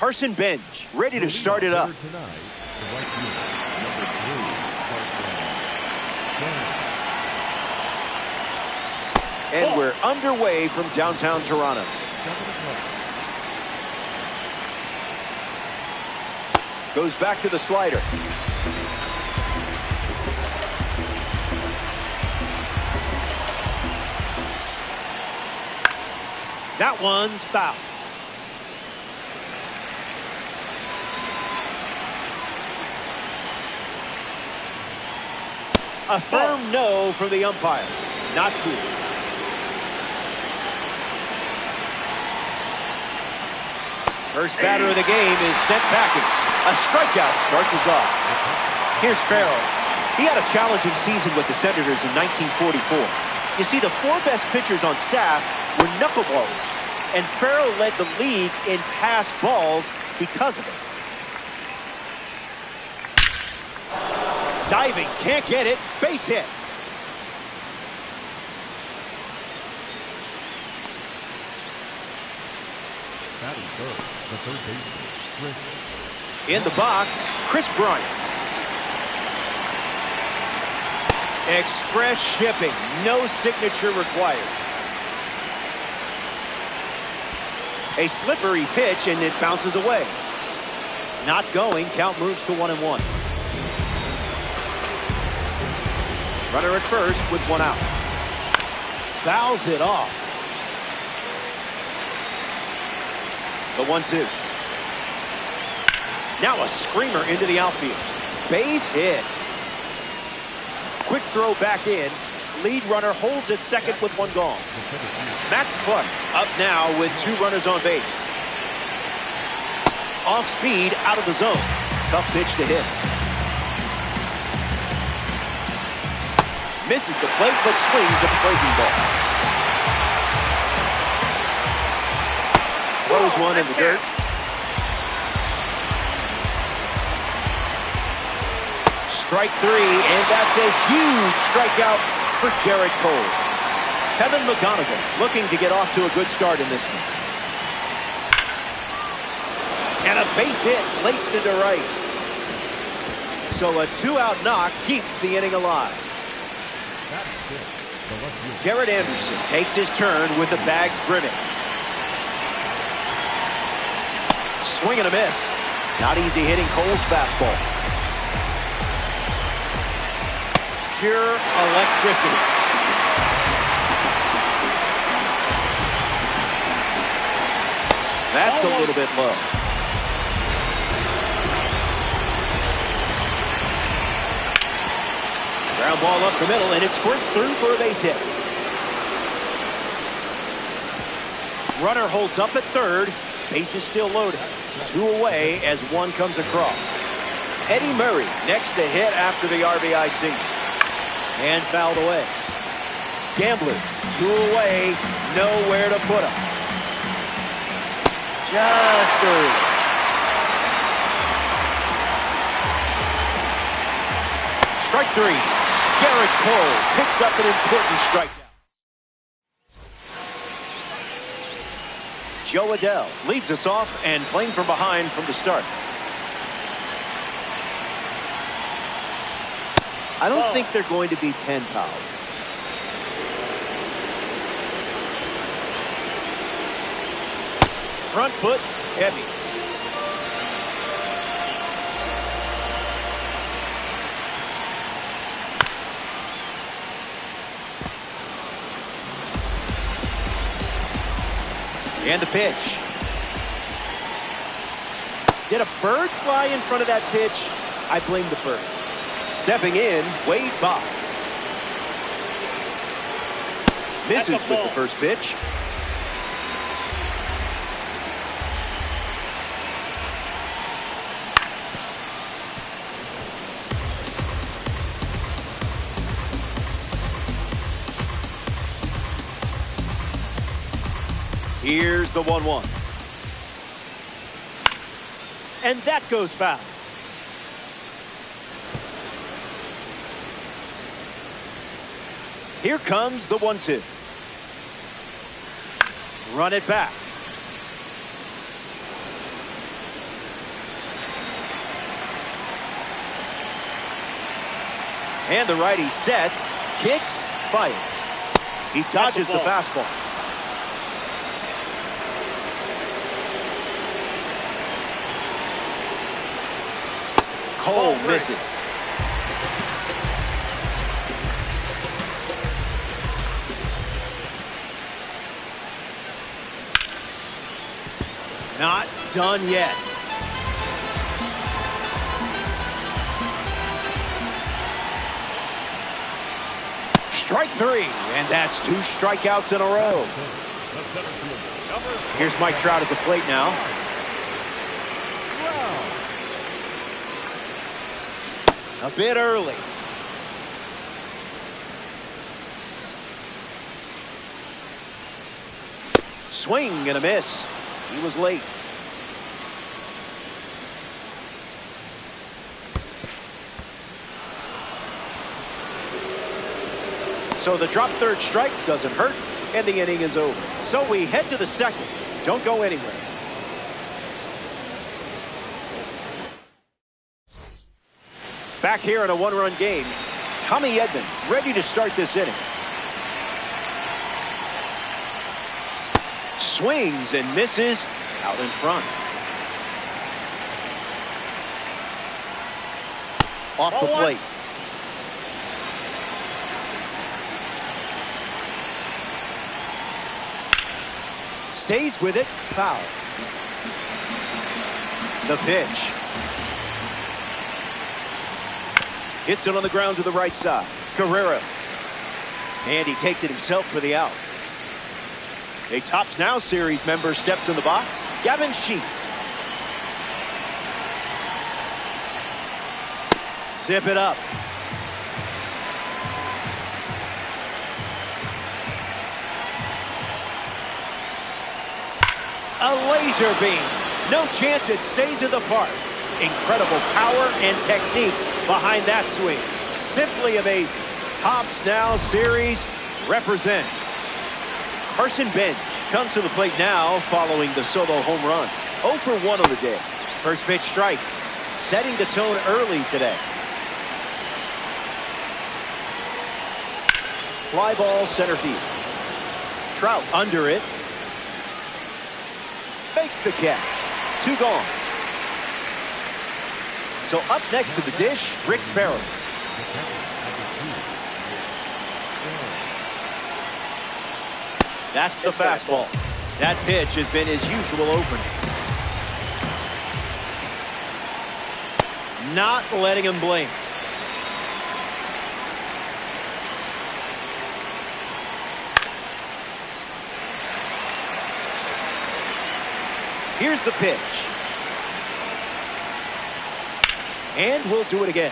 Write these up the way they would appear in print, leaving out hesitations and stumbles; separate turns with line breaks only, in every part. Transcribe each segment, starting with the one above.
Carson Bench, ready to start it up. And we're underway from downtown Toronto. Goes back to the slider. That one's foul. A firm no from the umpire. Not cool. First batter of the game is sent packing. A strikeout starts us off. Here's Farrell. He had a challenging season with the Senators in 1944. You see, the 4 best pitchers on staff were knuckleballers, and Farrell led the league in pass balls because of it. Diving, can't get it, base hit. In the box, Chris Bryant. Express shipping, no signature required. A slippery pitch, and it bounces away. Not going, count moves to 1-1. Runner at first with 1 out. Fouls it off. The 1-2. Now a screamer into the outfield. Base hit. Quick throw back in. Lead runner holds at second with 1 gone. Max Clark up now with 2 runners on base. Off speed, out of the zone. Tough pitch to hit. Misses the plate, but swings at the breaking ball. Throws one in the dirt. Strike 3, and that's a huge strikeout for Garrett Cole. Kevin McGonigal looking to get off to a good start in this one. And a base hit laced into right. So a 2-out knock keeps the inning alive. Garrett Anderson takes his turn with the bags brimming. Swing and a miss. Not easy hitting Cole's fastball. Pure electricity. That's a little bit low. Ground ball up the middle, and it squirts through for a base hit. Runner holds up at third. Base is still loaded. 2 away as 1 comes across. Eddie Murray next to hit after the RBI single. And fouled away. Gambler 2 away, nowhere to put him. Just early. Strike 3. Garrett Cole picks up an important strikeout. Joe Adell leads us off and playing from behind from the start. I don't think they're going to be pen pals. Front foot, heavy. And the pitch. Did a bird fly in front of that pitch? I blame the bird. Stepping in, Wade Boggs. Misses with the first pitch. Here's the 1-1. And that goes foul. Here comes the 1-2. Run it back. And the righty sets, kicks, fires. He dodges the fastball. Cole misses. Not done yet. Strike three, and that's 2 strikeouts in a row. Here's Mike Trout at the plate now. A bit early. Swing and a miss. He was late. So the drop third strike doesn't hurt, and the inning is over. So we head to the second. Don't go anywhere. Back here in a 1-run game, Tommy Edman ready to start this inning. Swings and misses out in front. Off the plate. Stays with it, foul. The pitch. Hits it on the ground to the right side. Guerrero. And he takes it himself for the out. A Tops Now series member steps in the box. Gavin Sheets. Zip it up. A laser beam. No chance it stays in the park. Incredible power and technique behind that swing. Simply amazing. Tops Now series represent. Carson Bench comes to the plate now following the solo home run. 0 for 1 on the day. First pitch strike. Setting the tone early today. Fly ball center field. Trout under it. Fakes the catch. 2 gone. So up next to the dish, Rick Farrell. That's the fastball. That pitch has been his usual opening. Not letting him blink. Here's the pitch. And we'll do it again.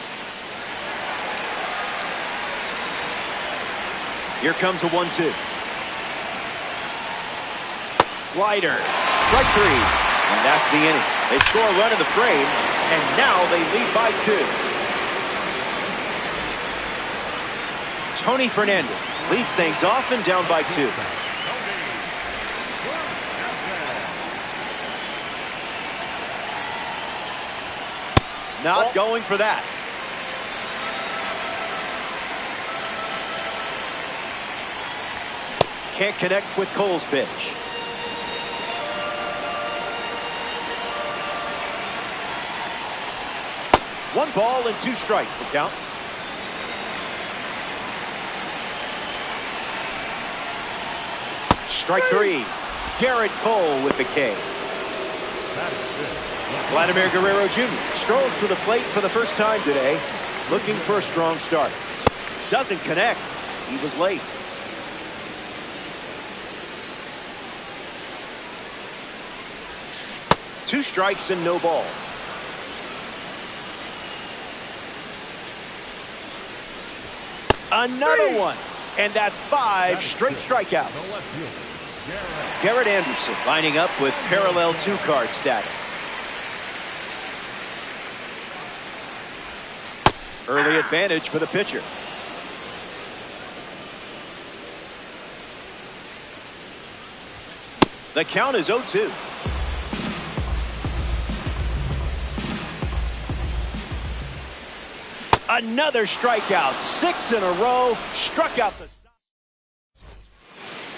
Here comes a 1-2. Slider. Strike 3. And that's the inning. They score a run in the frame, and now they lead by 2. Tony Fernandez leads things off and down by 2. Not going for that. Can't connect with Cole's pitch. One ball and 2 strikes, the count. Strike 3. Garrett Cole with the K. Vladimir Guerrero Jr. strolls to the plate for the first time today, looking for a strong start. Doesn't connect. He was late. Two strikes and no balls. Another one. And that's 5 straight strikeouts. Garrett Anderson lining up with parallel 2-card status. Early advantage for the pitcher. The count is 0-2. Another strikeout. 6 in a row. Struck out the...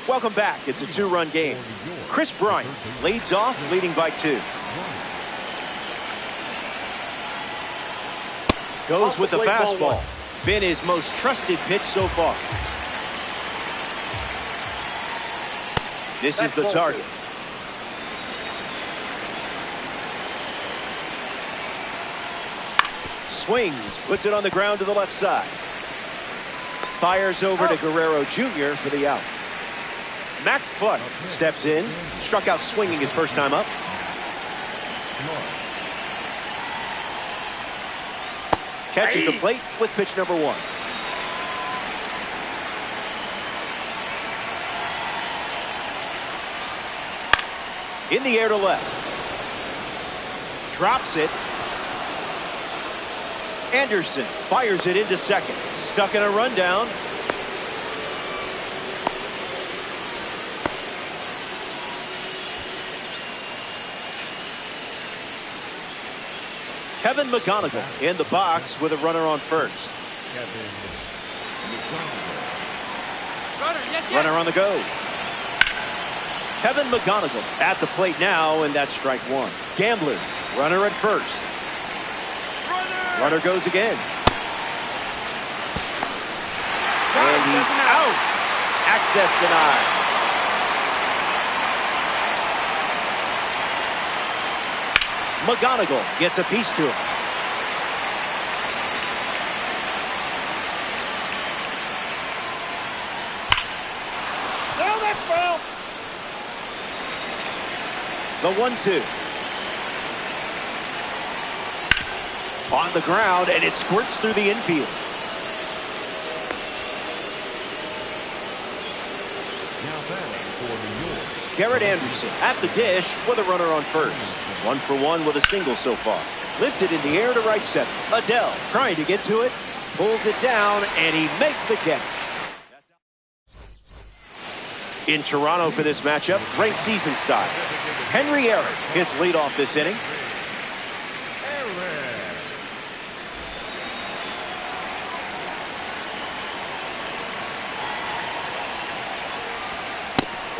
Welcome back. It's a 2-run game. Chris Bryant leads off, leading by 2. Goes with the fastball. Been his most trusted pitch so far. This is the target. Swings, puts it on the ground to the left side. Fires over to Guerrero Jr. for the out. Max Clark steps in, struck out swinging his first time up. Catches the plate with pitch number 1. In the air to left. Drops it. Anderson fires it into second. Stuck in a rundown. Kevin McGonigal in the box with a runner on first. Runner on the go. Kevin McGonigal at the plate now, and that's strike 1. Gamblers, runner at first. Runner goes again. And he's out. Access denied. McGonigal gets a piece to him. The 1-2. On the ground, and it squirts through the infield. Garrett Anderson at the dish with a runner on first. 1 for 1 with a single so far. Lifted in the air to right center. Adele trying to get to it. Pulls it down, and he makes the catch. In Toronto for this matchup, ranked season style. Henry Aaron hits leadoff this inning.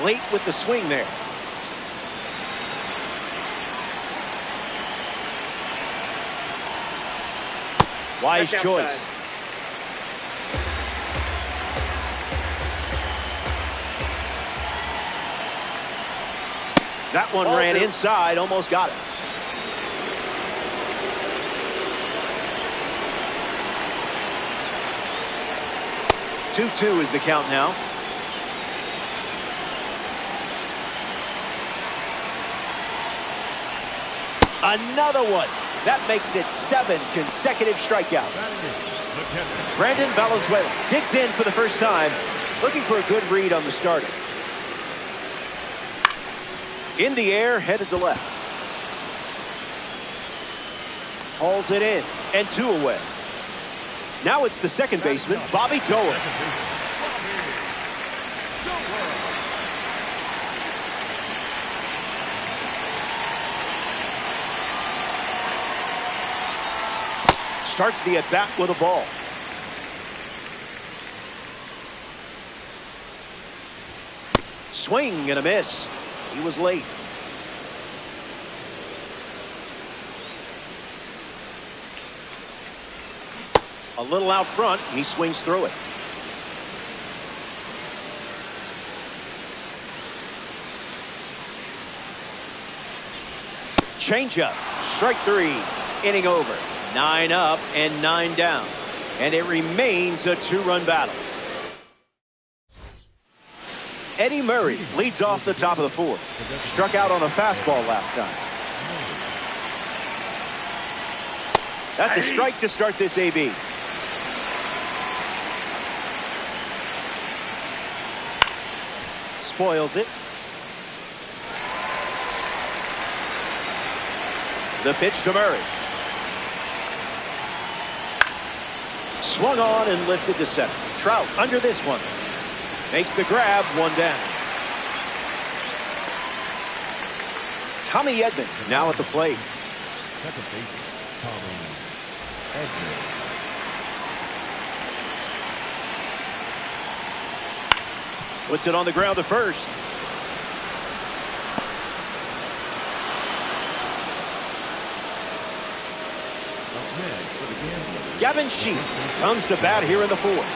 Late with the swing there. Wise choice. That one ran inside, almost got it. Two is the count now. Another one. That makes it 7 consecutive strikeouts. Brandon Valenzuela digs in for the first time, looking for a good read on the starter. In the air, headed to left. Hauls it in, and 2 away. Now it's the second baseman, Bobby Doerr. Starts the at-bat with a ball. Swing and a miss. He was late. A little out front. He swings through it. Changeup. Strike 3. Inning over. 9 up and 9 down. And it remains a 2-run battle. Eddie Murray leads off the top of the 4th. Struck out on a fastball last time. That's a strike to start this AB. Spoils it. The pitch to Murray. Swung on and lifted to center. Trout under this one. Makes the grab, 1 down. Tommy Edman now at the plate. Puts it on the ground to first. Gavin Sheets comes to bat here in the fourth.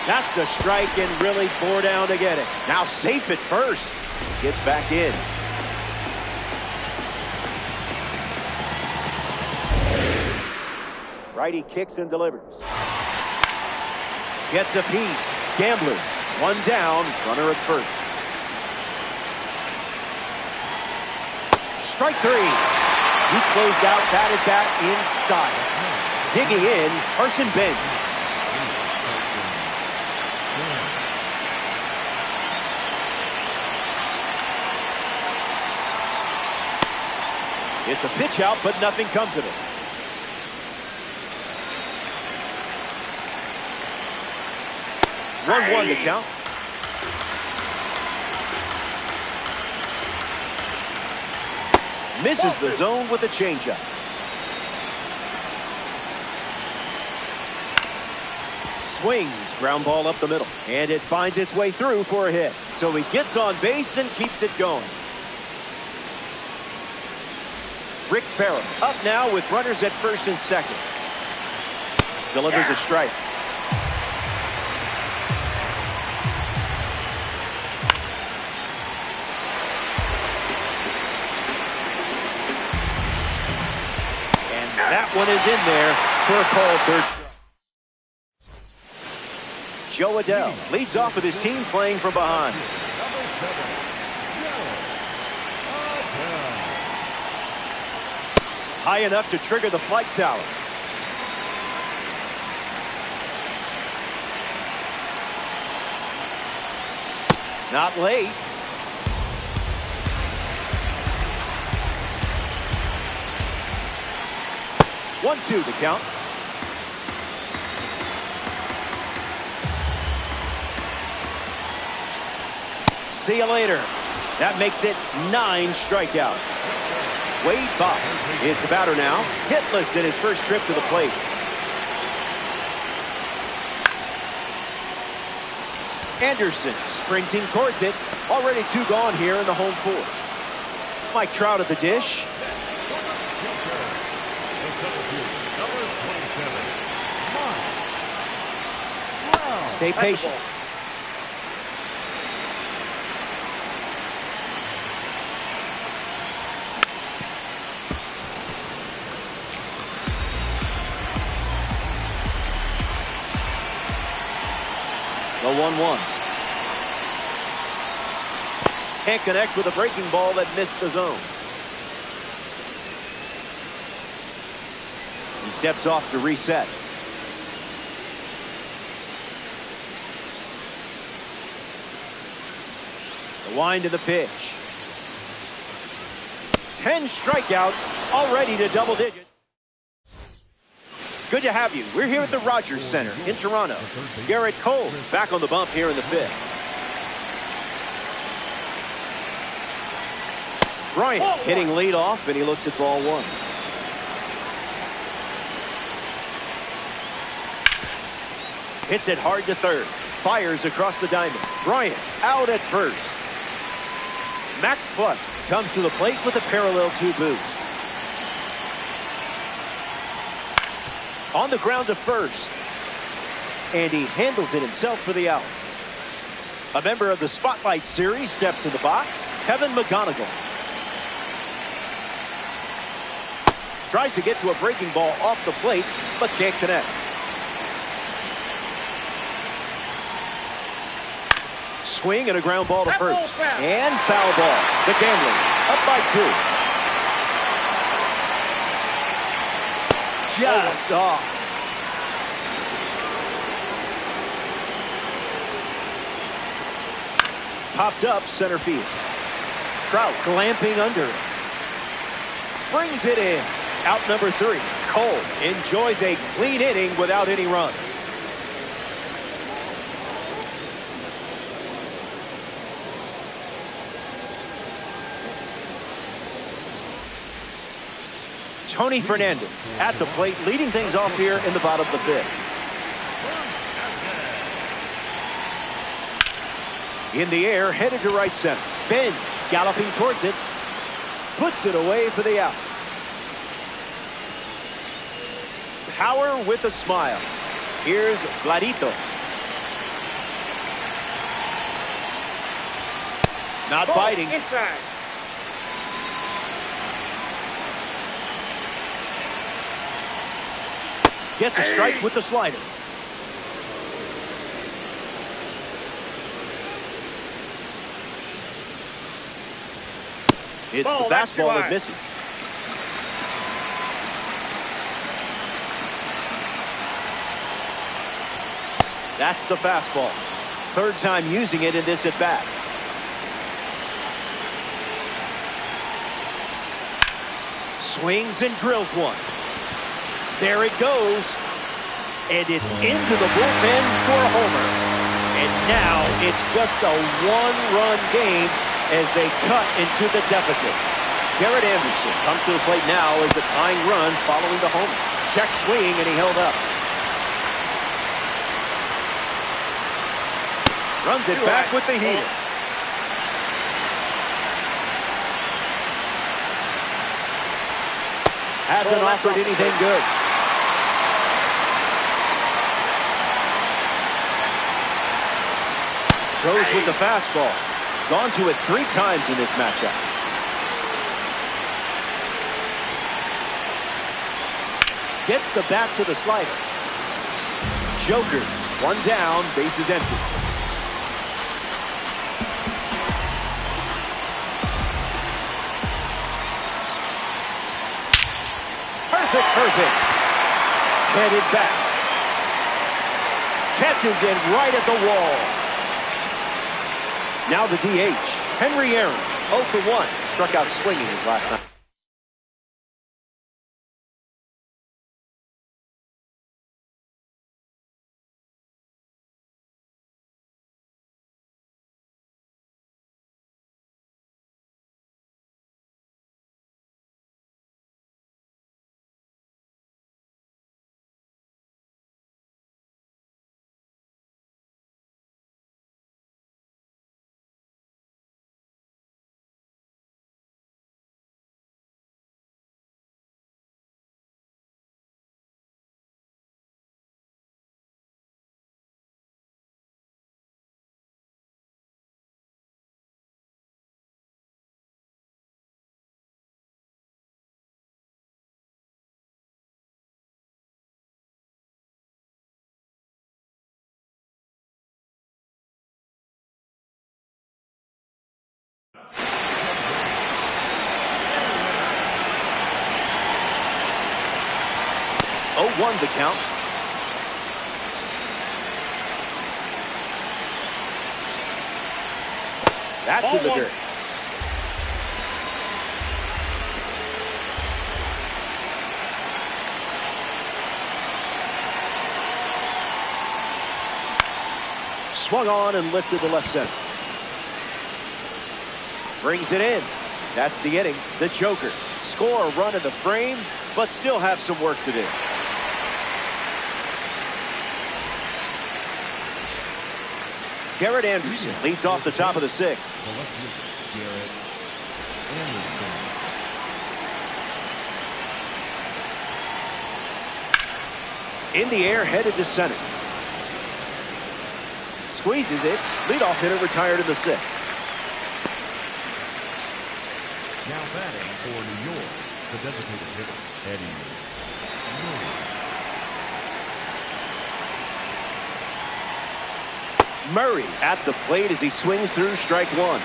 That's a strike and really bore down to get it. Now safe at first. Gets back in. Righty kicks and delivers. Gets a piece. Gambler. One down. Runner at first. Strike three. He closed out that at bat in style. Digging in, Carson Bench. It's a pitch out, but nothing comes of it. One the count. Misses the zone with a changeup. Swings, ground ball up the middle, and it finds its way through for a hit. So he gets on base and keeps it going. Rick Farrell up now with runners at first and second. Delivers a strike. That one is in there for a called third strike. Joe Adell leads off with his team playing from behind. High enough to trigger the flight tower. Not late. 1-2 to count. See you later. That makes it 9 strikeouts. Wade Boggs is the batter now. Hitless in his first trip to the plate. Anderson sprinting towards it. Already 2 gone here in the home fourth. Mike Trout at the dish. Stay patient. The 1-1. Can't connect with a breaking ball that missed the zone. He steps off to reset. The wind of the pitch. 10 strikeouts, already to double digits. Good to have you. We're here at the Rogers Center in Toronto. Garrett Cole back on the bump here in the fifth. Bryant hitting lead off, and he looks at ball 1. Hits it hard to third. Fires across the diamond. Bryant out at first. Max Clark comes to the plate with a parallel 2 boost. On the ground to first. And he handles it himself for the out. A member of the Spotlight Series steps in the box. Kevin McGonigal. Tries to get to a breaking ball off the plate, but can't connect. Swing and a ground ball to first. And foul ball. The Gamblers up by 2. Just off. Popped up center field. Trout clamping under it. Brings it in. Out number 3. Cole enjoys a clean inning without any runs. Tony Fernandez at the plate, leading things off here in the bottom of the fifth. In the air, headed to right center. Ben galloping towards it. Puts it away for the out. Power with a smile. Here's Vladito. Not biting.
Inside.
Gets a strike with the slider. It's the fastball that misses. That's the fastball. Third time using it in this at bat. Swings and drills one. There it goes. And it's into the bullpen for a homer. And now it's just a one-run game as they cut into the deficit. Garrett Anderson comes to the plate now as the tying run following the homer. Check swing, and he held up. Runs it back with the heater. Hasn't offered anything good. Goes with the fastball. Gone to it 3 times in this matchup. Gets the bat to the slider. Joker, 1 down, bases empty. Perfect. Headed back. Catches it right at the wall. Now the DH, Henry Aaron, 0 for 1. Struck out swinging his last night. Oh, 1 the count. That's in the dirt. Swung on and lifted to left center. Brings it in. That's the inning. The Joker. Score a run in the frame, but still have some work to do. Garrett Anderson leads off the top of the 6th. In the air, headed to center. Squeezes it. Leadoff hitter retired in the 6th.
Now batting for New York, the designated hitter, Eddie
Murray at the plate as he swings through strike 1.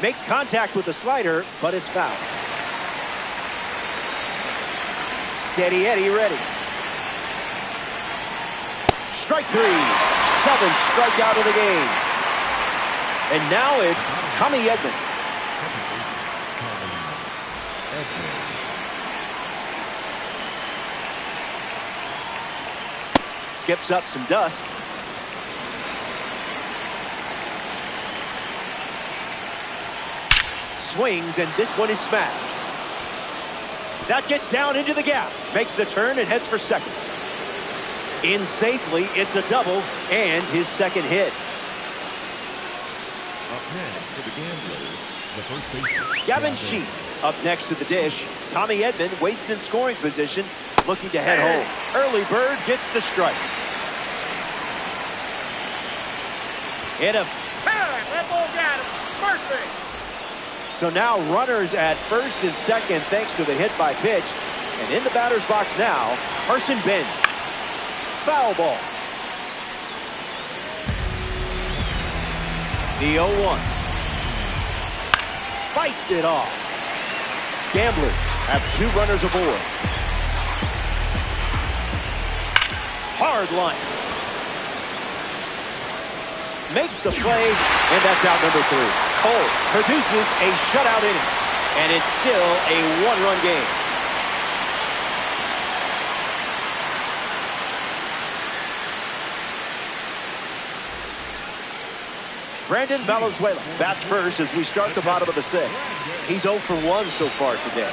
Makes contact with the slider, but it's foul. Steady Eddie ready. Strike 3. 7th strikeout of the game. And now it's Tommy Edman. Skips up some dust. Swings, and this one is smashed. That gets down into the gap. Makes the turn and heads for second. In safely, it's a double and his second hit.
Up next for the Gamblers, the first baseman,
Gavin Sheets up next to the dish. Tommy Edman waits in scoring position, looking to head home. Early bird gets the strike. Hit him.
That ball got him. First base.
So now runners at first and second thanks to the hit by pitch. And in the batter's box now, Carson Bench. Foul ball. The 0-1. Fights it off. Gamblers have 2 runners aboard. Hard line. Makes the play, and that's out number 3. Cole produces a shutout inning, and it's still a 1-run game. Brandon Valenzuela bats first as we start the bottom of the 6th. He's 0 for 1 so far today.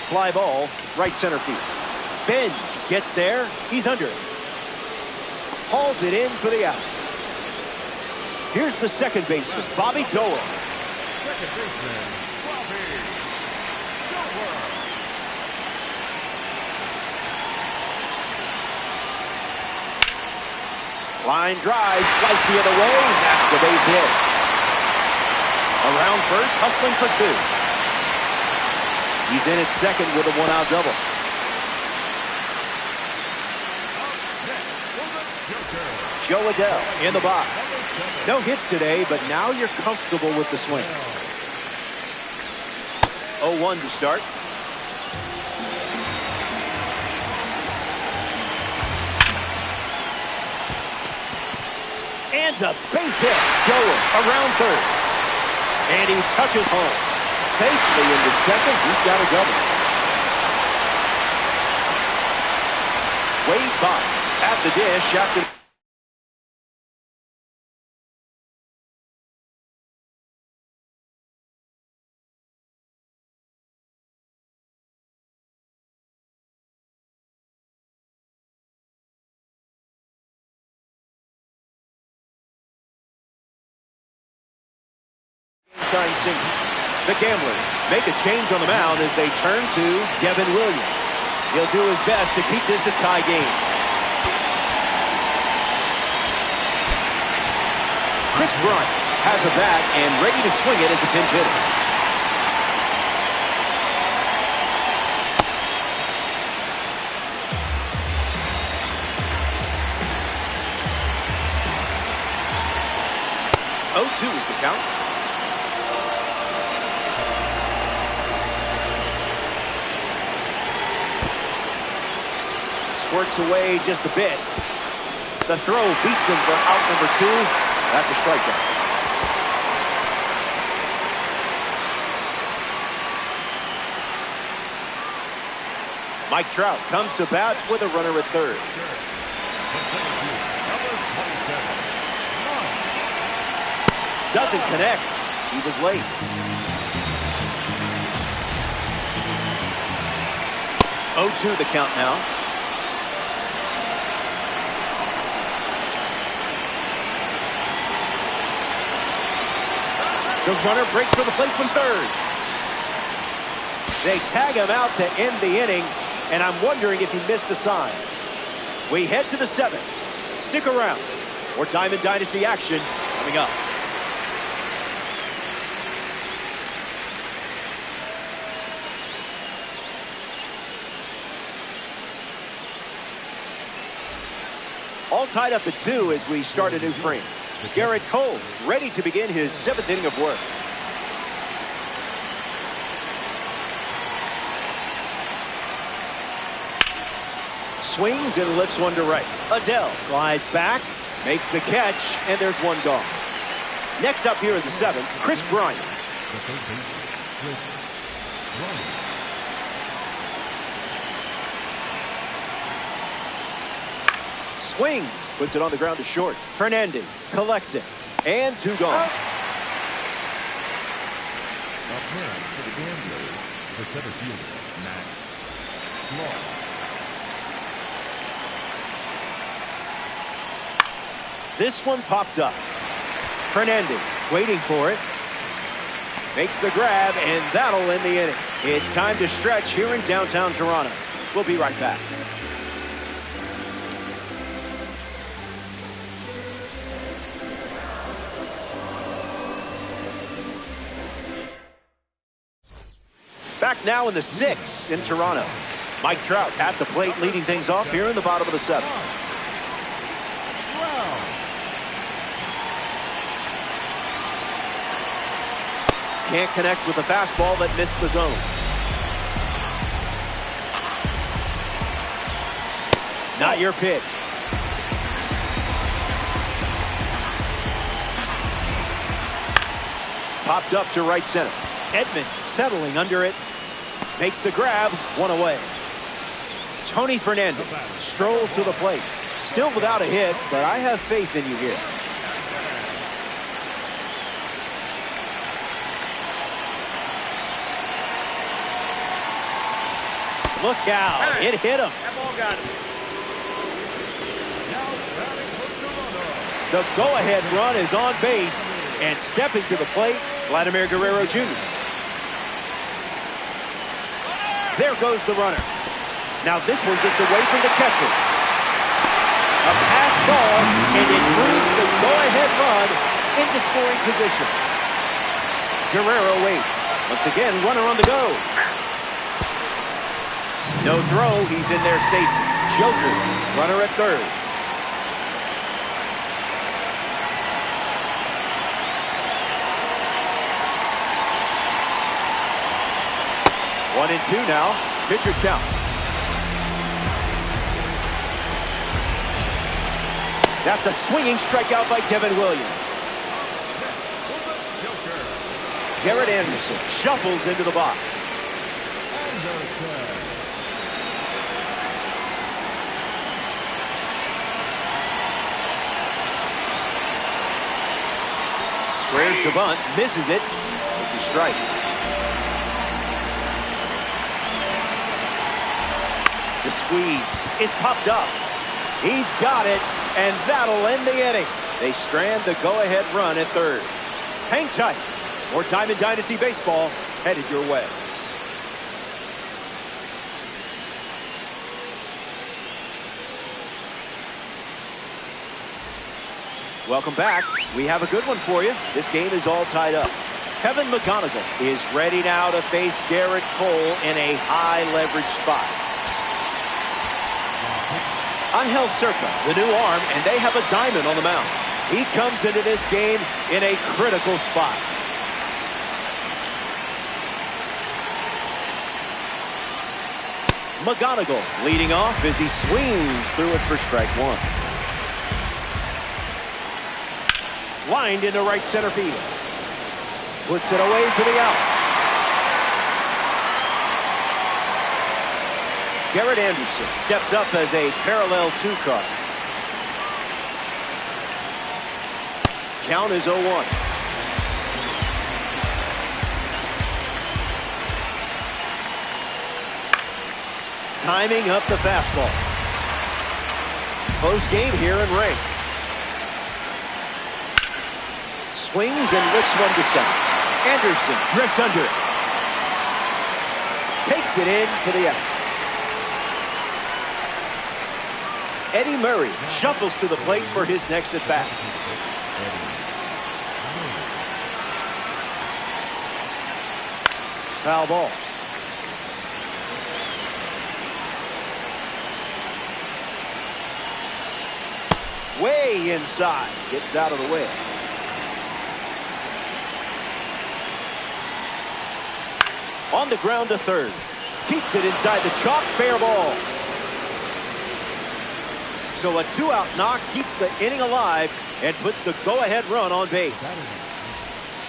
Fly ball, right center field. Benj gets there. He's under it. Hauls it in for the out. Here's the second baseman, Bobby Doerr.
second baseman, Bobby Doerr.
Line drive, slice the other way. That's a base hit. Around first, hustling for 2. He's in at second with a 1-out double. Joe Adell in the box. No hits today, but now you're comfortable with the swing. 0-1 to start. And a base hit. Going around third. And he touches home. Safely into second. He's got a double. Wade Boggs at the dish after. Time single. The Gamblers make a change on the mound as they turn to Devin Williams. He'll do his best to keep this a tie game. Chris Bryant has a bat and ready to swing it as a pinch hitter. Oh, 2 is the count. Squirts away just a bit. The throw beats him for out number 2. That's a strikeout. Mike Trout comes to bat with a runner at third. Doesn't connect. He was late. 0-2 the count now. The runner breaks for the plate from third. They tag him out to end the inning, and I'm wondering if he missed a sign. We head to the 7th. Stick around. More Diamond Dynasty action coming up. All tied up at 2 as we start a new frame. Garrett Cole ready to begin his 7th inning of work. Swings and lifts one to right. Adell glides back, makes the catch, and there's one gone. Next up here in the 7th, Chris Bryant.
The third baseman, Chris Bryant.
Swings, puts it on the ground to short. Fernandez collects it, and 2 gone.
Up next for the Gamblers, the center fielder, Max Law.
This one popped up. Fernandez waiting for it. Makes the grab, and that'll end the inning. It's time to stretch here in downtown Toronto. We'll be right back. Back now in the 6th in Toronto. Mike Trout at the plate leading things off here in the bottom of the 7th. Can't connect with the fastball that missed the zone. Not your pitch. Popped up to right center. Edman settling under it. Makes the grab, 1 away. Tony Fernandez strolls to the plate. Still without a hit, but I have faith in you here. Look out. It hit him.
That ball got him.
The go-ahead run is on base, and stepping to the plate, Vladimir Guerrero Jr. There goes the runner. Now this one gets away from the catcher. A pass ball, and it moves the go-ahead run into scoring position. Guerrero waits. Once again, runner on the go. No throw, he's in there safely. Joker, runner at third. One and 2 now. Pitcher's count. That's a swinging strikeout by Devin Williams. Garrett Anderson shuffles into the box. Squares to bunt, misses it. It's a strike. The squeeze is popped up. He's got it, and that'll end the inning. They strand the go-ahead run at third. Hang tight. More Diamond Dynasty baseball headed your way. Welcome back. We have a good one for you. This game is all tied up. Kevin McGonigal is ready now to face Garrett Cole in a high-leverage spot. Angel Cerca, the new arm, and they have a diamond on the mound. He comes into this game in a critical spot. McGonigal leading off as he swings through it for strike 1. Lined into right center field. Puts it away for the out. Garrett Anderson steps up as a parallel 2 card. Count is 0-1. Timing up the fastball. Close game here in Ring. Swings and lifts one to center. Anderson drifts under it. Takes it in for the out. Eddie Murray shuffles to the plate for his next at bat. Foul ball. Way inside. Gets out of the way. On the ground to third. Keeps it inside the chalk. Fair ball. So a 2-out knock keeps the inning alive and puts the go-ahead run on base.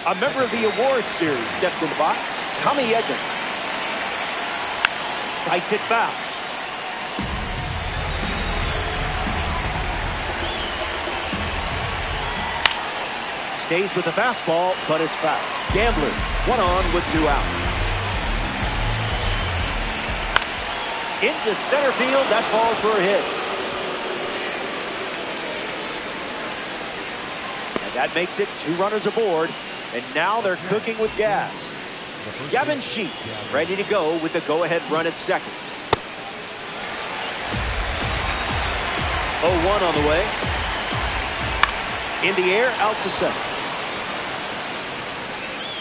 A member of the awards series steps in the box, Tommy Edman. Bites it foul. Stays with the fastball, but it's foul. Gambler, 1 on with 2 outs. Into center field, that falls for a hit. And that makes it 2 runners aboard, and now they're cooking with gas. Gavin Sheets ready to go with the go-ahead run at second. 0-1 on the way. In the air, out to center.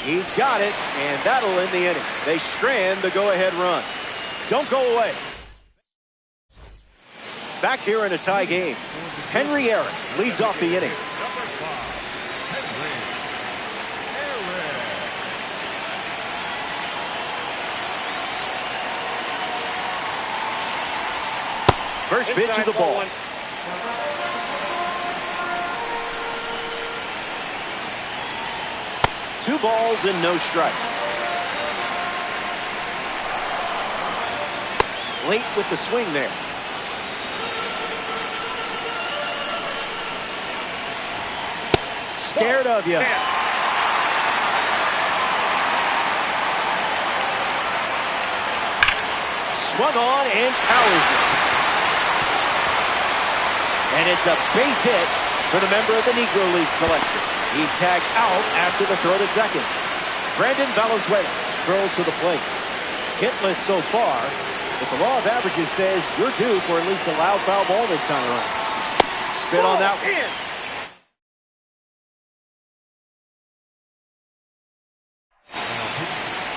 He's got it, and that'll end the inning. They strand the go-ahead run. Don't go away. Back here in a tie game, Henry Aaron leads off the inning. First pitch of the ball. Two balls and no strikes. Late with the swing there. Scared of you. Swung on and powers it. And it's a base hit for the member of the Negro Leagues collection. He's tagged out after the throw to second. Brandon Valenzuela strolls to the plate. Hitless so far, but the law of averages says you're due for at least a loud foul ball this time around. Spin on that one.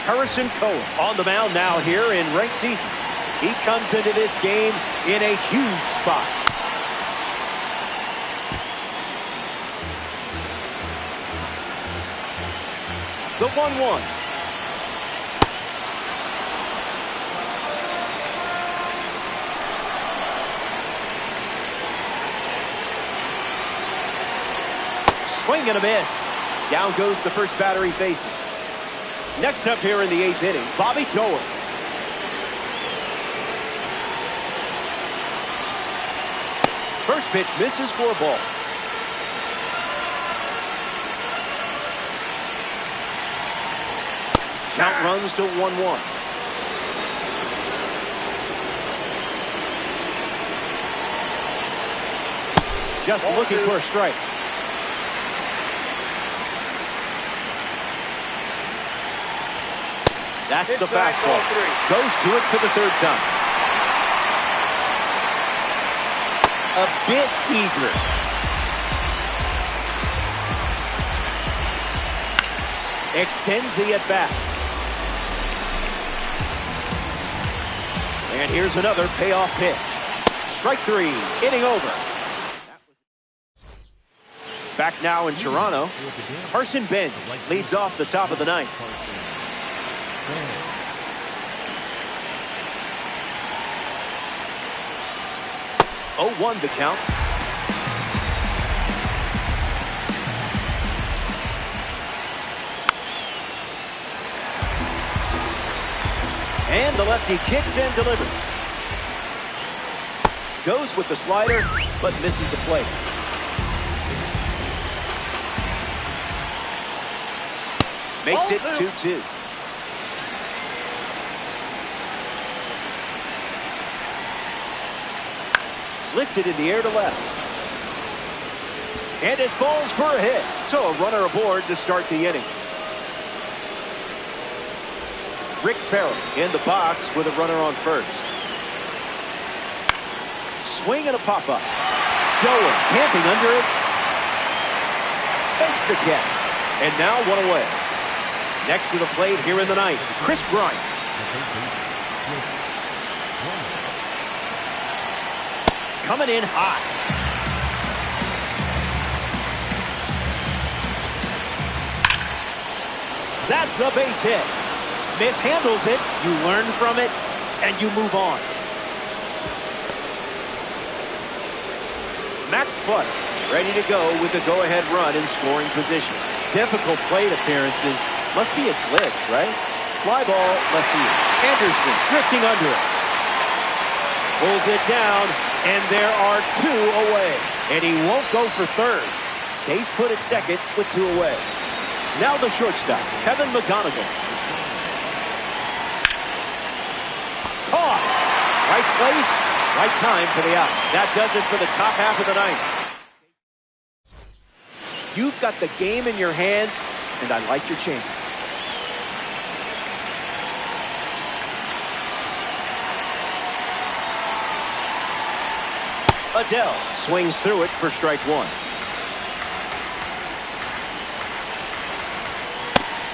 Harrison Cohen on the mound now here in ranked season. He comes into this game in a huge spot. The 1-1. Swing and a miss. Down goes the first batter he faces. Next up here in the 8th inning, Bobby Doerr. First pitch misses for a ball. Count runs to 1-1. Just looking for a strike. That's the fastball. Goes to it for the 3rd time. A bit eager. Extends the at-bat. And here's another payoff pitch. Strike 3, inning over. Back now in Toronto, Carson Benz leads off the top of the 9th. 0-1 the count. And the lefty kicks and delivers. Goes with the slider, but misses the plate. Makes it 2-2. Lifted in the air to left. And it falls for a hit. So a runner aboard to start the inning. Rick Farrell in the box with a runner on first. Swing and a pop-up. Doerr camping under it. Fakes the catch. And now 1 away. Next to the plate here in the 9th, Chris Bryant. Coming in hot. That's a base hit. Mishandles it, you learn from it, and you move on. Max Butter, ready to go with the go-ahead run in scoring position. Typical plate appearances. Must be a glitch, right? Fly ball, left field. Anderson drifting under it. Pulls it down, and there are 2 away. And he won't go for third. Stays put at second with 2 away. Now the shortstop, Kevin McGonigal. Caught. Right place, right time for the out. That does it for the top half of the ninth. You've got the game in your hands, and I like your chances. Adele swings through it for strike 1.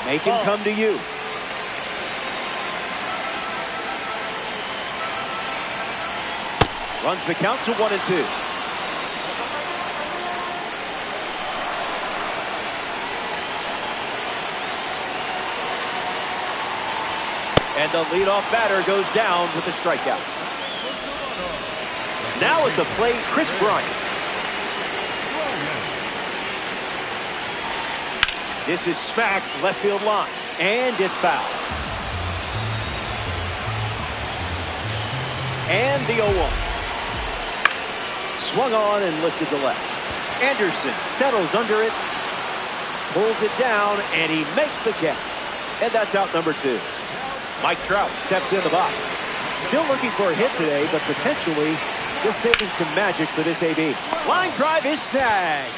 Make him come to you. Runs the count to 1-2. And the leadoff batter goes down with the strikeout. Now at the plate, Chris Bryant. This is smacked left field line, and it's foul. And the 0-1. Swung on and lifted to left. Anderson settles under it, pulls it down, and he makes the catch. And that's out number 2. Mike Trout steps in the box. Still looking for a hit today, but potentially just saving some magic for this AB. Line drive is snagged.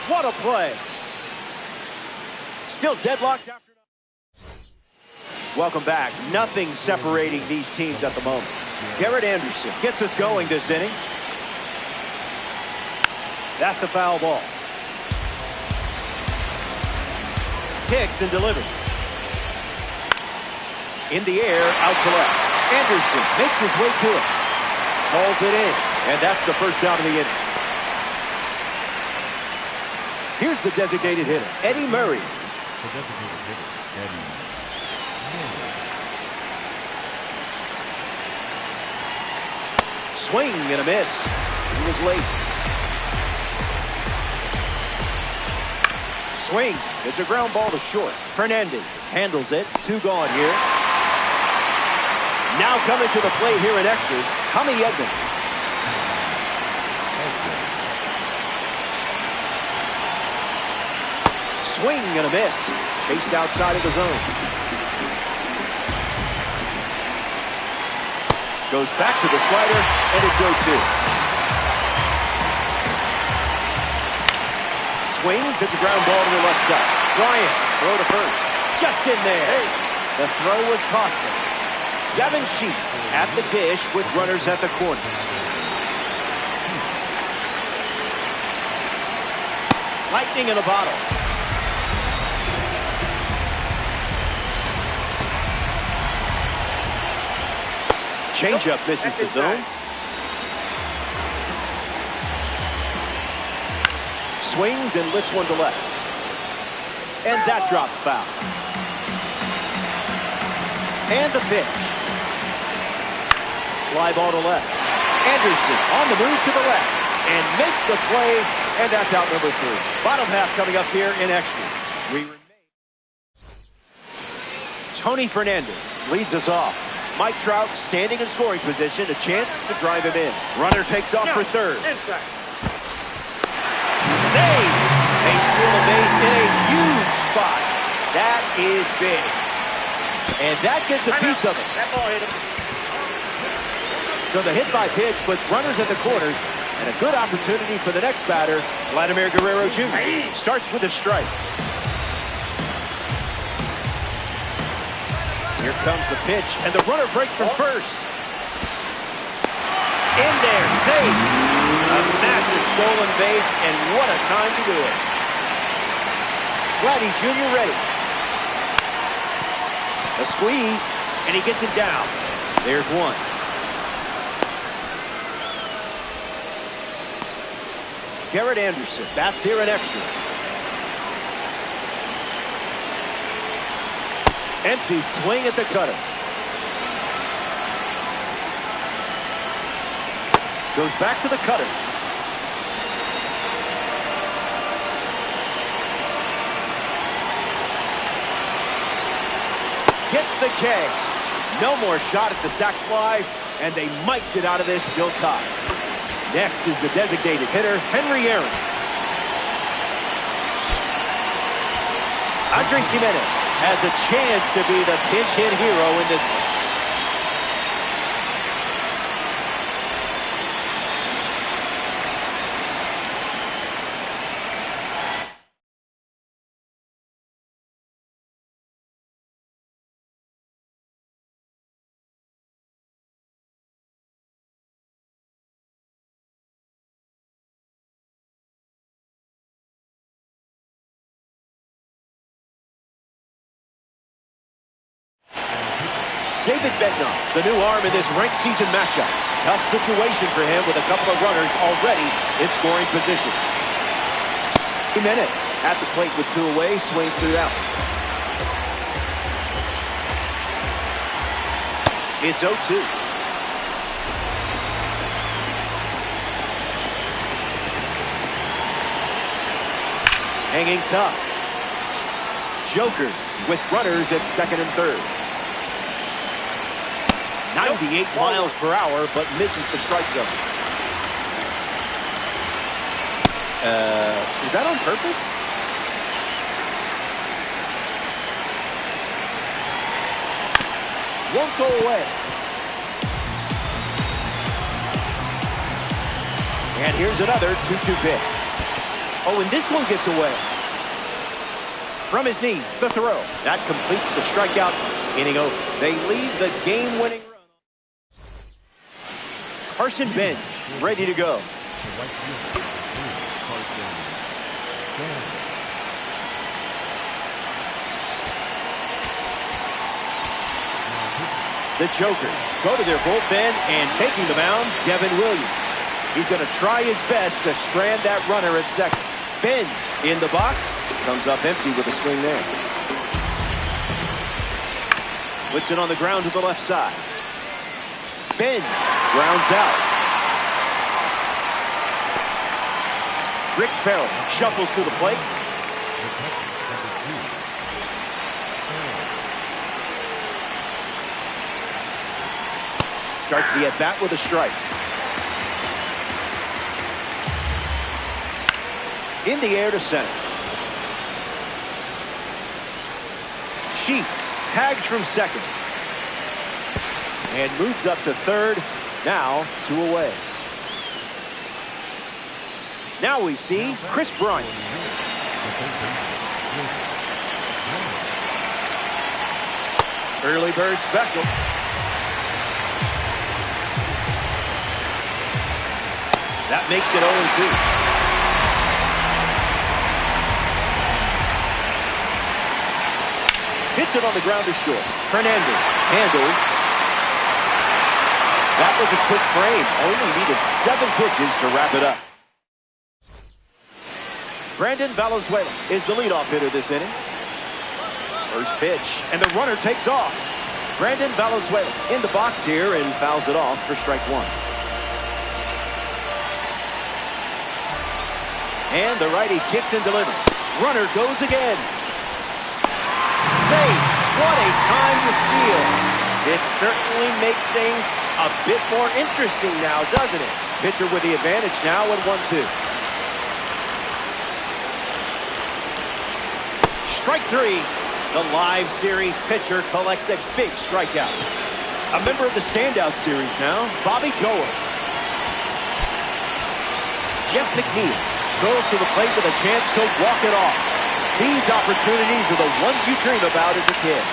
What a play. Still deadlocked after. Welcome back. Nothing separating these teams at the moment. Garrett Anderson gets us going this inning. That's a foul ball. Kicks and delivers. In the air, out to left. Anderson makes his way to it. Calls it in. And that's the first out of the inning. Here's the designated hitter, Eddie Murray.
The designated hitter, Eddie Murray.
Swing and a miss. He was late. Swing. It's a ground ball to short. Fernandez handles it. 2 gone here. Now coming to the plate here in extras, Tommy Edman. Swing and a miss. Chased outside of the zone. Goes back to the slider, and it's 0-2. Swings, it's a ground ball to the left side. Bryant, throw to first. Just in there. The throw was costly. Devin Sheets at the dish with runners at the corner. Lightning in a bottle. Changeup misses the zone. Swings and lifts one to left. And that drops foul. And the pitch. Fly ball to left. Anderson on the move to the left. And makes the play. And that's out number 3. Bottom half coming up here in extra. Tony Fernandez leads us off. Mike Trout standing in scoring position. A chance to drive him in. Runner takes off for third.
Inside.
Save. They steal a base in a huge spot. That is big. And that gets a piece of it.
That ball hit him.
So the hit by pitch puts runners at the corners, and a good opportunity for the next batter, Vladimir Guerrero Jr. Starts with a strike. Here comes the pitch, and the runner breaks from first. In there, safe. A massive stolen base, and what a time to do it. Vladdy Jr. ready. A squeeze, and he gets it down. There's one. Garrett Anderson, that's here in extra. Empty swing at the cutter. Goes back to the cutter. the K. No more shot at the sac fly, and they might get out of this still tied. Next is the designated hitter, Henry Aaron. Andres Jimenez has a chance to be the pinch hit hero in this one. David Bednar, the new arm in this ranked season matchup. Tough situation for him with a couple of runners already in scoring position. Jimenez at the plate with two away, swing through out. It's 0-2. Hanging tough. Joker with runners at second and third. 98 miles per hour, but misses the strike zone. Is that on purpose? Won't go away. And here's another 2-2 pitch. Oh, and this one gets away. From his knees, the throw. That completes the strikeout, inning over. They leave the game-winning run. Carson Bench, ready to go. The Jokers go to their bullpen, and taking the mound, Devin Williams. He's going to try his best to strand that runner at second. Ben in the box, comes up empty with a swing there. Puts it on the ground to the left side. Ben grounds out. Rick Farrell shuffles to the plate. Starts the at-bat with a strike. In the air to center. Sheets tags from second. And moves up to third. Now 2 away. Now we see Chris Bryant. Early bird special. That makes it 0-2. Hits it on the ground to short. Fernandez handles. That was a quick frame. Only needed 7 pitches to wrap it up. Brandon Valenzuela is the leadoff hitter this inning. First pitch, and the runner takes off. Brandon Valenzuela in the box here and fouls it off for strike 1. And the righty kicks and delivers. Runner goes again. Safe. What a time to steal. This certainly makes things a bit more interesting now, doesn't it? Pitcher with the advantage now at 1-2. Strike 3. The live series pitcher collects a big strikeout. A member of the standout series now, Bobby Joel. Jeff McNeil strolls to the plate with a chance to walk it off. These opportunities are the ones you dream about as a kid.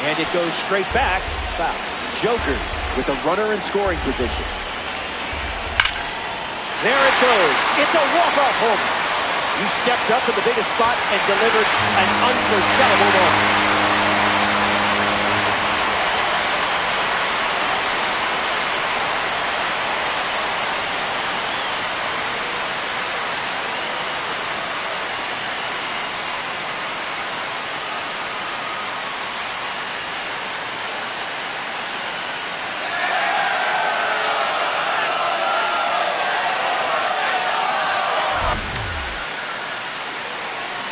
And it goes straight back. Foul. Joker with a runner in scoring position. There it goes. It's a walk-off homer. You stepped up in the biggest spot and delivered an unforgettable moment.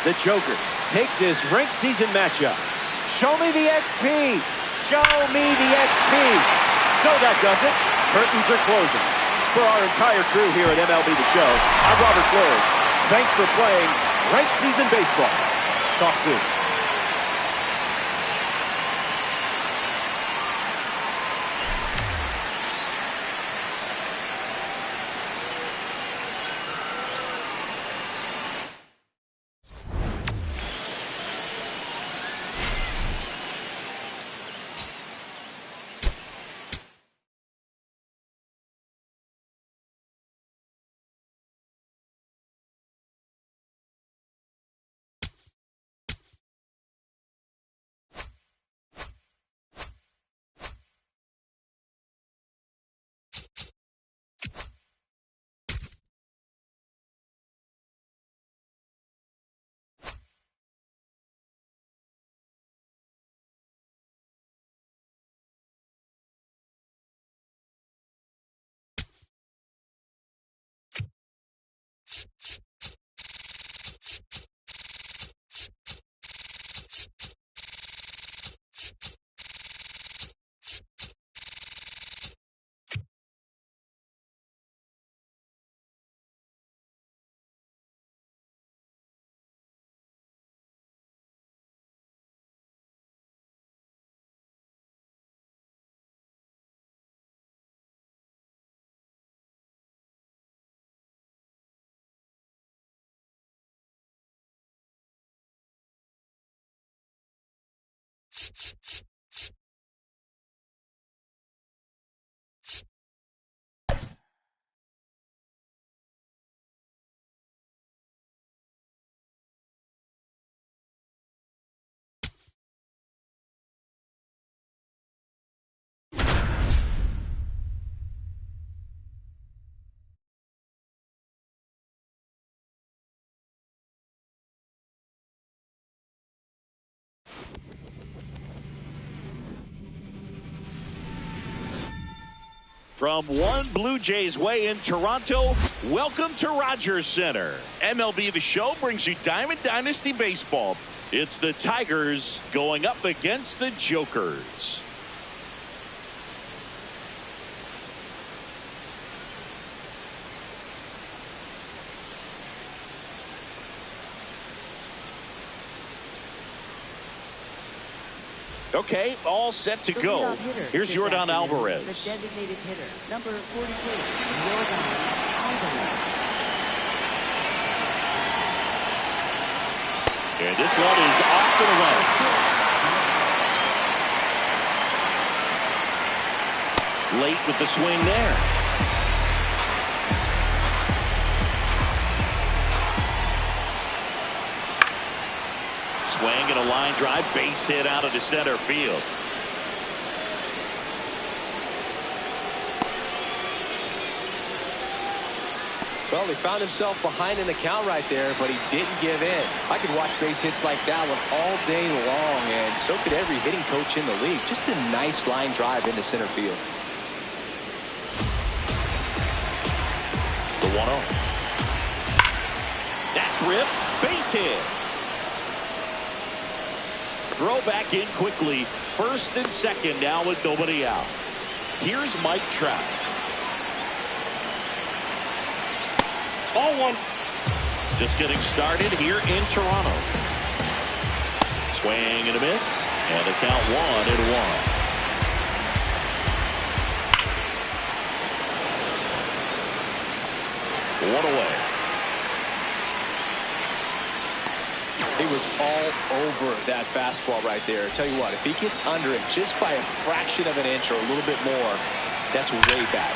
The Joker take this ranked season matchup. Show me the XP. Show me the XP. So that does it. Curtains are closing. For our entire crew here at MLB The Show, I'm Robert Flores. Thanks for playing Ranked Season Baseball. Talk soon.
From one Blue Jays way in Toronto, welcome to Rogers Center. MLB The Show brings you Diamond Dynasty Baseball. It's the Tigers going up against the Jokers. Okay, all set to go. Here's Yordan Alvarez.
The designated hitter, number 42, Yordan Alvarez.
And this one is off and away. Late with the swing there. Swing and a line drive, base hit out of the center field.
Well, he found himself behind in the count right there, but he didn't give in. I could watch base hits like that one all day long, and so could every hitting coach in the league. Just a nice line drive into center field.
The 1-0. That's ripped. Base hit. Throw back in quickly. First and second now with nobody out. Here's Mike Trout. 0-1. Just getting started here in Toronto. Swing and a miss. And the count 1-1. One away.
He was all over that fastball right there. Tell you what, if he gets under it just by a fraction of an inch or a little bit more, that's way back.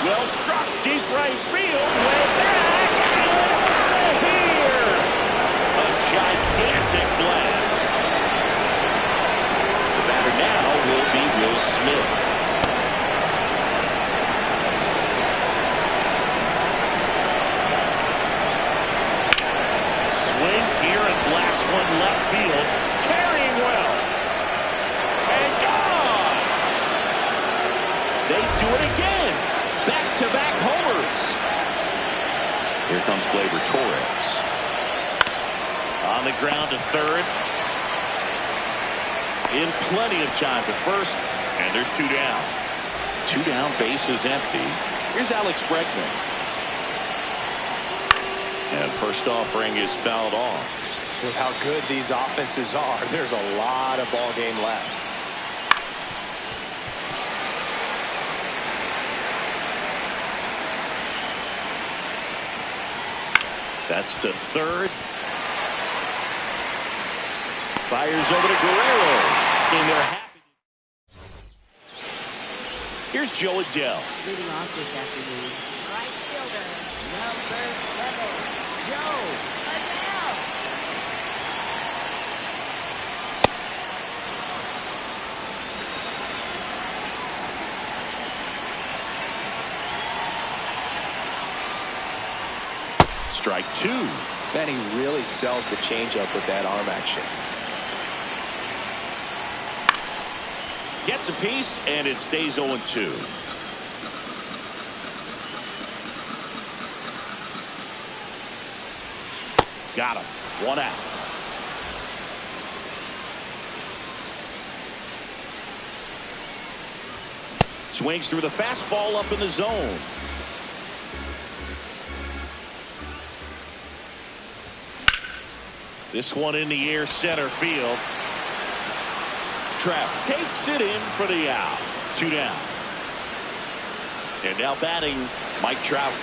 Well struck deep right field, way back, and here, a gigantic blast. The batter now will be Will Smith. Swings here and blasts one left field, carrying well, and gone. They do it again. Back-to-back homers. Here comes Gleyber Torres. On the ground to third. in plenty of time to first, and there's 2 down. 2 down, base is empty. Here's Alex Bregman. And first offering is fouled off.
With how good these offenses are, there's a lot of ball game left.
That's to third. Fires over to Guerrero. And they're happy. Here's Joe Adele.
Leading off this afternoon, right fielder, number 7, Joe Adele.
Strike 2.
Man, he really sells the changeup with that arm action.
Gets a piece, and it stays 0-2. Got him. 1 out. Swings through the fastball up in the zone. This one in the air, center field. Trap takes it in for the out. 2 down. And now batting, Mike Trout.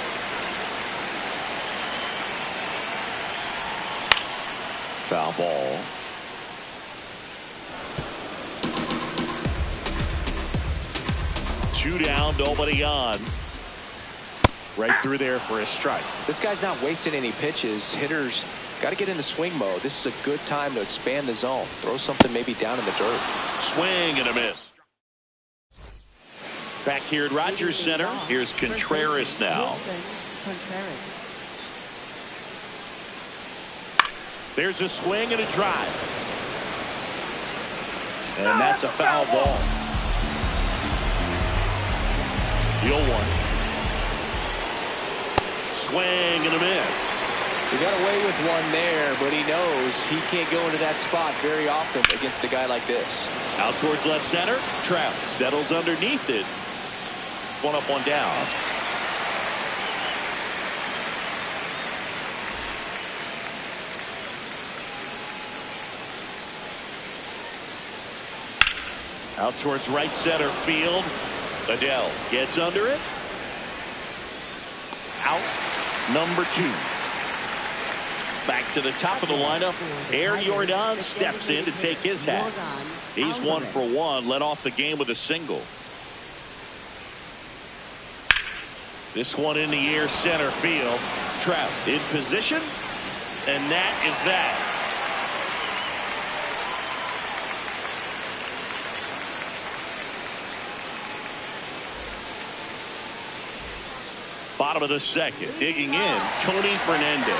Foul ball. Two down, nobody on. Right through there for a strike.
This guy's not wasting any pitches. Hitters got to get into swing mode. This is a good time to expand the zone. Throw something maybe down in the dirt.
Swing and a miss. Back here at Rogers Center, here's Contreras now. There's a swing and a drive. And that's a foul ball. The 0-1. Swing and a miss.
He got away with one there, but he knows he can't go into that spot very often against a guy like this.
Out towards left center. Trout settles underneath it. 1 up, 1 down. Out towards right center field. Adele gets under it. Out. Number 2. Back to the top of the lineup. Air Jordan steps in to take his hats. He's 1 for 1. Led off the game with a single. This one in the air, center field. Trout in position. And that is that. Bottom of the second. Digging in, Tony Fernandez.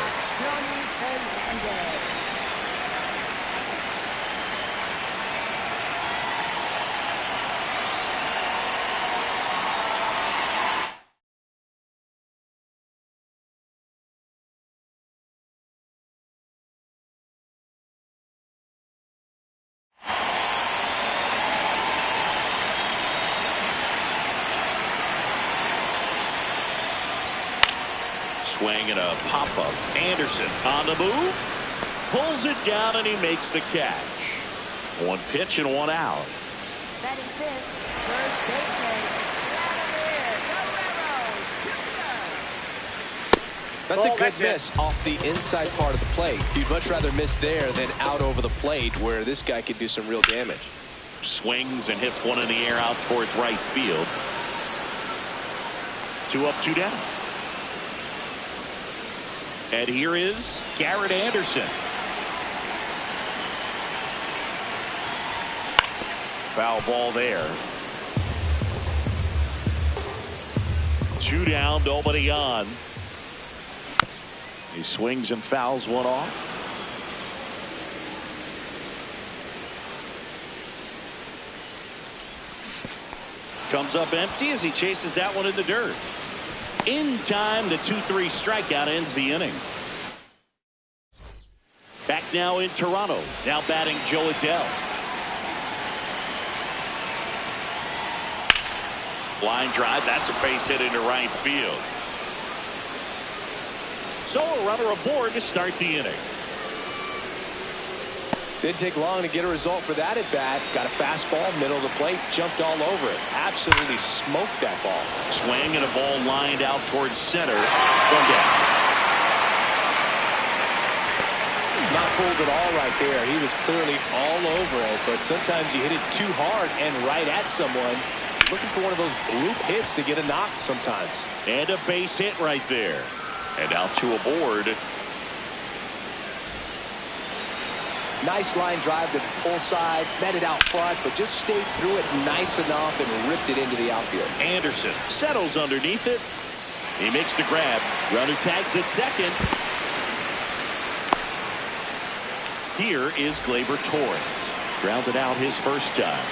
Swing and a pop-up. Anderson on the move. Pulls it down and he makes the catch. 1 pitch and 1 out.
Batting fifth, first baseman, Guerrero.
That's a good miss off the inside part of the plate. You'd much rather miss there than out over the plate where this guy could do some real damage.
Swings and hits one in the air out towards right field. 2 up, 2 down. And here is Garrett Anderson. Foul ball there. 2 down, nobody on. He swings and fouls one off. Comes up empty as he chases that one in the dirt. In time, the 2-3 strikeout ends the inning. Back now in Toronto. Now batting Joe Adele. Line drive. That's a base hit into right field. So a runner aboard to start the inning.
Didn't take long to get a result for that at bat. Got a fastball, middle of the plate, jumped all over it. Absolutely smoked that ball.
Swing and a ball lined out towards center. One down.
Not fooled at all right there. He was clearly all over it, but sometimes you hit it too hard and right at someone. Looking for one of those bloop hits to get a knock sometimes.
And a base hit right there. And now two aboard.
Nice line drive to the pull side, met it out front, but just stayed through it nice enough and ripped it into the outfield.
Anderson settles underneath it. He makes the grab. Runner tags at second. Here is Gleyber Torres. Grounded out his first time.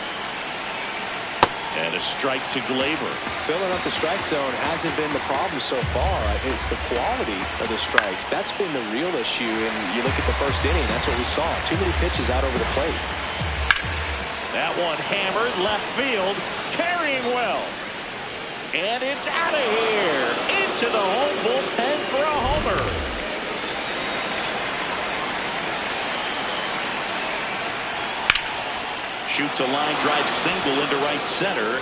And a strike to Gleyber.
Filling up the strike zone hasn't been the problem so far. It's the quality of the strikes. That's been the real issue. And you look at the first inning, that's what we saw. Too many pitches out over the plate.
That one hammered left field. Carrying well. And it's out of here. Into the home bullpen for a homer. Shoots a line drive single into right center.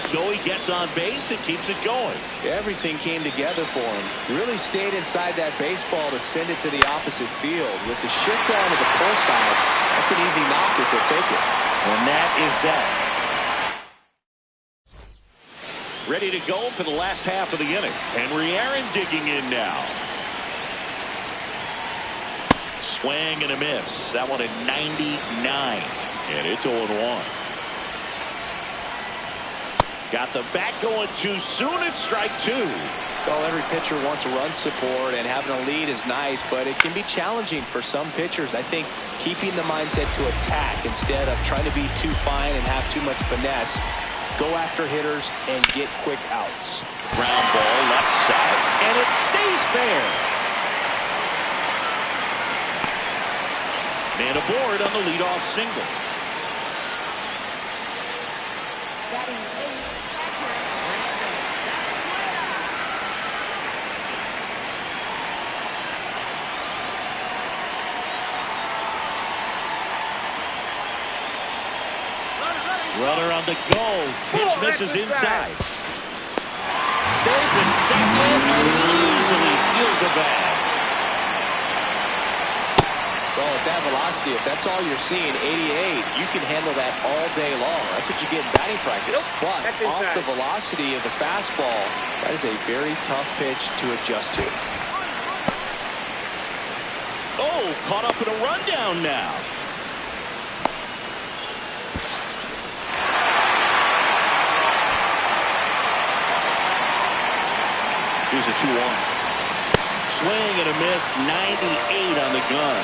Joey gets on base and keeps it going.
Everything came together for him. Really stayed inside that baseball to send it to the opposite field. With the shift down to the pull side, that's an easy knock if they'll take it.
And that is that. Ready to go for the last half of the inning. Henry Aaron digging in now. Swing and a miss. That one at 99. And it's 0-1. Got the bat going too soon. It's strike two.
Well, every pitcher wants a run support, and having a lead is nice, but it can be challenging for some pitchers. I think keeping the mindset to attack instead of trying to be too fine and have too much finesse. Go after hitters and get quick outs.
Ground ball left side, and it stays fair. Man aboard on the leadoff single.
Batting eighth, catcher,
Runner on the go. Pitch misses inside. Safe and second, and easily steals the bag.
Well, at that velocity, if that's all you're seeing, 88, you can handle that all day long. That's what you get in batting practice. But off the velocity of the fastball, that is a very tough pitch to adjust to.
Oh, caught up in a rundown now. Here's a 2-1. Swing and a miss, 98 on the gun.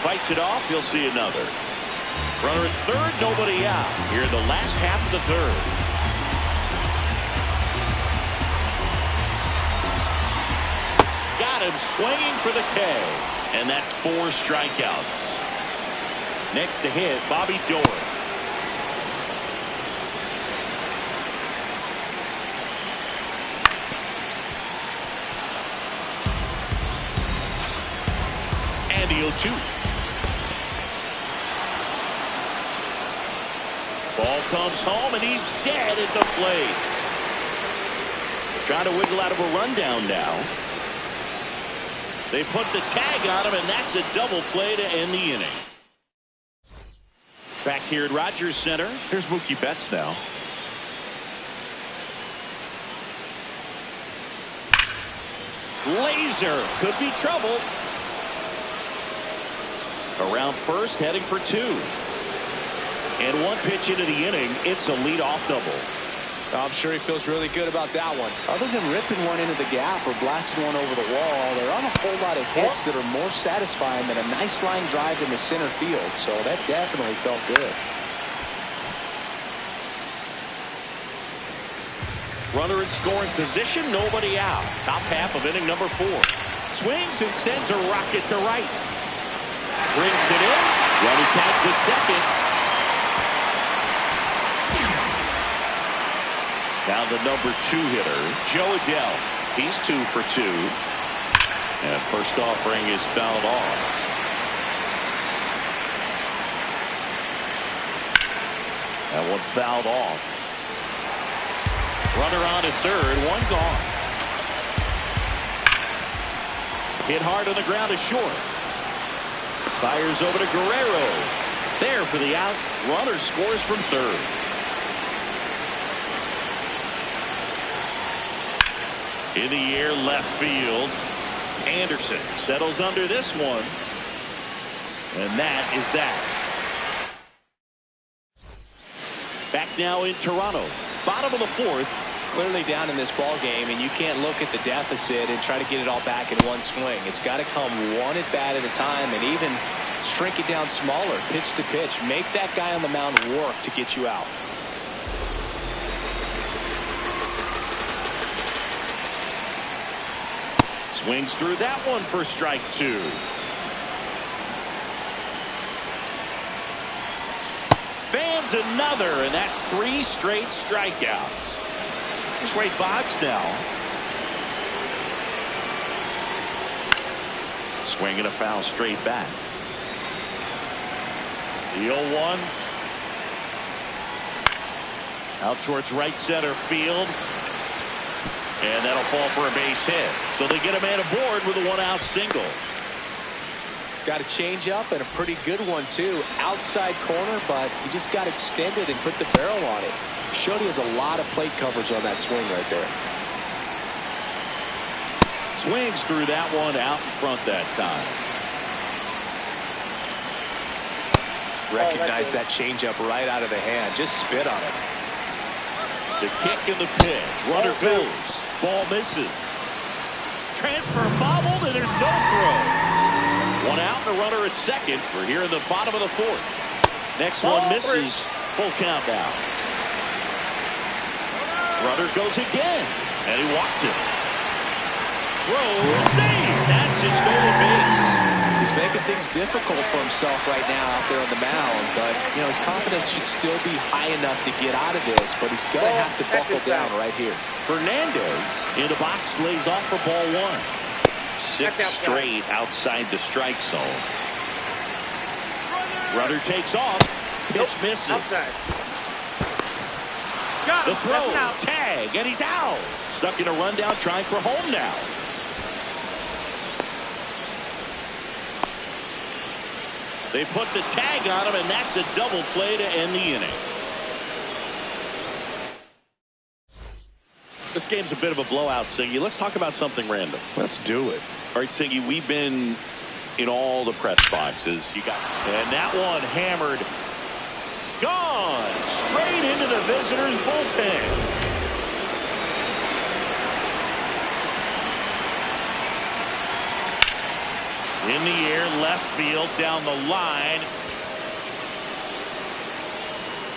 Fights it off, you'll see another. Runner at third, nobody out. Here in the last half of the third. Got him swinging for the K. And that's 4 strikeouts. Next to hit, Bobby Doran. And the 0-2. Ball comes home, and he's dead at the plate. Trying to wiggle out of a rundown now. They put the tag on him, and that's a double play to end the inning. Back here at Rogers Center, here's Mookie Betts now. Laser could be trouble. Around first, heading for 2. And 1 pitch into the inning, it's a leadoff double.
I'm sure he feels really good about that one. Other than ripping one into the gap or blasting one over the wall, there aren't a whole lot of hits that are more satisfying than a nice line drive in the center field. So that definitely felt good.
Runner in scoring position, nobody out. Top half of inning number 4. Swings and sends a rocket to right. Brings it in. Runner tags at second. Now the number 2 hitter, Joe Adele. He's 2 for 2. And first offering is fouled off. That one fouled off. Runner on at third, 1 gone. Hit hard on the ground is short. Fires over to Guerrero. There for the out. Runner scores from third. In the air, left field. Anderson settles under this one. And that is that. Back now in Toronto. Bottom of the 4th.
Clearly down in this ball game, and you can't look at the deficit and try to get it all back in one swing. It's got to come one at bat at a time, and even shrink it down smaller, pitch to pitch. Make that guy on the mound work to get you out.
Swings through that one for strike 2. Fans another, and that's 3 straight strikeouts. Here's Wade Boggs now. Swinging a foul straight back. The 0-1. Out towards right center field. And that'll fall for a base hit. So they get a man aboard with a 1-out single.
Got a change up and a pretty good one too. Outside corner, but he just got extended and put the barrel on it. Showed he has a lot of plate coverage on that swing right there.
Swings through that one out in front that time.
Recognize that changeup right out of the hand. Just spit on it.
The kick and the pitch. Runner goes. Ball misses. Transfer bobbled, and there's no throw. 1 out and a runner at second. We're here in the bottom of the 4th. Next one misses. Full count now. Runner goes again, and he walked it. Throw, save. That's his stolen base.
He's making things difficult for himself right now out there on the mound, but you know his confidence should still be high enough to get out of this, but he's going to have to buckle down right here.
Fernandez in the box lays off for ball 1. 6 straight outside the strike zone. Runner takes off. Pitch misses. The throw, tag, and he's out. Stuck in a rundown, trying for home now. They put the tag on him, and that's a double play to end the inning. This game's a bit of a blowout, Singy. Let's talk about something random.
Let's do it.
All right, Singy, we've been in all the press boxes. And that one hammered. Gone straight into the visitors' bullpen. In the air, left field, down the line.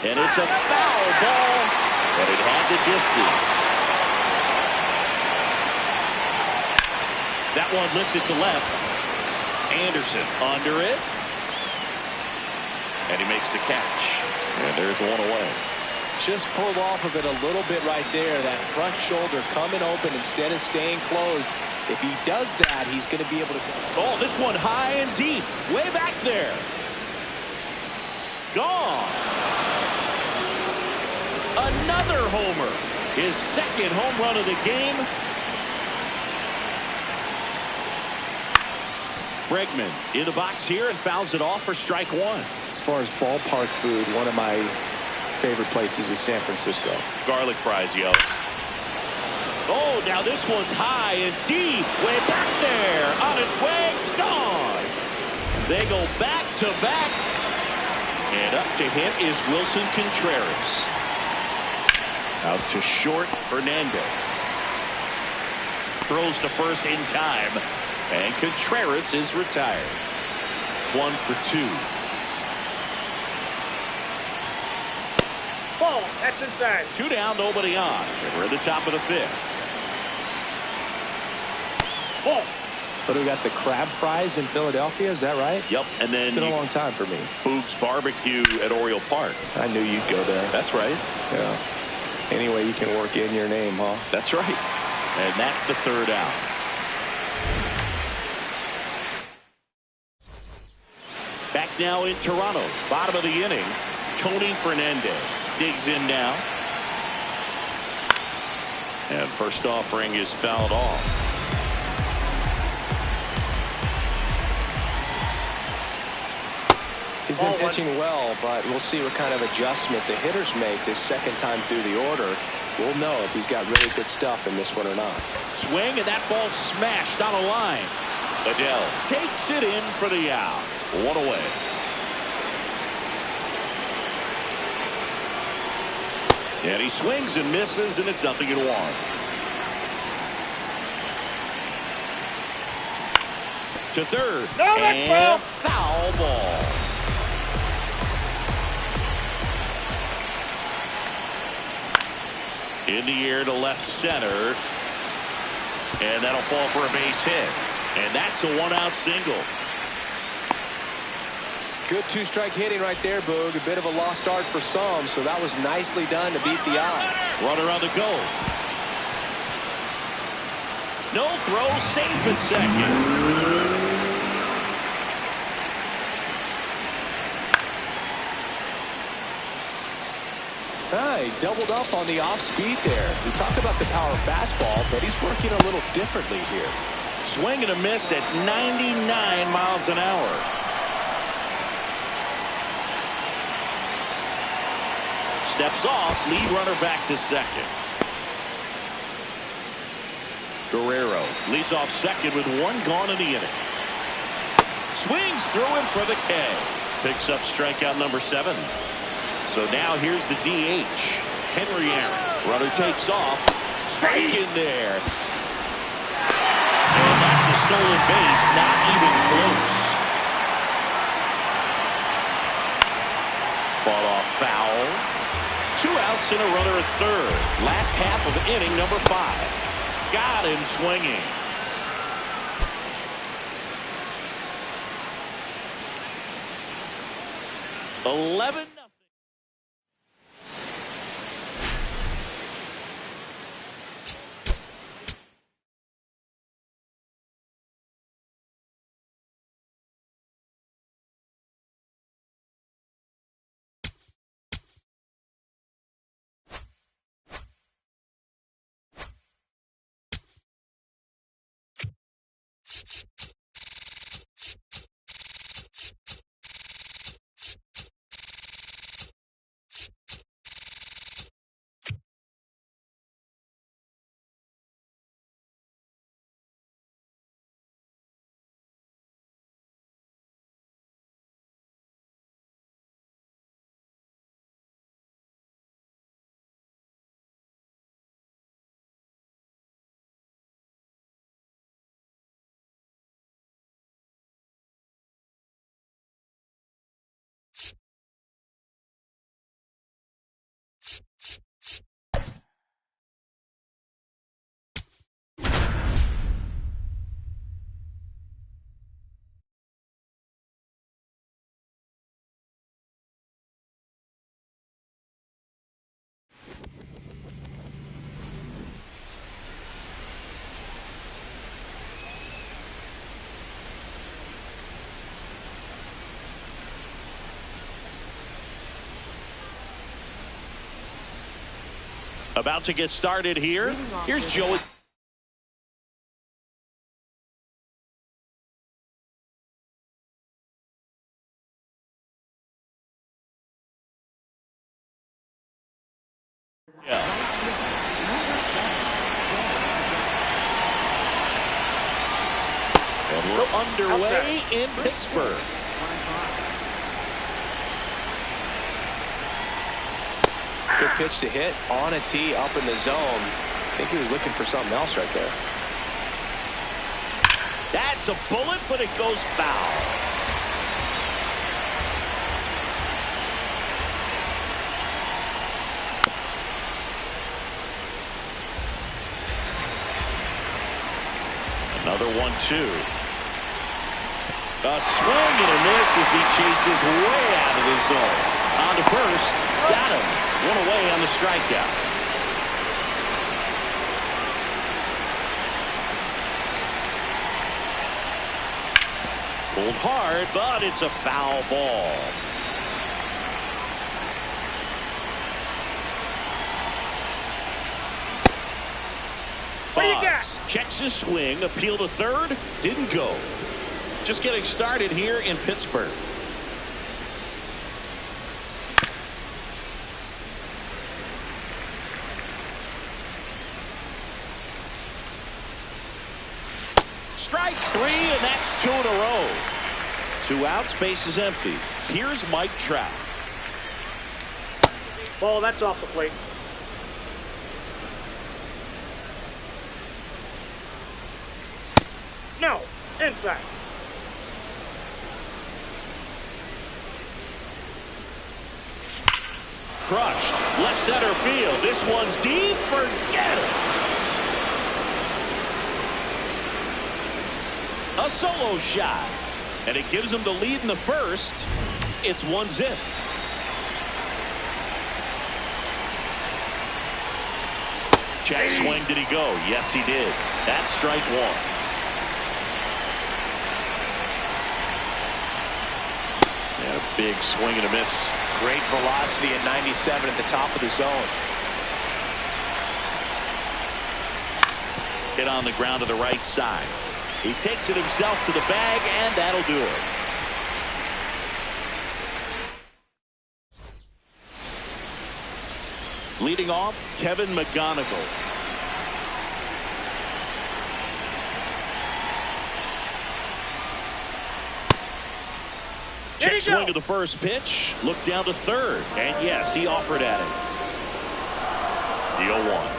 And it's a foul ball, but it had the distance. That one lifted to left. Anderson under it. And he makes the catch. And there's one away.
Just pulled off of it a little bit right there. That front shoulder coming open instead of staying closed. If he does that, he's going to be able to.
Oh, this one high and deep. Way back there. Gone. Another homer. His second home run of the game. Bregman in the box here and fouls it off for strike 1.
As far as ballpark food, one of my favorite places is San Francisco.
Garlic fries, yo. Oh, now this one's high and deep. Way back there. On its way. Gone. They go back to back. And up to hit is Wilson Contreras. Out to short, Hernandez. Throws to first in time. And Contreras is retired. 1 for 2.
Ball. That's inside.
2 down, nobody on. And we're at the top of the 5th.
Ball.
But we got the crab fries in Philadelphia, is that right?
Yep, and then
it's been a long time for me.
Boog's Barbecue at Oriole Park.
I knew you'd go there.
That's right.
Yeah. Any way you can work in your name, huh?
That's right. And that's the third out. Back now in Toronto. Bottom of the inning. Tony Fernandez digs in now. And first offering is fouled off.
He's been pitching well, but we'll see what kind of adjustment the hitters make this second time through the order. We'll know if he's got really good stuff in this one or not.
Swing, and that ball smashed on a line. Adele takes it in for the out. One away. And he swings and misses, and it's 0-1. To third.
No, that's ball.
Foul ball. In the air to left center. And that'll fall for a base hit. And that's a one-out single.
Good two-strike hitting right there, Boog. A bit of a lost start for some, so that was nicely done to beat the odds.
Runner on the go. No throw, safe at second.
He doubled up on the off speed there. We talked about the power fastball, but he's working a little differently here.
Swing and a miss at 99 miles an hour. Steps off, lead runner back to second. Guerrero leads off second with one gone in the inning. Swings through him for the K. Picks up strikeout number 7. So now here's the DH, Henry Aaron. Runner takes off. Strike in there. And that's a stolen base, not even close. Fought off foul. 2 outs and a runner at third. Last half of inning number 5. Got him swinging. $11. About to get started here. Here's Joey. Yeah. And we're underway in Pittsburgh.
Good pitch to hit on a tee up in the zone. I think he was looking for something else right there.
That's a bullet, but it goes foul. Another 1-2. A swing and a miss as he chases way out of the zone. On to first. Got him. One away on the strikeout. Pulled hard, but it's a foul ball.
What do you got?
Fox checks his swing, appeal to third, didn't go. Just getting started here in Pittsburgh. Strike three, and that's 2 in a row. 2 outs, base is empty. Here's Mike Trout.
Ball, that's off the plate. No, inside.
Crushed. Left center field. This one's deep. Forget it. A solo shot. And it gives him the lead in the first. It's 1-0. Check swing. Did he go? Yes, he did. That's strike 1. And a big swing and a miss.
Great velocity at 97 at the top of the zone.
Hit on the ground to the right side. He takes it himself to the bag, and that'll do it. Leading off, Kevin McGonigal. Check swing to the first pitch. Look down to third. And yes, he offered at it. The 0-1.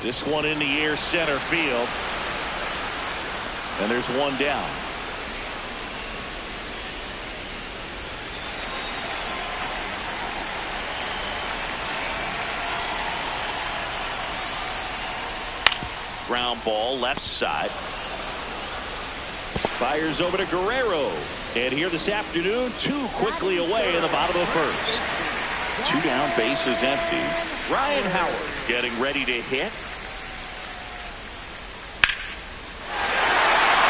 This one in the air, center field. And there's one down. Ground ball, left side. Fires over to Guerrero. And here this afternoon, 2 quickly away in the bottom of the first. 2 down, bases empty. Ryan Howard getting ready to hit.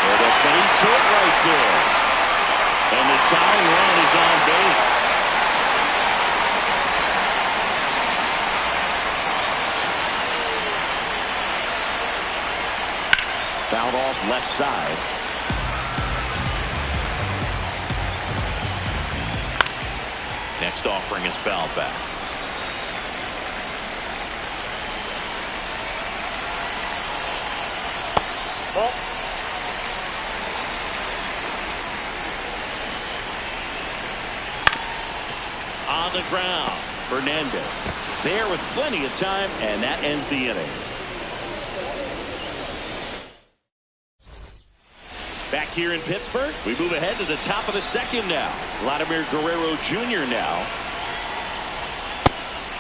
And a base hit right there. And the tying run is on base. Fouled off left side. Next offering is fouled back.
Ball.
On the ground, Fernandez there with plenty of time, and that ends the inning. Back here in Pittsburgh, we move ahead to the top of the second now. Vladimir Guerrero Jr. now.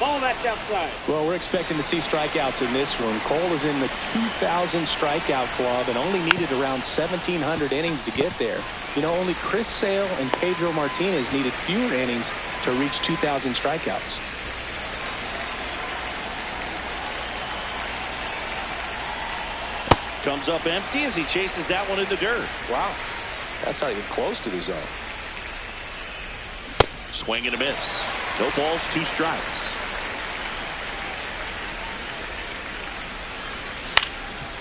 Ball, that's outside.
Well, we're expecting to see strikeouts in this one. Cole is in the 2,000 strikeout club and only needed around 1,700 innings to get there. You know, only Chris Sale and Pedro Martinez needed fewer innings to reach 2,000 strikeouts.
Comes up empty as he chases that one in the dirt.
Wow. That's not even close to the zone.
Swing and a miss. No balls, 2 strikes.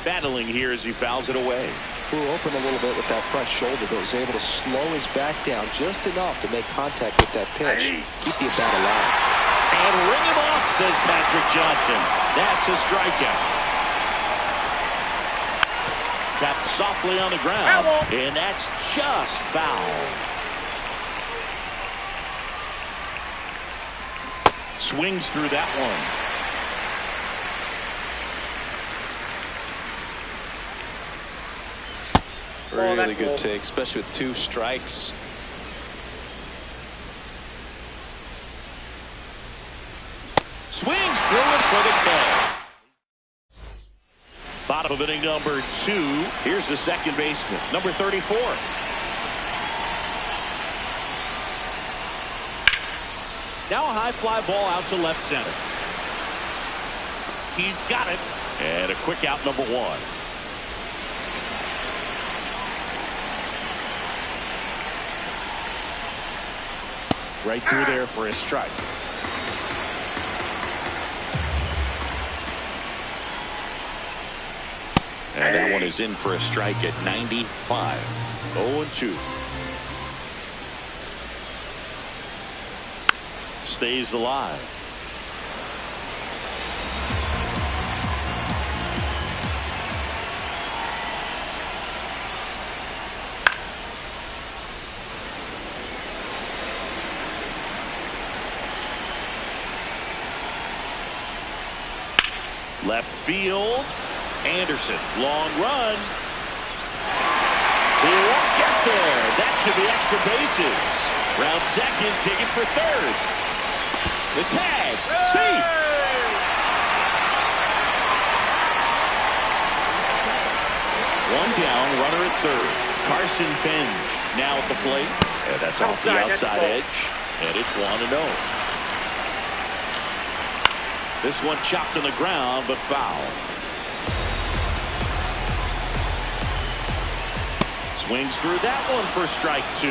Battling here as he fouls it away.
Flew open a little bit with that front shoulder, but was able to slow his back down just enough to make contact with that pitch. Keep the at-bat alive.
And ring him off, says Patrick Johnson. That's a strikeout. Tapped softly on the ground, and that's just foul. Swings through that one.
Really good take, especially with 2 strikes.
Swings through it for the K. Bottom of inning number 2. Here's the second baseman, number 34. Now a high fly ball out to left center. He's got it. And a quick out, number 1. Right through there for a strike. And that one is in for a strike at 95. 0-2. Stays alive. Left field. Anderson, long run. He won't get there. That should be extra bases. Round second, taken for third. The tag. See. One down, runner at third. Carson Benj now at the plate. And that's off the outside edge. And it's 1-0. This one chopped on the ground, but foul. Swings through that one for strike 2.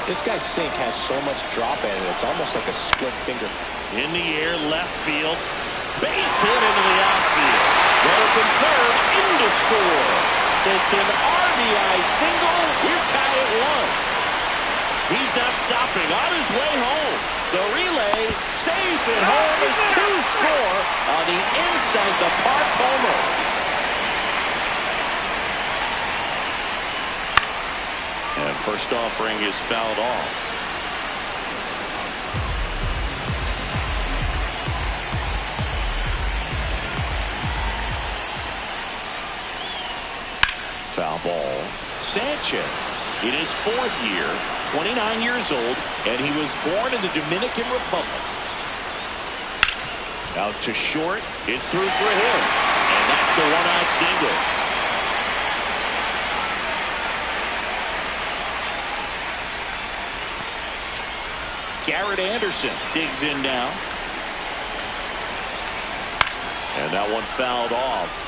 This guy's sink has so much drop in it. It's almost like a split finger.
In the air, left field. Base hit into the outfield. Runner from third into score. It's an RBI single. We're tied at 1. He's not stopping. On his way home. The relay safe at home is 2-score on the inside the park homer. And first offering is fouled off. Foul ball. Sanchez in his 4th year, 29 years old, and he was born in the Dominican Republic. Out to short. It's through for him. And that's a 1-out single. Garrett Anderson digs in now. And that one fouled off.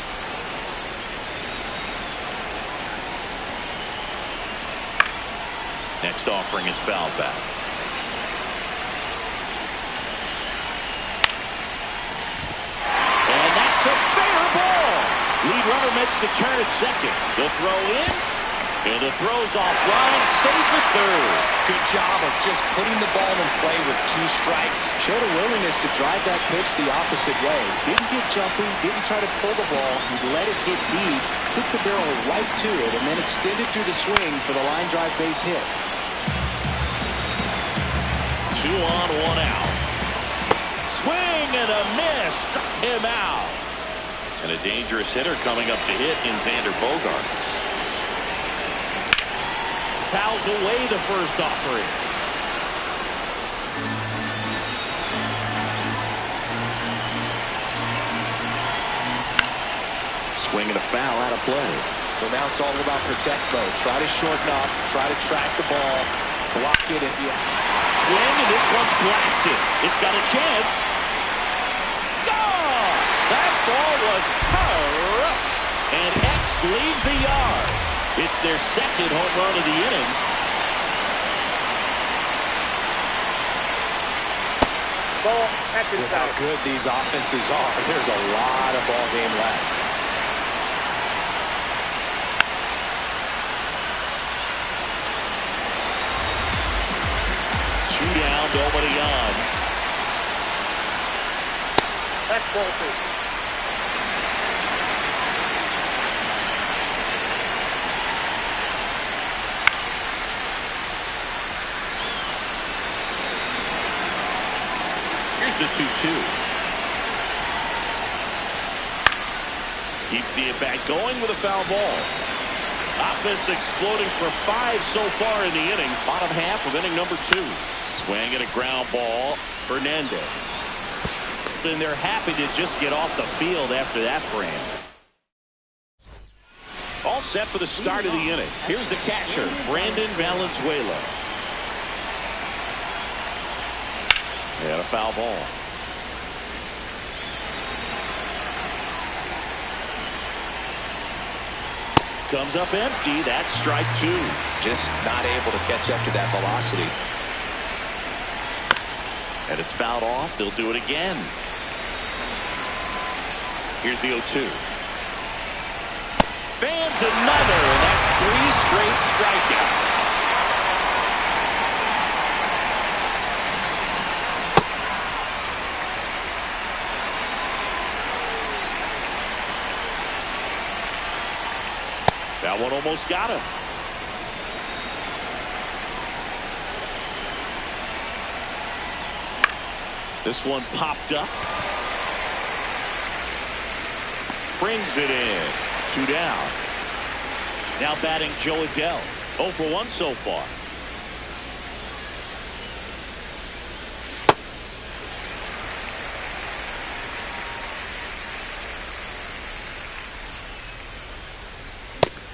Next offering is fouled back. And that's a fair ball. Lead runner makes the turn at second. The throw in. And the throw's offline, safe at third.
Good job of just putting the ball in play with 2 strikes. Showed a willingness to drive that pitch the opposite way. Didn't get jumpy, didn't try to pull the ball. He let it get deep, took the barrel right to it, and then extended through the swing for the line drive base hit.
2 on, 1 out. Swing and a miss. Struck him out. And a dangerous hitter coming up to hit in Xander Bogaerts. Fouls away the first offering. Swing and a foul out of play.
So now it's all about protect mode. Try to shorten up, try to track the ball, block it if you...
Swing, and this one's blasted. It's got a chance. Gone! That ball was crushed. And X leaves the yard. It's their second home run of the inning.
Ball at the
With how
side.
good these offenses are, there's a lot of ball game left.
Two down, nobody on.
That's ball 2.
The 2-2. Keeps the at-bat going with a foul ball. Offense exploding for 5 so far in the inning. Bottom half of inning number 2. Swing and a ground ball. Hernandez. And they're happy to just get off the field after that frame. All set for the start of the inning. Here's the catcher, Brandon Valenzuela. And a foul ball. Comes up empty. That's strike 2.
Just not able to catch up to that velocity.
And it's fouled off. They'll do it again. Here's the 0-2. Fans another, and that's 3 straight strikeouts. That one almost got him. This one popped up. Brings it in. 2 down. Now batting Joe Adell. 0 for 1 so far.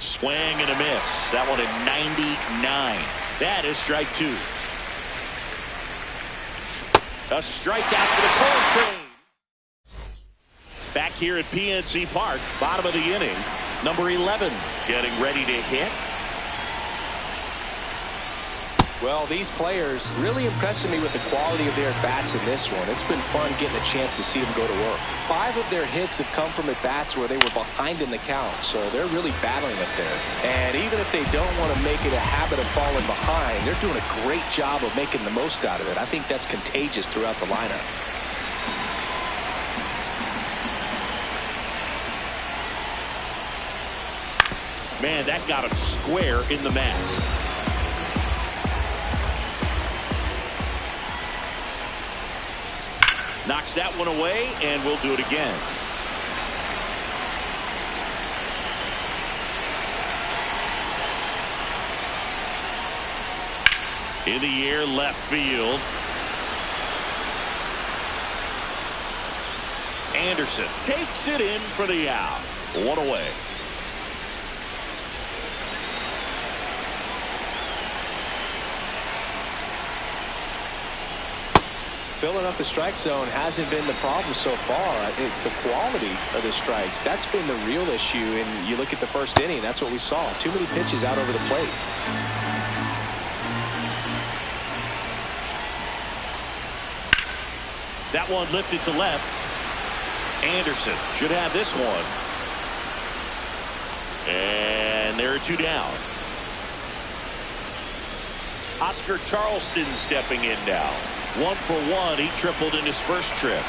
Swing and a miss. That one at 99. That is strike 2. A strikeout for the Coltrane. Back here at PNC Park, bottom of the inning. Number 11 getting ready to hit.
Well, these players really impressing me with the quality of their at-bats in this one. It's been fun getting a chance to see them go to work. 5 of their hits have come from at-bats where they were behind in the count, so they're really battling up there. And even if they don't want to make it a habit of falling behind, they're doing a great job of making the most out of it. I think that's contagious throughout the lineup.
Man, that got him square in the mask. Knocks that one away, and we'll do it again. In the air, left field. Anderson takes it in for the out. 1 away.
Filling up the strike zone hasn't been the problem so far. It's the quality of the strikes. That's been the real issue. And you look at the first inning, that's what we saw. Too many pitches out over the plate.
That one lifted to left. Anderson should have this one. And there are 2 down. Oscar Charleston stepping in now. 1 for 1. He tripled in his first trip.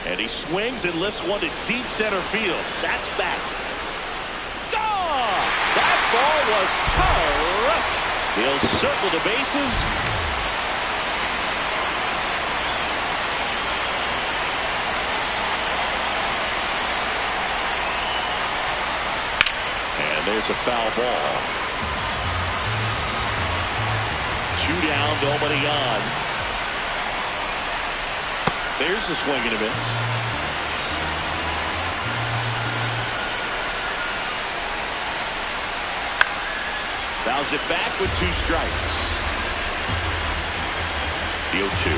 And he swings and lifts one to deep center field. That's back. Gone! That ball was crushed. He'll circle the bases. And there's a foul ball. 2 down, nobody on. There's a swing and a miss. Fouls it back with 2 strikes. The 0-2.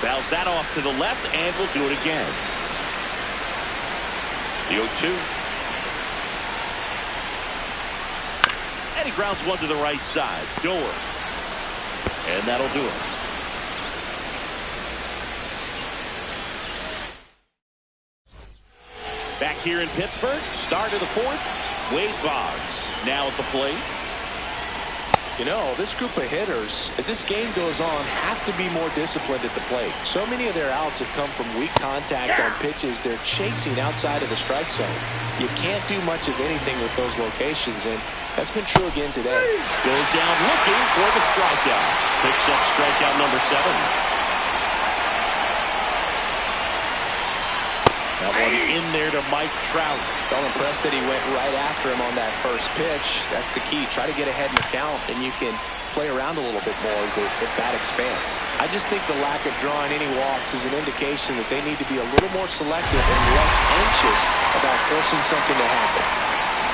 Fouls that off to the left, and we'll do it again. The 0-2. And he grounds one to the right side. Door. And that'll do it. Back here in Pittsburgh, start of the 4th. Wade Boggs now at the plate.
You know, this group of hitters, as this game goes on, have to be more disciplined at the plate. So many of their outs have come from weak contact on pitches they're chasing outside of the strike zone. You can't do much of anything with those locations, and that's been true again today.
Goes down looking for the strikeout. Picks up strikeout number 7. That one in there to Mike Trout.
Felt impressed that he went right after him on that first pitch. That's the key. Try to get ahead in the count, and you can play around a little bit more as that expands. I just think the lack of drawing any walks is an indication that they need to be a little more selective and less anxious about forcing something to happen.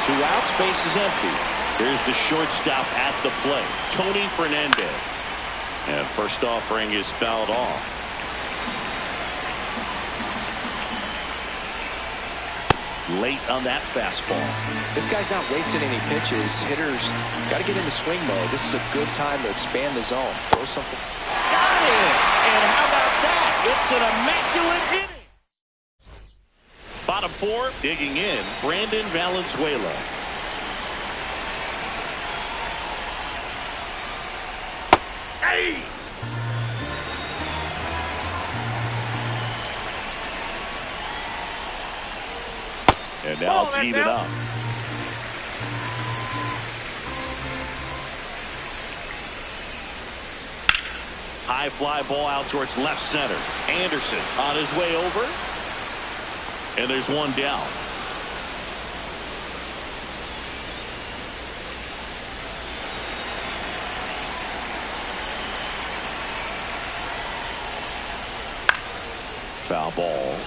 Two outs, base is empty. Here's the shortstop at the plate, Tony Fernandez. And first offering is fouled off. Late on that fastball.
This guy's not wasting any pitches. Hitters got to get into swing mode. This is a good time to expand the zone. Throw something.
Got it! And how about that? It's an immaculate inning. Bottom four, digging in, Brandon Valenzuela.
Hey!
And now it's even up. High fly ball out towards left center. Anderson on his way over. And there's one down. Foul ball.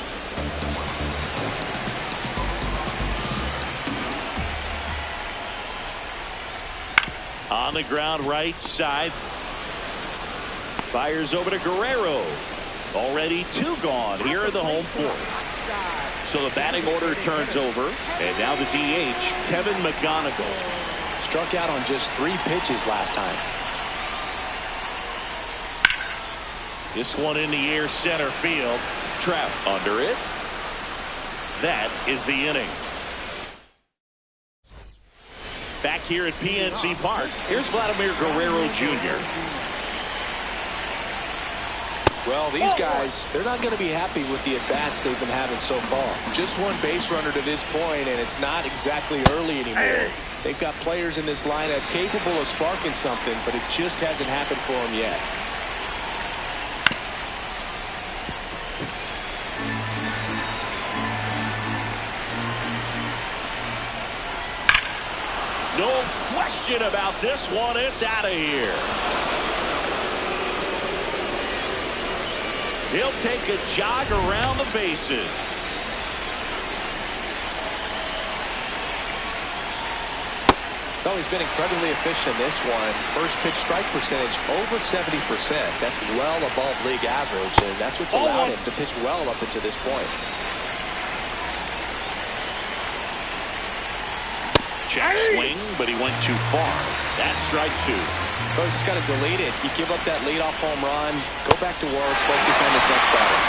On the ground right side. Fires over to Guerrero. Already two gone here in the home fourth. So the batting order turns over. And now the DH, Kevin McGonigal.
Struck out on just 3 pitches last time.
This one in the air center field. Trap under it. That is the inning. Back here at PNC Park, here's Vladimir Guerrero Jr.
Well, these guys, they're not going to be happy with the at-bats they've been having so far. Just one base runner to this point, and it's not exactly early anymore. They've got players in this lineup capable of sparking something, but it just hasn't happened for them yet.
No question about this one. It's out of here. He'll take a jog around the bases.
Oh, he's been incredibly efficient in this one. First pitch strike percentage over 70%. That's well above league average, and that's what's allowed him to pitch well up until this point.
Check swing, but he went too far. That's strike 2.
So just got to delete it. You give up that leadoff home run, go back to work, focus on this next batter.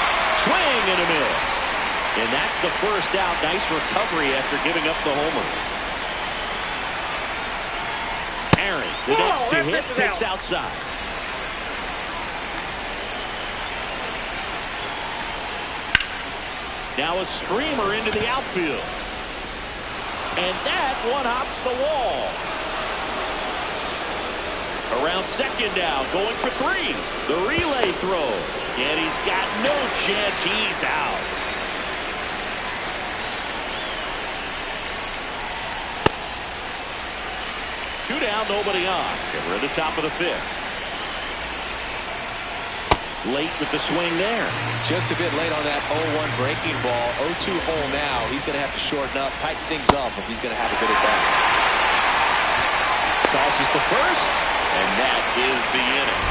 Swing and a miss. And that's the first out. Nice recovery after giving up the homer. Aaron, the next to hit, takes outside. Now a screamer into the outfield. And that one hops the wall. Around second down, going for 3. The relay throw. And he's got no chance. He's out. Two down, nobody on. And we're at the top of the 5th. Late with the swing there.
Just a bit late on that 0-1 breaking ball. 0-2 hole now. He's going to have to shorten up, tighten things up if he's going to have a good at bat.
Tosses to first, and that is the inning.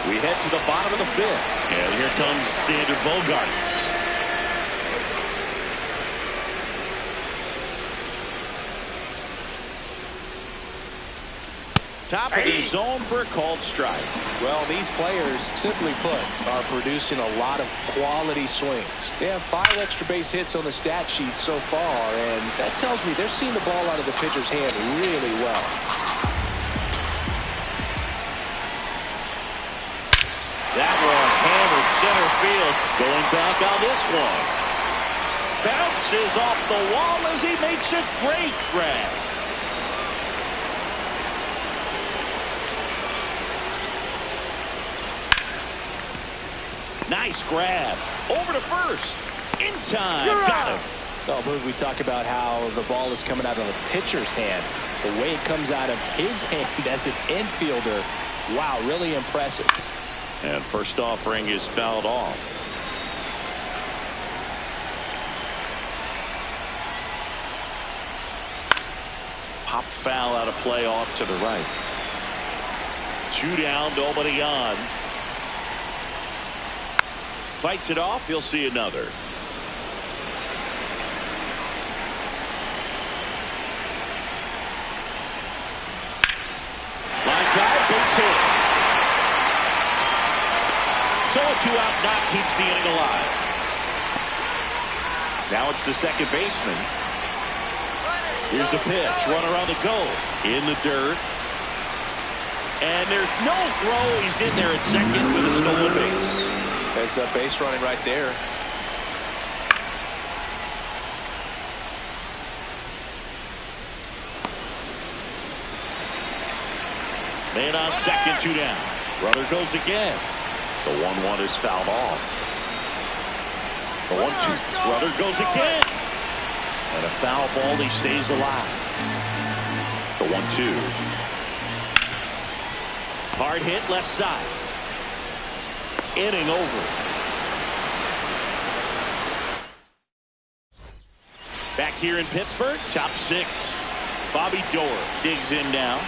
We head to the bottom of the 5th, and here comes Xander Bogaerts. Top of the zone for a called strike.
Well, these players, simply put, are producing a lot of quality swings. They have 5 extra base hits on the stat sheet so far, and that tells me they're seeing the ball out of the pitcher's hand really well.
That one hammered center field. Going back on this one. Bounces off the wall as he makes a great grab. Nice grab. Over to first. In time. Got him.
Oh, but we talk about how the ball is coming out of the pitcher's hand. The way it comes out of his hand as an infielder. Wow, really impressive.
And first offering is fouled off. Pop foul out of play off to the right. 2 down, nobody on. Fights it off. He'll see another. Line drive, base hit. So a 2-out knock keeps the inning alive. Now it's the second baseman. Here's the pitch. Runner on the go. In the dirt. And there's no throw. He's in there at second with a stolen base.
Heads up base running right there.
Man on second, 2 down. Runner goes again. The 1-1 is fouled off. The 1-2. Runner goes again. And a foul ball. He stays alive. The 1-2. Hard hit left side. Inning over. Back here in Pittsburgh, top 6. Bobby Doerr digs in now.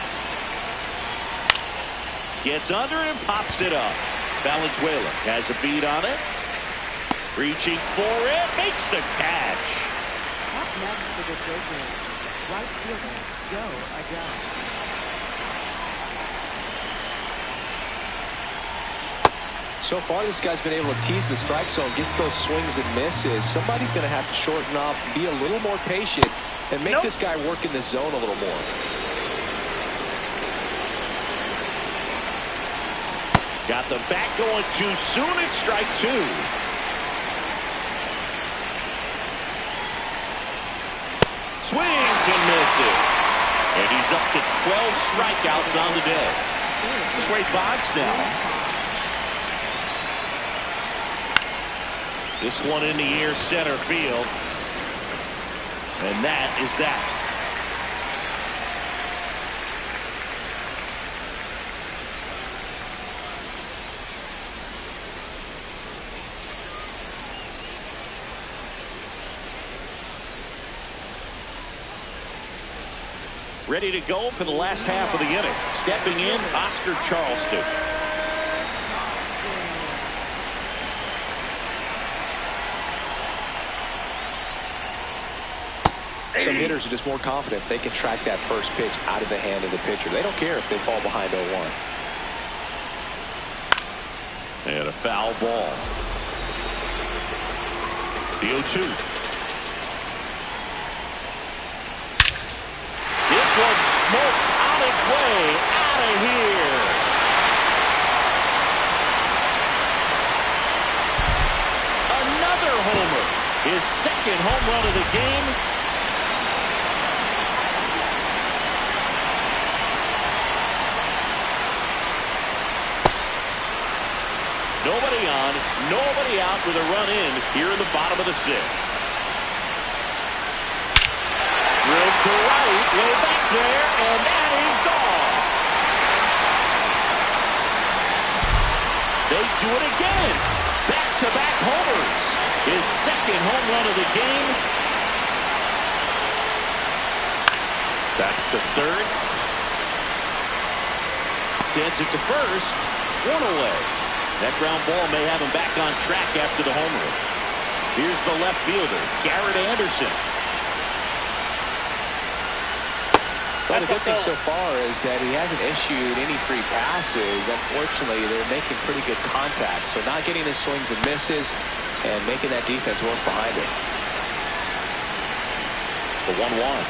Gets under and pops it up. Valenzuela has a beat on it. Reaching for it. Makes the catch.
Up next for the big game, right fielder, Joe Adele.
So far, this guy's been able to tease the strike zone, gets those swings and misses. Somebody's going to have to shorten up, be a little more patient, and make this guy work in the zone a little more.
Got the bat going too soon. It's strike 2. Swings and misses. And he's up to 12 strikeouts on the day. It's Ray Boggs now. This one in the air, center field. And that is that. Ready to go for the last half of the inning. Stepping in, Oscar Charleston.
Some hitters are just more confident if they can track that first pitch out of the hand of the pitcher. They don't care if they fall behind 0-1.
And a foul ball. The 0-2. This one's smoked on its way out of here. Another homer. His second home run of the game. Nobody on, nobody out with a run in here in the bottom of the 6th. Drilled to right, way back there, and that is gone. They do it again. Back-to-back homers. His second home run of the game. That's the 3rd. Sends it to first. 1 away. That ground ball may have him back on track after the homer. Here's the left fielder, Garrett Anderson.
Well, the good thing so far is that he hasn't issued any free passes. Unfortunately, they're making pretty good contact. So not getting his swings and misses and making that defense work behind it.
The 1-1.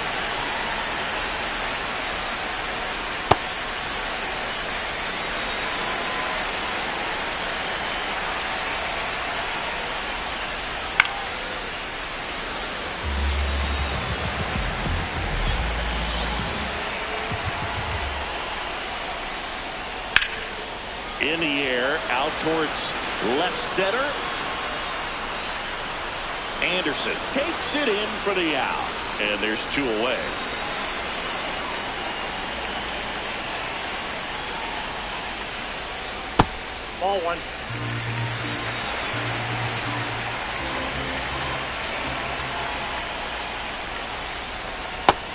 In the air, out towards left center. Anderson takes it in for the out. And there's 2 away.
Ball 1.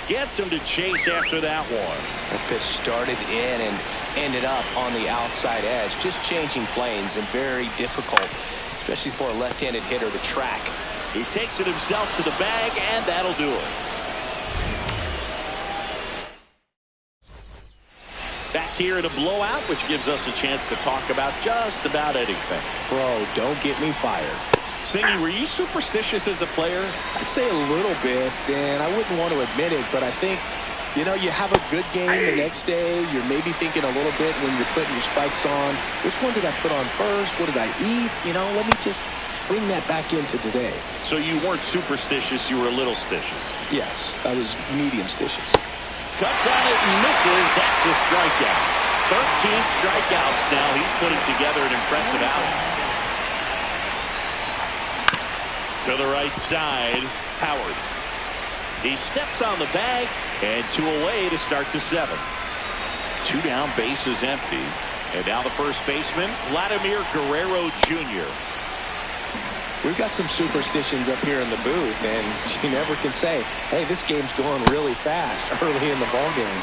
gets him to chase after that one.
That pitch started in and ended up on the outside edge. Just changing planes and very difficult, especially for a left-handed hitter to track.
He takes it himself to the bag, and that'll do it. Back here in a blowout, which gives us a chance to talk about just about anything.
Bro, don't get me fired.
Singy, were you superstitious as a player?
I'd say a little bit, and I wouldn't want to admit it, but I think, you know, you have a good game the next day. You're maybe thinking a little bit when you're putting your spikes on. Which one did I put on first? What did I eat? You know, let me just bring that back into today.
So you weren't superstitious, you were a little stitious.
Yes, I was medium-stitious.
Cuts on it and misses. That's a strikeout. 13 strikeouts now. He's putting together an impressive outing. To the right side, Howard. He steps on the bag, and 2 away to start the 7th. 2 down, bases empty. And now the first baseman, Vladimir Guerrero Jr.
We've got some superstitions up here in the booth, and you never can say, hey, this game's going really fast early in the ball game.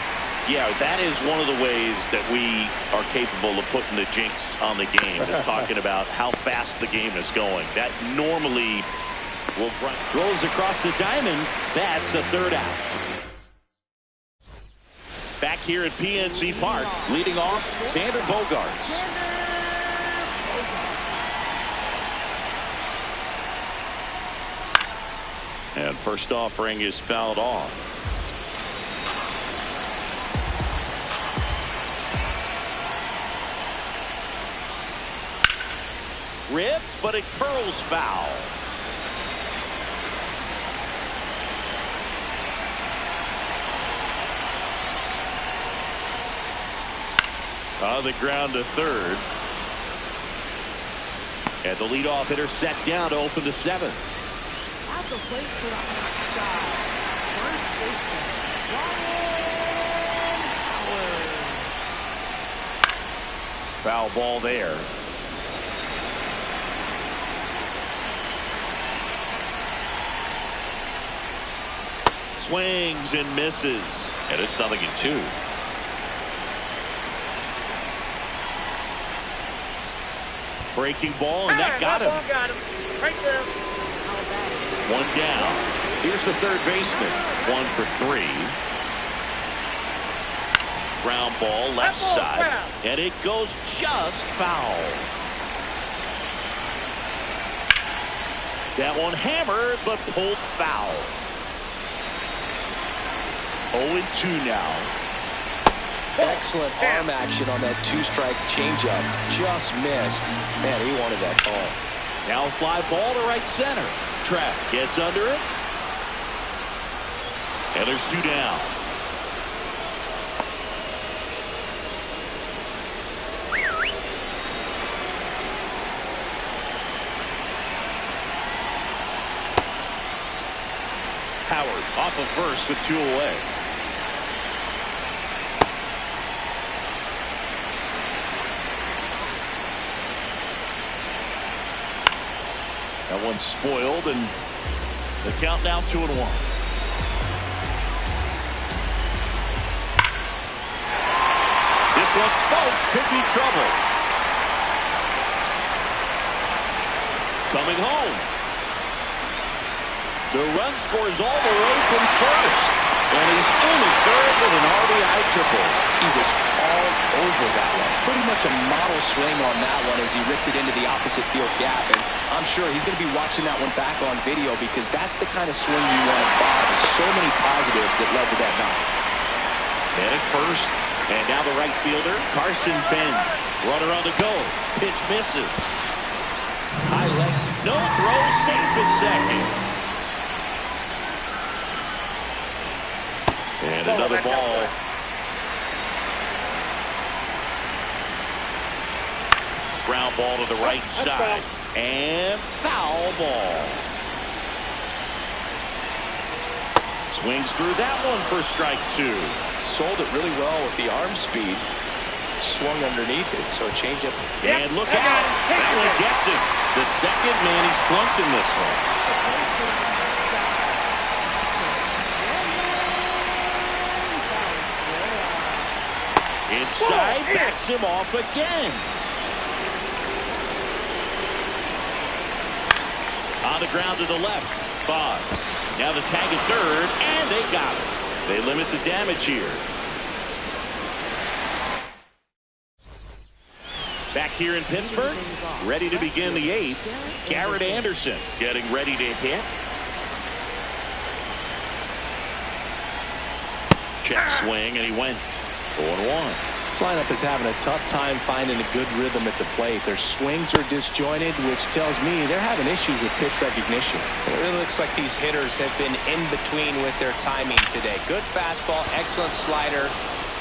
Yeah, that is one of the ways that we are capable of putting the jinx on the game, is talking about how fast the game is going. That normally will rolls across the diamond. That's the 3rd out. Back here at PNC Park, leading off, Xander Bogaerts. And first offering is fouled off. Rip, but it curls foul. On the ground to 3rd. And the leadoff hitter set down to open the 7th.
At the plate for the side. First baseman, Howard.
Foul ball there. Swings and misses. And it's 0-2. Breaking ball, and that got him.
Got him. Right there.
1 down. Here's the 3rd baseman. 1 for 3. Ground ball left side. And it goes just foul. That one hammered, but pulled foul. 0-2 now.
Excellent arm action on that 2-strike changeup. Just missed. Man, he wanted that call.
Now fly ball to right center. Trapp gets under it. And there's 2 down. Howard off of first with 2 away. That one's spoiled, and the count now 2-1. This one's smoked. Could be trouble. Coming home. The run scores all the way from first. And he's only 3rd with an RBI triple.
He was all over that one. Pretty much a model swing on that one as he ripped it into the opposite field gap. And I'm sure he's going to be watching that one back on video, because that's the kind of swing you want to buy. There's so many positives that led to that knock.
And at first, and now the right fielder, Carson Benz. Runner on the go. Pitch misses. High leg. No throw. Safe at second. And another ball. Ground ball to the right side. And foul ball. Swings through that one for strike 2.
Sold it really well with the arm speed. Swung underneath it, so change up.
And look out. That one gets him. The second man he's plunked in this one. outside, backs him off again. On the ground to the left. Boggs. Now the tag at third, and they got it. They limit the damage here. Back here in Pittsburgh, ready to begin the 8th. Garrett Anderson getting ready to hit. Check swing, and he went 0-1.
This lineup is having a tough time finding a good rhythm at the plate. Their swings are disjointed, which tells me they're having issues with pitch recognition.
It really looks like these hitters have been in between with their timing today. Good fastball, excellent slider,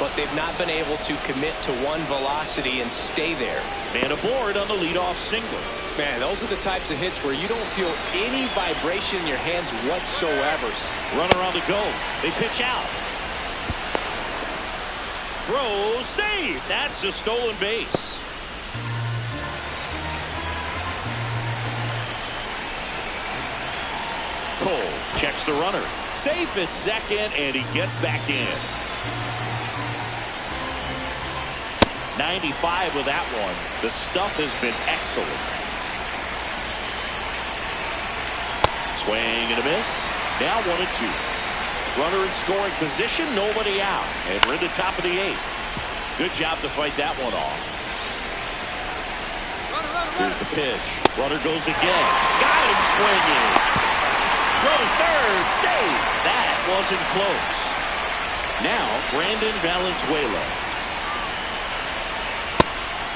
but they've not been able to commit to one velocity and stay there.
Man aboard on the leadoff single.
Man, those are the types of hits where you don't feel any vibration in your hands whatsoever.
Runner on the go. They pitch out. Throw, save. That's a stolen base. Cole checks the runner. Safe at second, and he gets back in. 95 with that one. The stuff has been excellent. Swing and a miss. Now 1-2. Runner in scoring position, nobody out. And we're in the top of the 8th. Good job to fight that one off. Here's the pitch. Runner goes again. Got him swinging. Throw to third. Save. That wasn't close. Now Brandon Valenzuela.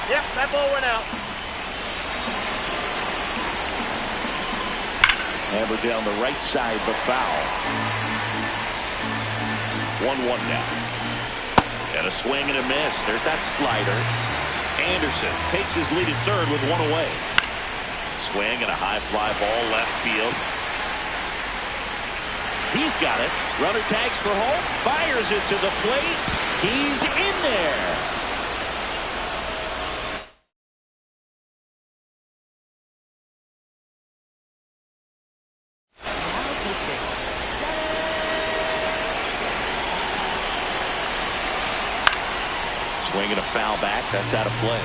Yep, that ball went out.
Hammer down the right side, but foul. 1-1 now. And a swing and a miss. There's that slider. Anderson takes his lead at third with one away. Swing and a high fly ball left field. He's got it. Runner tags for home. Fires it to the plate. He's in there. Swing and a foul back. That's out of play.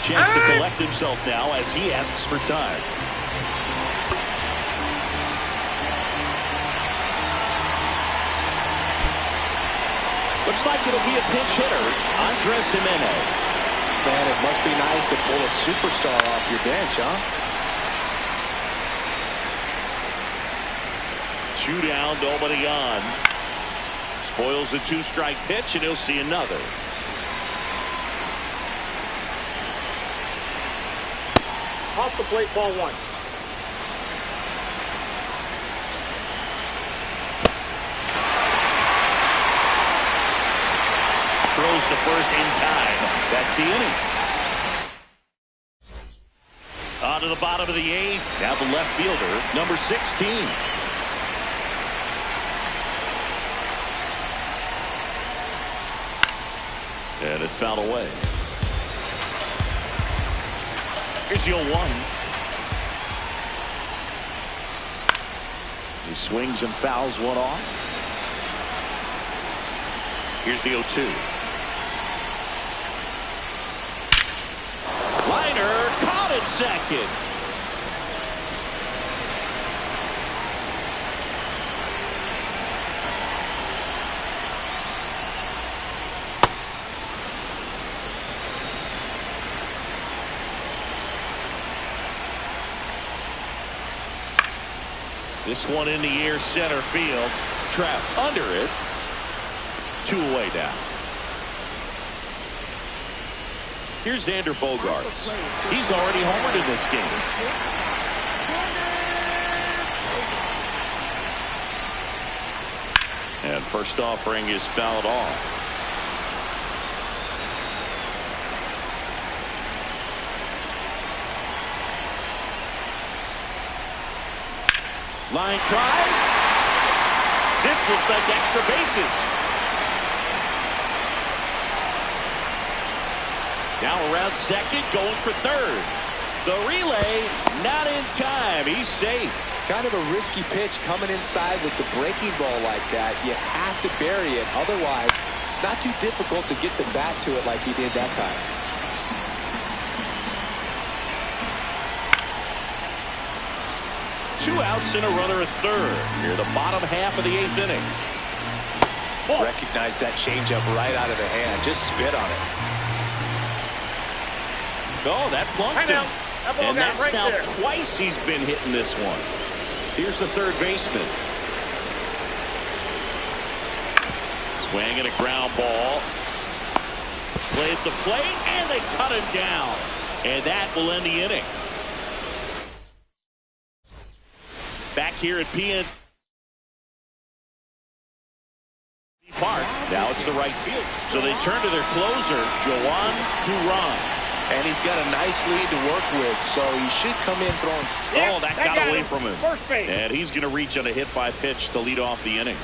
Chance to collect himself now as he asks for time. Looks like it'll be a pinch hitter, Andres Jimenez.
Man, it must be nice to pull a superstar off your bench, huh?
2 down, nobody on. Spoils the 2-strike pitch, and he'll see another.
Off the plate, ball 1.
Throws to first in time. That's the inning. On to the bottom of the 8th. Now the left fielder, number 16. And it's fouled away. Here's the 0-1. He swings and fouls one off. Here's the 0-2. Liner caught at second. This one in the air, center field. Trapped under it. 2 away now. Here's Xander Bogaerts. He's already homered in this game. And first offering is fouled off. Line drive. This looks like extra bases. Now around second, going for third. The relay, not in time. He's safe.
Kind of a risky pitch coming inside with the breaking ball like that. You have to bury it. Otherwise, It's not too difficult to get the bat to it like he did that time.
Two outs and a runner at third. Near the bottom half of the 8th inning.
Recognize that changeup right out of the hand. Just spit on it.
Oh, that plunked him.
That ball
And
got
that's
right
now
there.
twice he's been hitting this one. Here's the third baseman. Swing and a ground ball. Play at the plate, and they cut him down. And that will end the inning. Back here at PNC Park. Now it's the right field. So they turn to their closer, Joan Duran.
And he's got a nice lead to work with, so he should come in throwing.
Yeah,
Oh, that
that
got
got
away
him.
from him.
First base.
And he's going to reach on a hit by pitch to lead off the inning.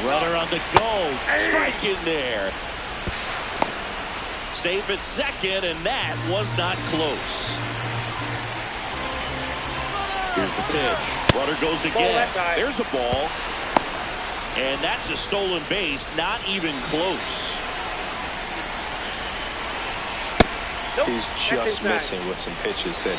Runner on the go. Strike in there. Safe at second, and that was not close. Here's the pitch. Runner goes again.
that guy.
There's a ball. And that's a stolen base. Not even close.
Nope.
He's
That's
just
inside.
missing with some pitches that,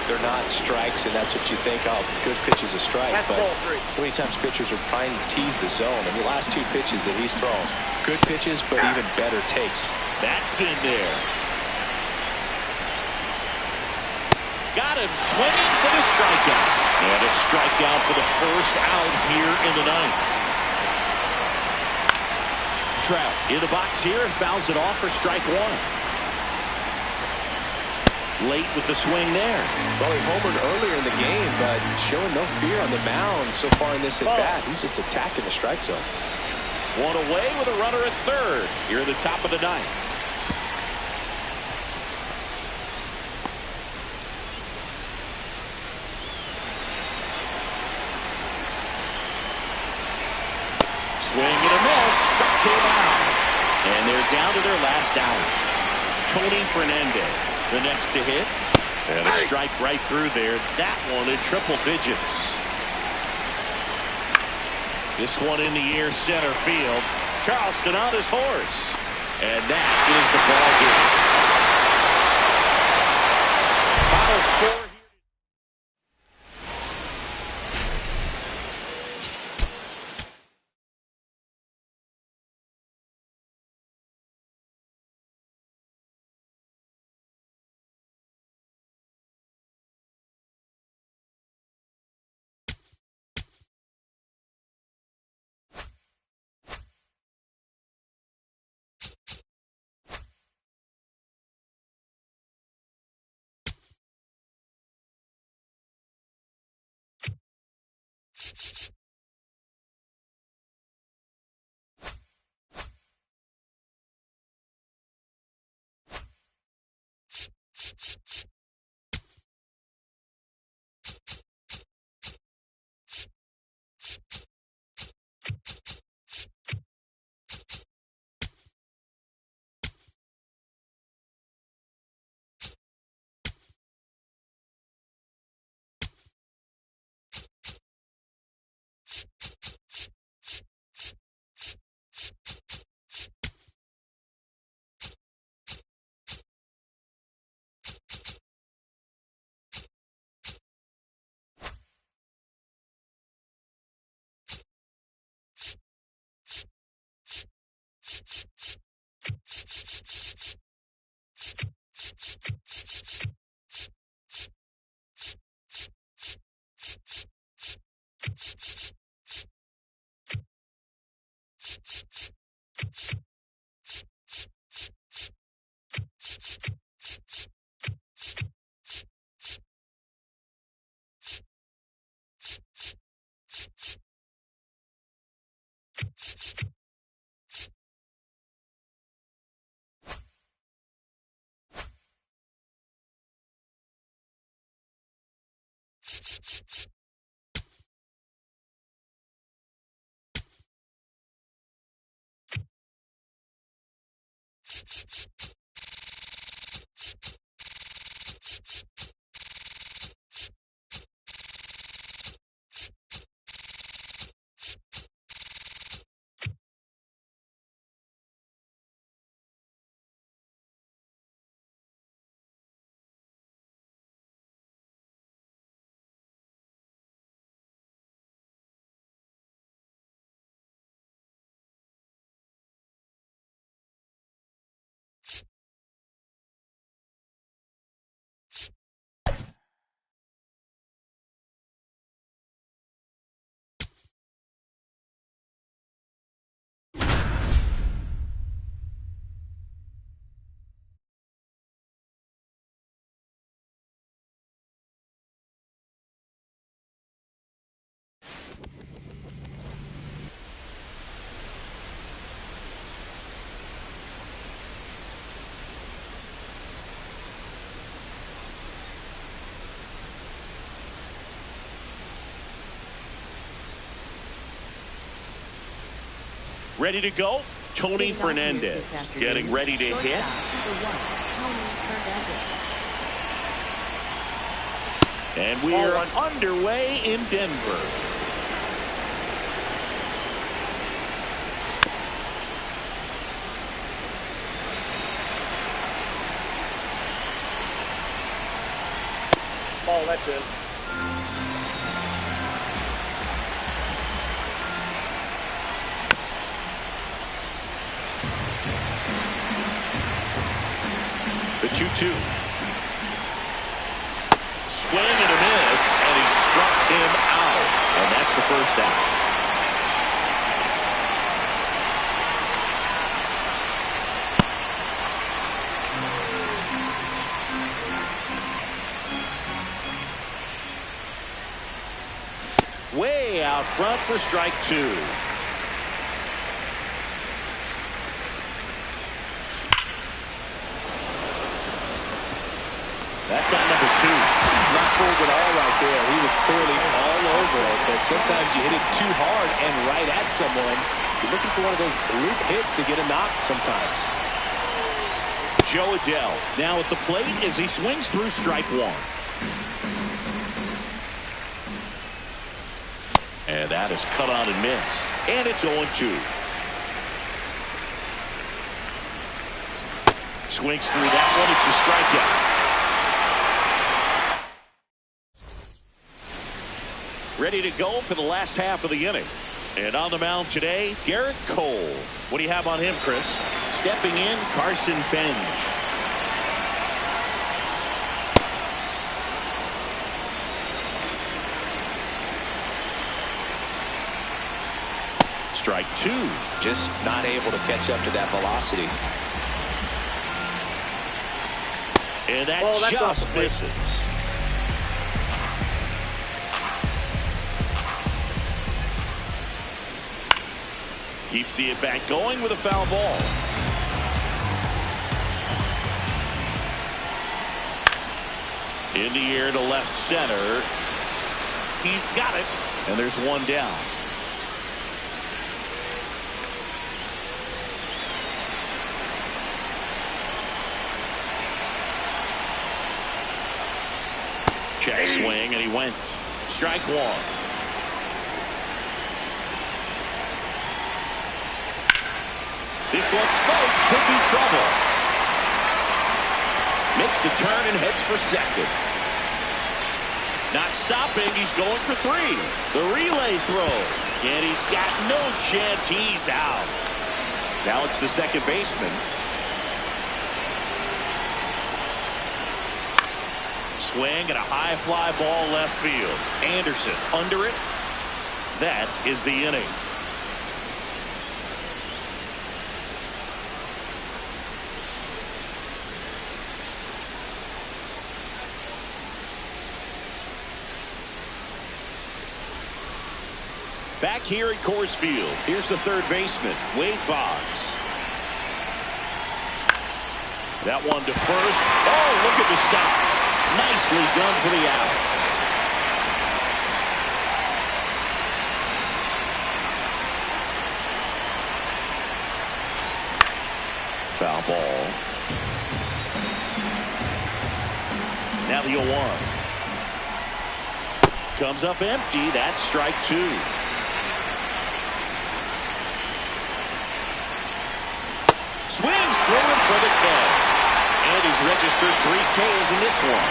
they're not strikes, and that's what you think, oh, good pitch is a strike.
That's
But
ball 3.
so many times pitchers are trying to tease the zone. And the last 2 pitches that he's thrown, good pitches, but even better takes.
That's in there. Got him swinging for the strikeout. And a strikeout for the first out here in the ninth. Trout in the box here and fouls it off for strike 1. Late with the swing there.
Well, he homered earlier in the game, but showing no fear on the mound so far in this at-bat. He's just attacking the strike zone.
One away with a runner at third here in the top of the ninth. Swing and a miss. Struck him out. And they're down to their last out. Tony Fernandez, the next to hit. And a strike right through there. That one in triple digits. This one in the air center field. Charleston on his horse. And that is the ball game. Final score here. Ready to go? Tony Fernandez getting ready to hit. And we are underway in Denver.
Ball, that's it.
The 2-2. Swing and a miss, and he struck him out. And that's the first out. Way out front for strike 2. That's on number 2.
Not fooled at all right there. He was clearly all over it, but sometimes you hit it too hard and right at someone. You're looking for one of those loop hits to get a knock sometimes.
Joe Adele now at the plate as he swings through strike 1. And that is cut on and missed. And it's 0-2. Swings through that one. It's a strikeout. Ready to go for the last half of the inning. And on the mound today, Garrett Cole. What do you have on him, Chris? Stepping in, Carson Bench. Strike 2.
Just not able to catch up to that velocity.
And that just misses. Keeps the at-bat going with a foul ball. In the air to left center. He's got it. And there's one down. Check swing, and he went. Strike 1. This one's smoked. Could be trouble. Makes the turn and heads for second. Not stopping. He's going for 3. The relay throw. And he's got no chance. He's out. Now it's the second baseman. Swing and a high fly ball left field. Anderson under it. That is the inning. Back here at Coors Field, here's the third baseman, Wade Boggs. That one to first. Oh, look at the stop. Nicely done for the out. Foul ball. Now the 0-1. Comes up empty. That's strike 2. Swings through him for the K. And he's registered 3 Ks in this one.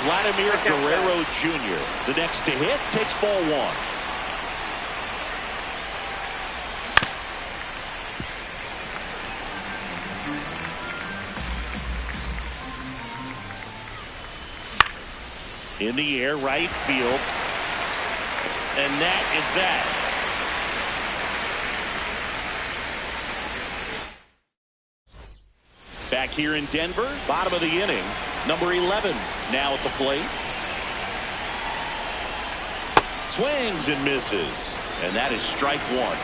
Vladimir Guerrero Jr. The next to hit takes ball 1. In the air, right field. And that is that. Back here in Denver, bottom of the inning, number 11 now at the plate. Swings and misses, and that is strike 1.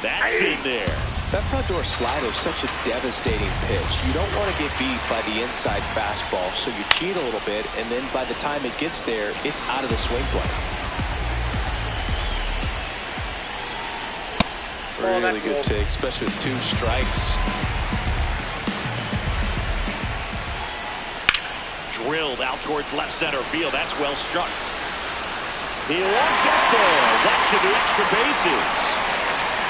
That's in there.
That front door slider is such a devastating pitch. You don't want to get beat by the inside fastball, so you cheat a little bit, and then by the time it gets there, it's out of the swing plane. Really good take, especially with 2 strikes.
Drilled out towards left center field. That's well struck. He won't get there. That should be extra bases.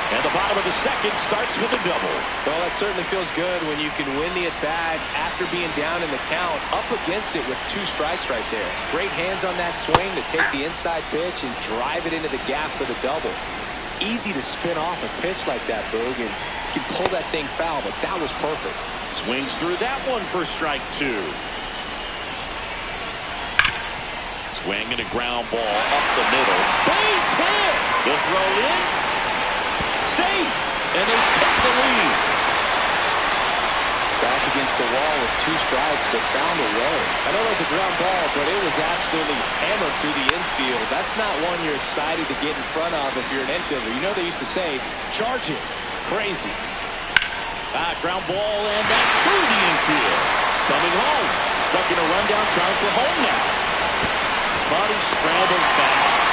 And the bottom of the second starts with a double.
Well, that certainly feels good when you can win the at-bat after being down in the count, up against it with 2 strikes right there. Great hands on that swing to take the inside pitch and drive it into the gap for the double. It's easy to spin off a pitch like that, Boog, and you can pull that thing foul, but that was perfect.
Swings through that one for strike 2. Swing and a ground ball up the middle. Base hit! The throw in. Safe! And they take the lead.
Back against the wall with 2 strikes, but found a way. I know it was a ground ball, but it was absolutely hammered through the infield. That's not one you're excited to get in front of if you're an infielder. You know they used to say, charge it. Crazy.
Ground ball, and that's through the infield. Coming home. Stuck in a rundown, trying for home now. But he scrambles back.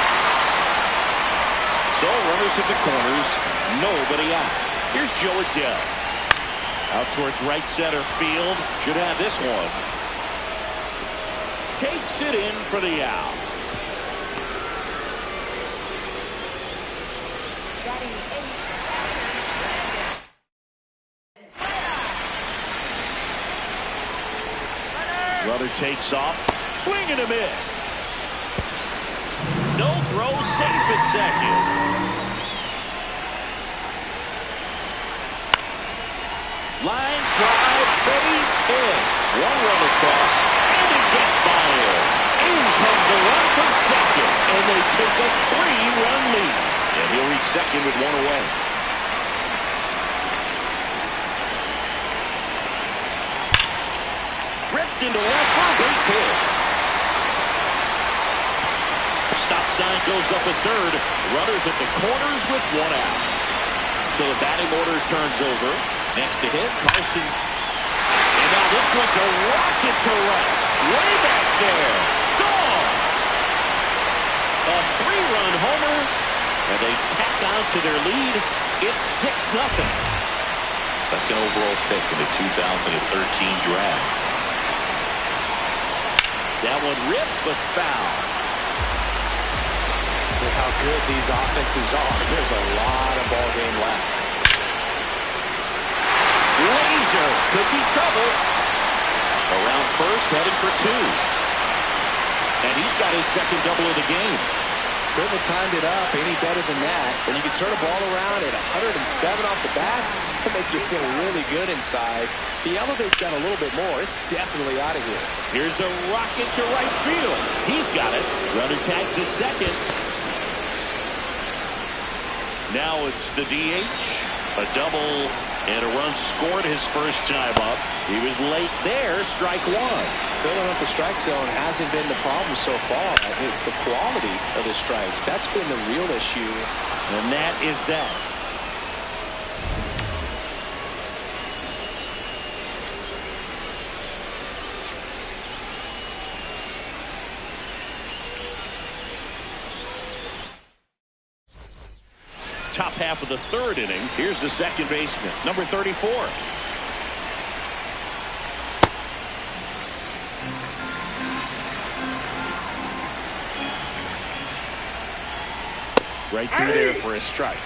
So runners at the corners, nobody out. Here's Joe Adele. Out towards right center field. Should have this one. Takes it in for the out. Runner takes off. Swing and a miss. No throw, safe at second. Line drive, base hit. 1 run across, and it gets by him. In comes the run from second, and they take a 3-run lead. And he'll reach second with 1 away. Ripped into left for a base hit. Stop sign goes up at third. Runners at the corners with 1 out. So the batting order turns over. Next to him, Carson. And now this one's a rocket to right. Way back there. Gone. A 3-run homer. And they tack on to their lead. It's 6-0. Second overall pick in the 2013 draft. That one ripped but foul.
With how good these offenses are, there's a lot of ball game left.
Laser could be trouble. Around first, heading for 2. And he's got his second double of the game.
Couldn't have timed it up any better than that. When you can turn a ball around at 107 off the bat, it's going to make you feel really good inside. He elevates that a little bit more. It's definitely out of here.
Here's a rocket to right field. He's got it. Runner tags at second. Now it's the DH. A double and a run scored his first time up. He was late there. Strike 1.
Filling up the strike zone hasn't been the problem so far. It's the quality of the strikes. That's been the real issue.
And that is that. Top half of the 3rd inning. Here's the second baseman, number 34. Right through there for a strike.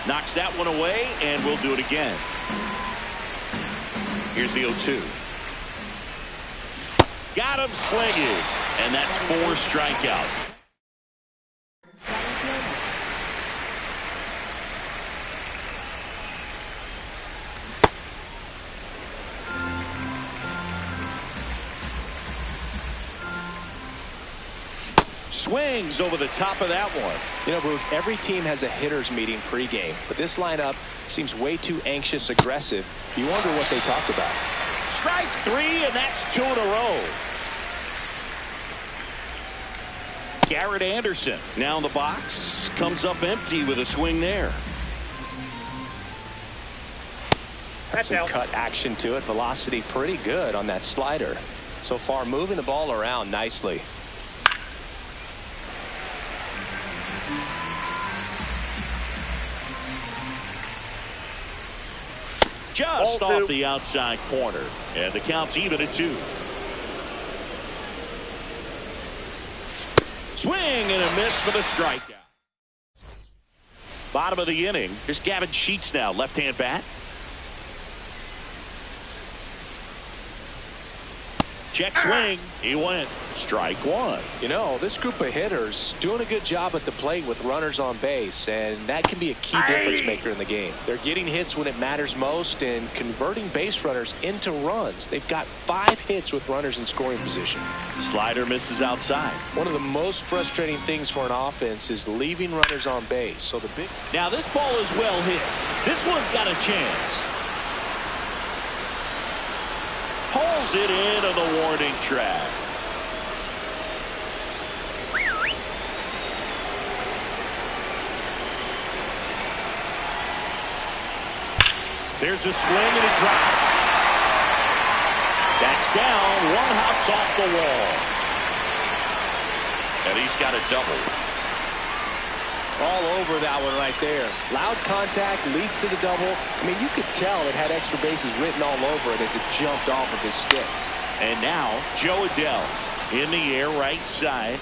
Knocks that one away, and we'll do it again. Here's the 0-2. Got him swinging. And that's 4 strikeouts. Swings over the top of that one.
You know, Boog, every team has a hitters meeting pregame, but this lineup seems way too anxious, aggressive. You wonder what they talked about.
Strike 3, and that's 2 in a row. Garrett Anderson now in the box, comes up empty with a swing there.
Some cut action to it. Velocity pretty good on that slider. So far moving the ball around nicely.
Just off the outside corner. And the count's even at 2. Swing and a miss for the strikeout. Bottom of the inning. Here's Gavin Sheets now, left-hand bat. Check swing. He went. Strike 1.
You know, this group of hitters doing a good job at the plate with runners on base, and that can be a key difference maker in the game. They're getting hits when it matters most and converting base runners into runs. They've got 5 hits with runners in scoring position.
Slider misses outside.
One of the most frustrating things for an offense is leaving runners on base. So the big.
Now this ball is well hit. This one's got a chance. Pulls it into the warning track. There's a swing and a drop. That's down. One hops off the wall. And he's got a double.
All over that one right there. Loud contact leads to the double. I mean, you could tell it had extra bases written all over it as it jumped off of his stick.
And now Joe Adell in the air right side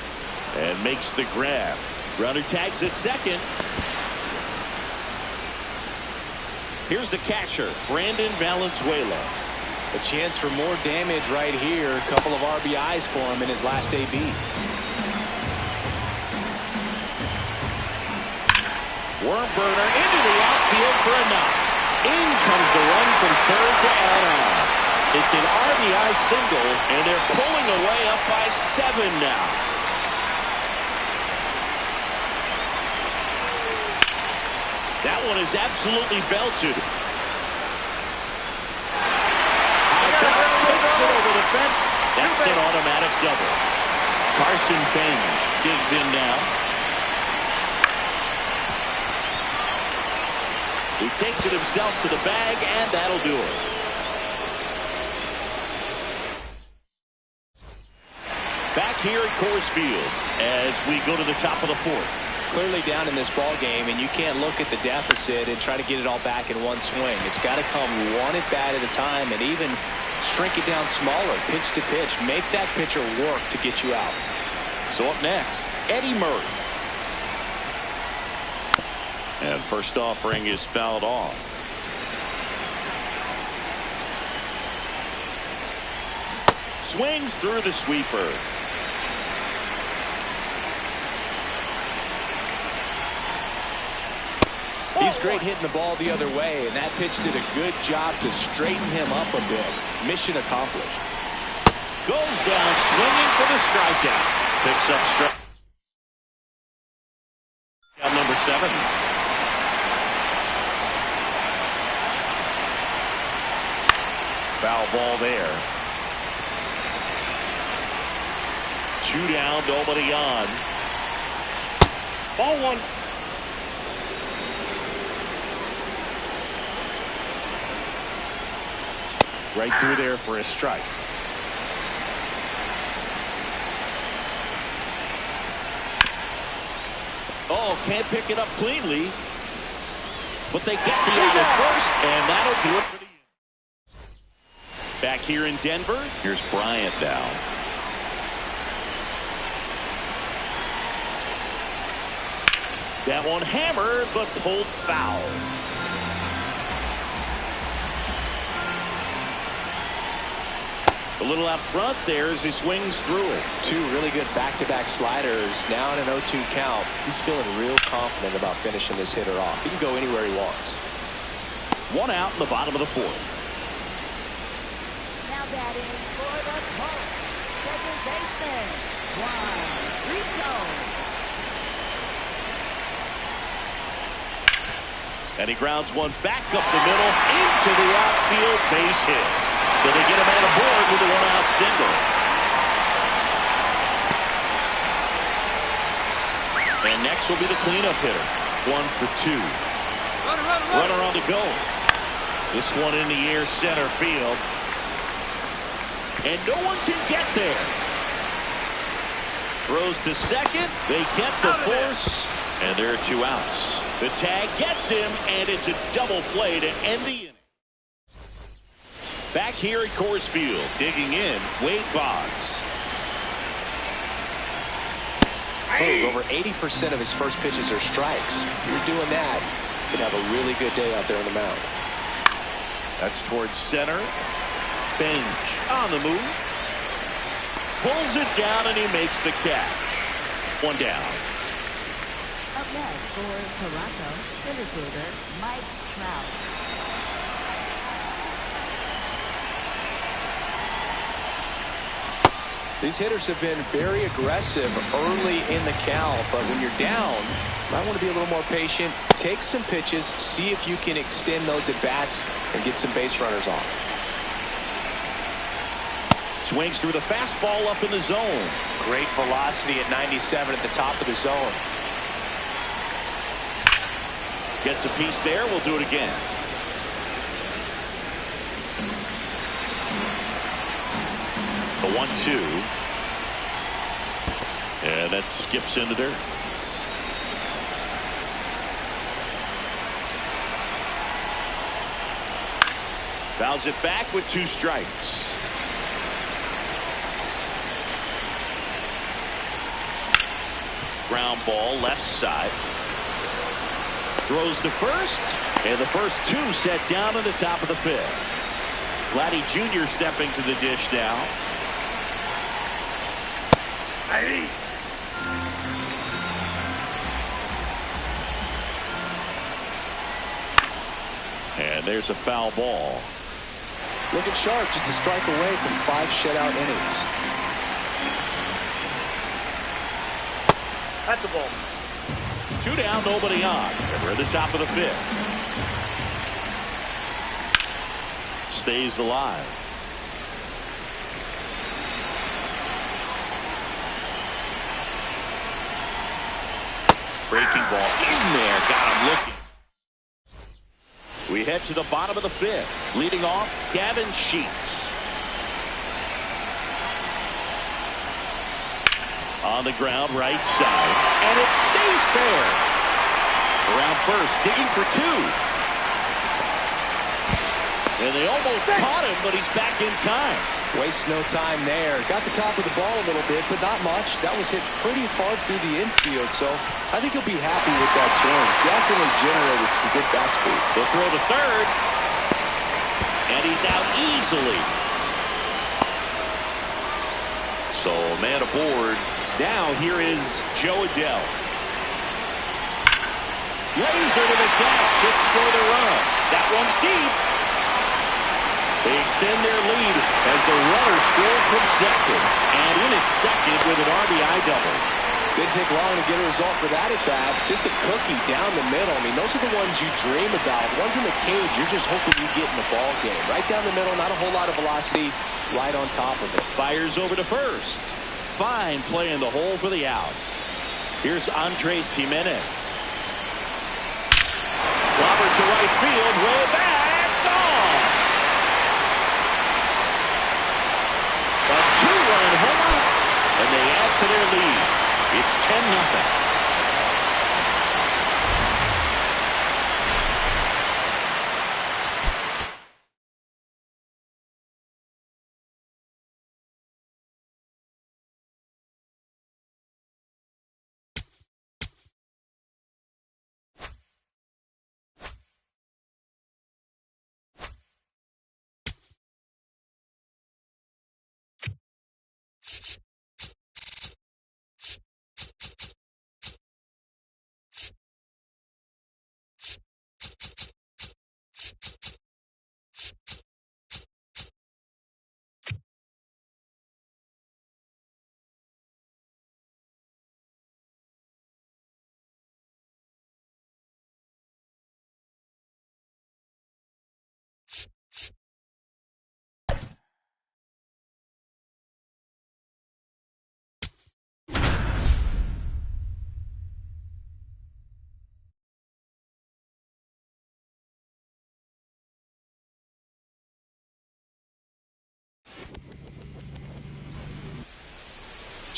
and makes the grab. Runner tags at second. Here's the catcher, Brandon Valenzuela.
A chance for more damage right here. A couple of RBIs for him in his last AB.
Worm burner into the outfield for a knock. In comes the run from third to add on. It's an RBI single, and they're pulling away up by 7 now. That one is absolutely belted. Takes it over the fence. That's an automatic double. Carson Bench digs in now. He takes it himself to the bag, and that'll do it. Back here at Coors Field as we go to the top of the 4th.
Clearly down in this ball game, and you can't look at the deficit and try to get it all back in one swing. It's got to come one at bat at a time, and even shrink it down smaller, pitch to pitch. Make that pitcher work to get you out.
So up next, Eddie Murray. And first offering is fouled off. Swings through the sweeper.
He's great hitting the ball the other way, and that pitch did a good job to straighten him up a bit. Mission accomplished.
Goes down swinging for the strikeout. Picks up strikeout number 7. Foul ball there. 2 down, nobody on. Ball 1. Right through there for a strike. Oh, can't pick it up cleanly. But they get the out at first, and that'll do it for the end. Back here in Denver, here's Bryant now. That one hammered, but pulled foul. A little out front there as he swings through it.
2 really good back-to-back sliders. Now in an 0-2 count. He's feeling real confident about finishing this hitter off. He can go anywhere he wants.
1 out in the bottom of the 4th.
Now batting for the Colts, second baseman, Juan Rito.
And he grounds one back up the middle into the outfield, base hit. So they get a man aboard with a 1-out single. And next will be the cleanup hitter. 1 for 2. Runner on the go. This one in the air, center field. And no one can get there. Throws to second. They get the force. And there are 2 outs. The tag gets him, and it's a double play to end the inning. Back here at Coors Field, digging in, Wade Boggs.
Over 80% of his first pitches are strikes. You're doing that, you can have a really good day out there on the mound.
That's towards center. Bench on the move. Pulls it down, and he makes the catch. 1 down.
Up next for Toronto, center fielder Mike Trout.
These hitters have been very aggressive early in the count, but when you're down, you might want to be a little more patient. Take some pitches, see if you can extend those at bats and get some base runners on.
Swings through the fastball up in the zone.
Great velocity at 97 at the top of the zone.
Gets a piece there. We'll do it again. The 1-2. And that skips into dirt. Fouls it back with 2 strikes. Ground ball left side. Throws to first. And the first 2 set down in the top of the 5th. Vladdy Jr. stepping to the dish now. And there's a foul ball.
Looking sharp, just a strike away from 5 shutout innings.
That's a ball.
2 down, nobody on. And we're at the top of the 5th. Stays alive. Breaking ball in there. Got him looking. We head to the bottom of the 5th. Leading off, Gavin Sheets. On the ground, right side. And it stays fair. Around first, digging for 2. And they almost caught him, but he's back in time.
Waste no time there. Got the top of the ball a little bit, but not much. That was hit pretty hard through the infield, so I think he'll be happy with that swing. Definitely generated some good bat speed.
They'll throw to third. And he's out easily. So, man aboard. Now, here is Joe Adell. Laser to the catch. Hits for the run. That one's deep. They extend their lead as the runner scores from second. And in at second with an RBI double.
Didn't take long to get a result for that at bat. Just a cookie down the middle. I mean, those are the ones you dream about. Ones in the cage, you're just hoping you get in the ball game. Right down the middle, not a whole lot of velocity. Right on top of it.
Fires over to first. Fine play in the hole for the out. Here's Andres Jimenez. Robert to right field, way back, gone. A 2-run home, and they add to their lead. It's 10-0.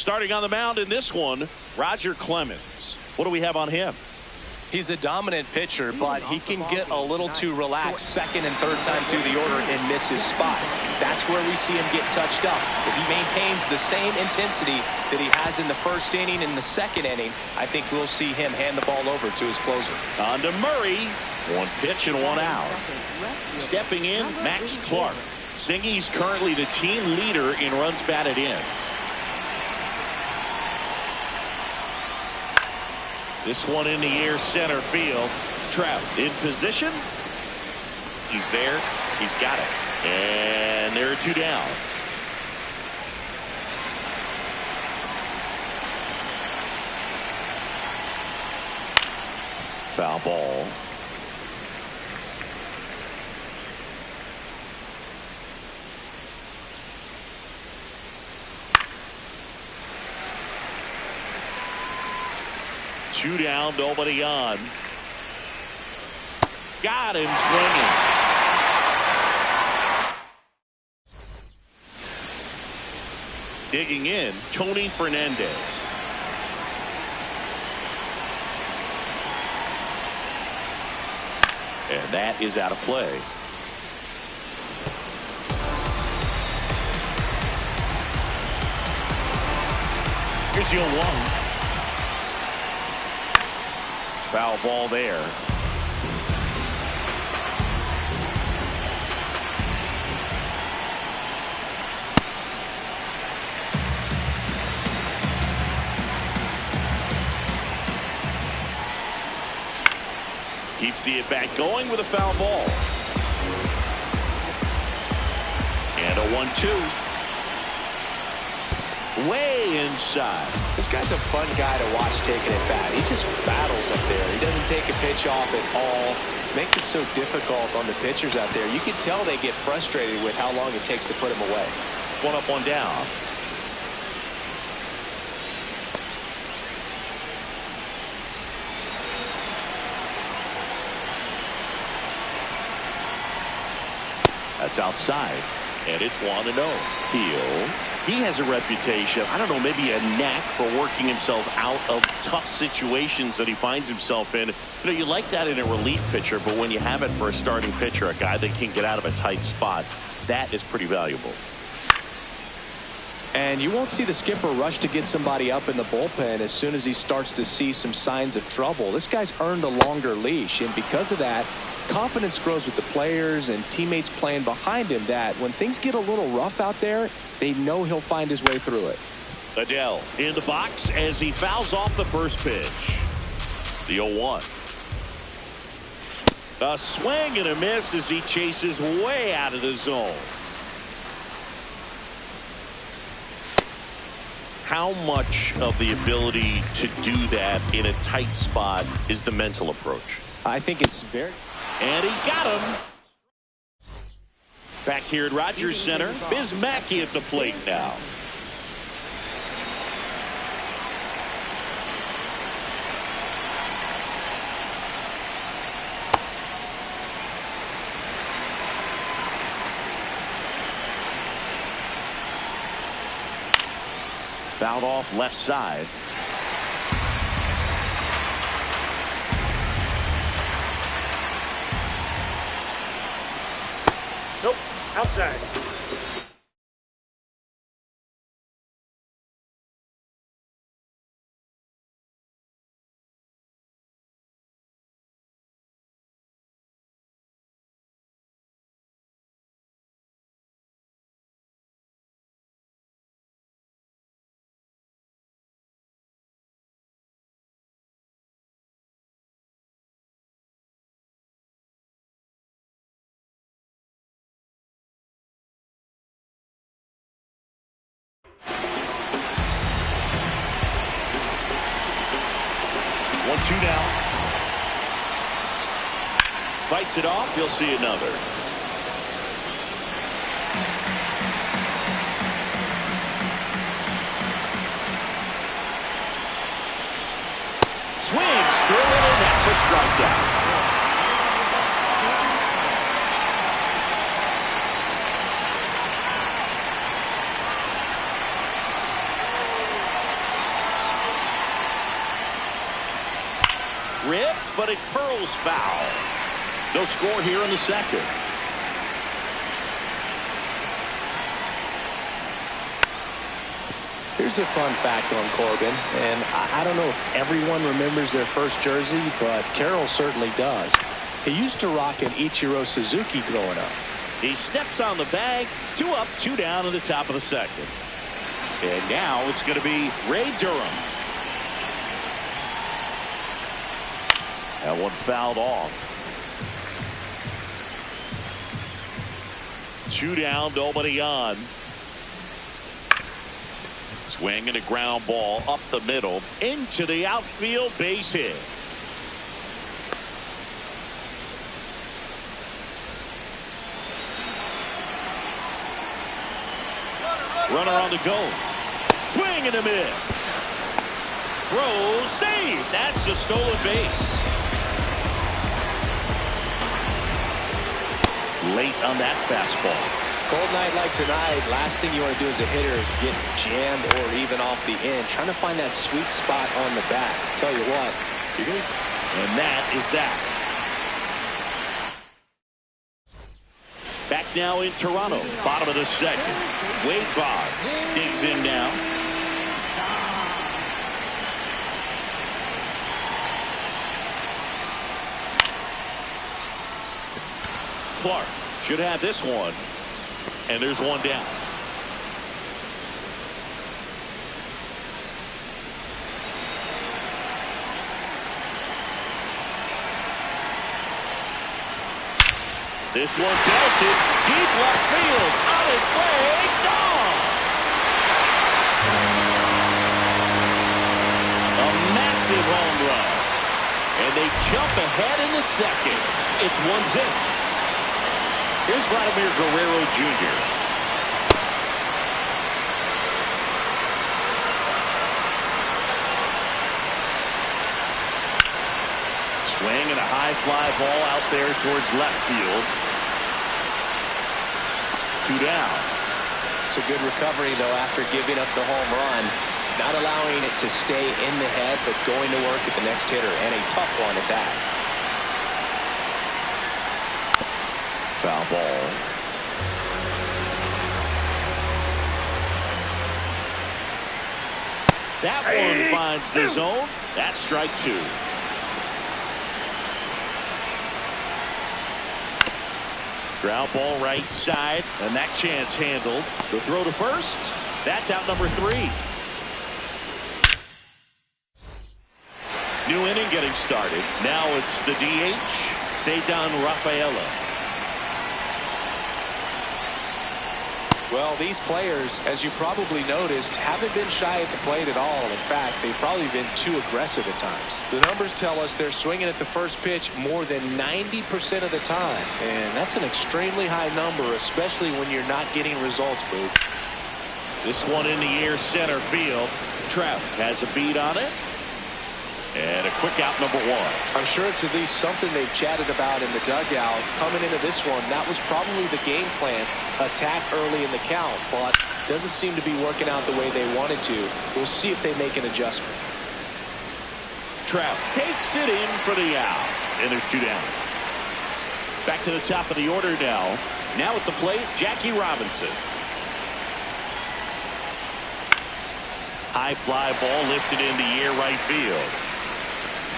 Starting on the mound in this one, Roger Clemens. What do we have on him?
He's a dominant pitcher, but he can get a little too relaxed second and third time through the order and miss his spots. That's where we see him get touched up. If he maintains the same intensity that he has in the first inning and the second inning, I think we'll see him hand the ball over to his closer.
On to Murray. One pitch and one out. Stepping in, Max Clark. Singy's currently the team leader in runs batted in. This one in the air, center field. Trout in position. He's there. He's got it. And there are two down. Foul ball. Two down, nobody on. Got him swinging. Digging in, Tony Fernandez. And that is out of play. Here's the 0-1. Foul ball there. Keeps the at-bat going with a foul ball. And a 1-2. Way inside.
This guy's a fun guy to watch taking at bat. He just battles up there. He doesn't take a pitch off at all. Makes it so difficult on the pitchers out there. You can tell they get frustrated with how long it takes to put him away.
One up, one down. That's outside. And it's 1-0. Heel. He has a reputation, I don't know, maybe a knack for working himself out of tough situations that he finds himself in. You know, you like that in a relief pitcher, but when you have it for a starting pitcher, a guy that can get out of a tight spot, that is pretty valuable.
And you won't see the skipper rush to get somebody up in the bullpen as soon as he starts to see some signs of trouble. This guy's earned a longer leash, and because of that, confidence grows with the players and teammates playing behind him, that when things get a little rough out there, they know he'll find his way through it.
Adele in the box as he fouls off the first pitch. The 0-1. A swing and a miss as he chases way out of the zone. How much of the ability to do that in a tight spot is the mental approach?
I think it's very...
And he got him. Back here at Rogers Center, Biz Mackey at the plate now. Fouled off left side.
Nope, outside.
Two down. Fights it off. You'll see another. Swings through it, and that's a strikeout. athletic pearls foul. No score here in the second.
Here's a fun fact on Corbin, and I don't know if everyone remembers their first jersey, but Carroll certainly does. He used to rock an Ichiro Suzuki growing up.
He steps on the bag. 2 up, 2 down in the top of the second. And now it's going to be Ray Durham. That one fouled off. 2 down, nobody on. Swing and a ground ball up the middle into the outfield, base hit. Runner on the go. Swing and a miss. Throw, save. That's a stolen base. Late on that fastball.
Cold night like tonight, last thing you want to do as a hitter is get jammed or even off the end. Trying to find that sweet spot on the bat. Tell you what, you're going to...
And that is that. Back now in Toronto, bottom of the second. Wade Boggs digs in now. Clark should have this one. And there's one down. This one belted deep left field, on its way, gone. A massive home run. And they jump ahead in the second. It's 1-0. Here's Vladimir Guerrero Jr. Swing and a high fly ball out there towards left field. 2 down.
It's a good recovery, though, after giving up the home run. Not allowing it to stay in the head, but going to work at the next hitter, and a tough one at that.
Foul ball. That one finds the zone. That's strike 2. Ground ball right side, and that chance handled. The throw to first. That's out number 3. New inning getting started. Now it's the DH, Ceddanne Rafaela.
Well, these players, as you probably noticed, haven't been shy at the plate at all. In fact, they've probably been too aggressive at times. The numbers tell us they're swinging at the first pitch more than 90% of the time. And that's an extremely high number, especially when you're not getting results, Boo.
This one in the air center field. Trout has a beat on it. And a quick out, number 1.
I'm sure it's at least something they've chatted about in the dugout. Coming into this one, that was probably the game plan. Attack early in the count, but doesn't seem to be working out the way they wanted to. We'll see if they make an adjustment.
Trout takes it in for the out. And there's 2 down. Back to the top of the order now. Now at the plate, Jackie Robinson. High fly ball lifted in the air right field.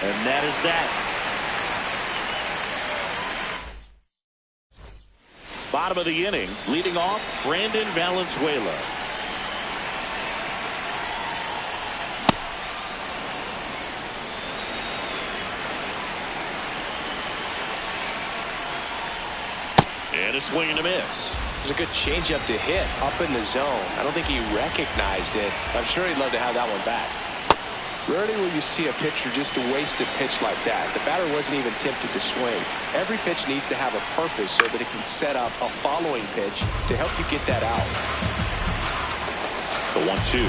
And that is that. Bottom of the inning, leading off, Brandon Valenzuela. And a swing and a miss.
It's a good changeup to hit up in the zone. I don't think he recognized it. I'm sure he'd love to have that one back. Rarely will you see a pitcher just waste a pitch like that. The batter wasn't even tempted to swing. Every pitch needs to have a purpose so that it can set up a following pitch to help you get that out.
The 1-2.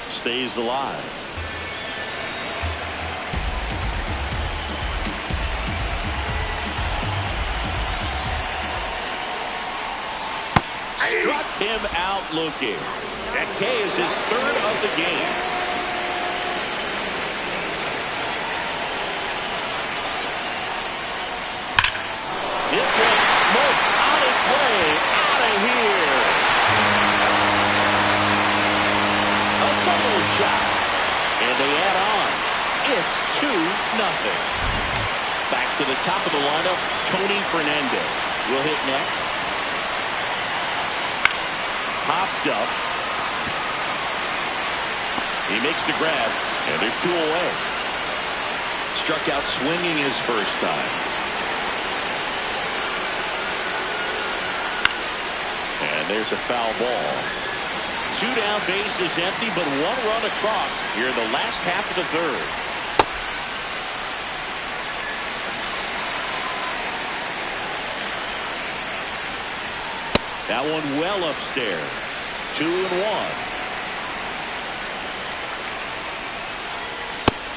Stays alive. Struck him out looking. That K is his third of the game. This one's smoked on its way out of here. A solo shot. And they add on. It's 2-0. Back to the top of the lineup, Tony Fernandez will hit next. Popped up. He makes the grab, and there's 2 away. Struck out swinging his first time. And there's a foul ball. 2 down, bases empty, but 1 run across here in the last half of the third. That one well upstairs. 2-1.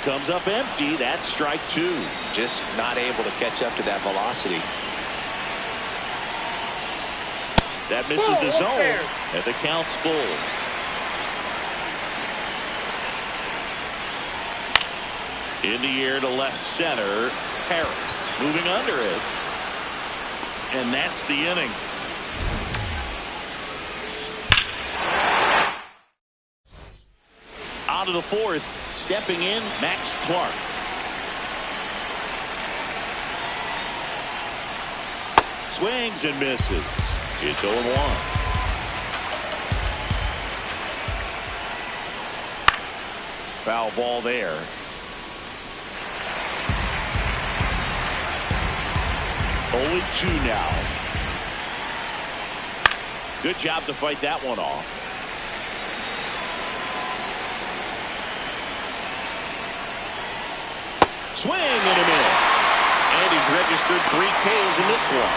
Comes up empty. That's strike 2.
Just not able to catch up to that velocity.
That misses the zone, and the count's full. In the air to left center. Harris moving under it. And that's the inning. On to the 4th. Stepping in, Max Clark. Swings and misses. It's 0-1. Foul ball there. Only 2 now. Good job to fight that one off. Swing and a miss. And he's registered 3 Ks in this one.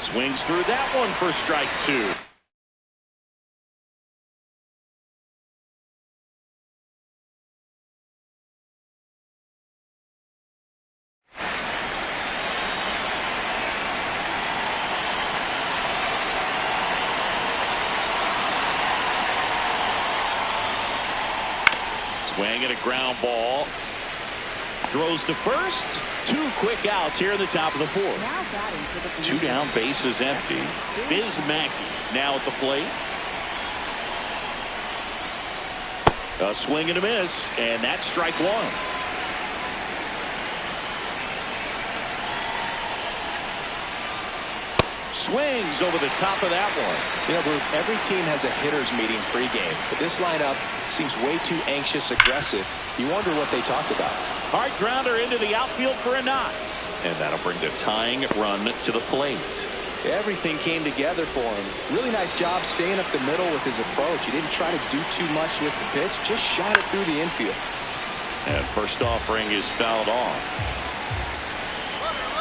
Swings through that one for strike 2. Swing and a ground ball. Throws to first. 2 quick outs here in the top of the 4th. 2 down, bases empty. Biz Mackey now at the plate. A swing and a miss, and that's strike 1. Swings over the top of that one.
You know, Bruce, every team has a hitters meeting pregame, but this lineup seems way too anxious, aggressive. You wonder what they talked about.
Hard grounder into the outfield for a knock. And that'll bring the tying run to the plate.
Everything came together for him. Really nice job staying up the middle with his approach. He didn't try to do too much with the pitch, just shot it through the infield.
And first offering is fouled off.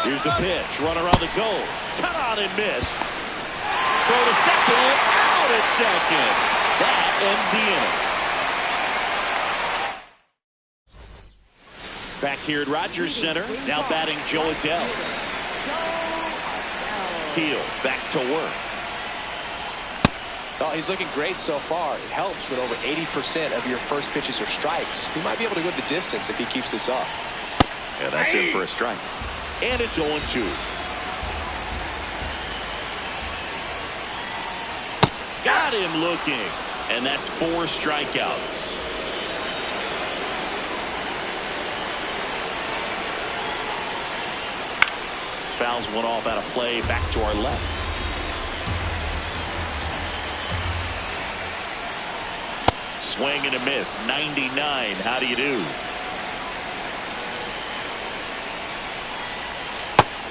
Here's the pitch. Runner on the goal. Cut on and miss. Throw to second. Out at second. That ends the inning. Back here at Rogers Center. Now batting Joe Adell. Heel back to work.
Oh, he's looking great so far. It helps when over 80% of your first pitches are strikes. He might be able to go the distance if he keeps this up.
Yeah, that's in for a strike. And it's 0-2. Got him looking. And that's 4 strikeouts. Fouls one off out of play. Back to our left. Swing and a miss. 99. How do you do?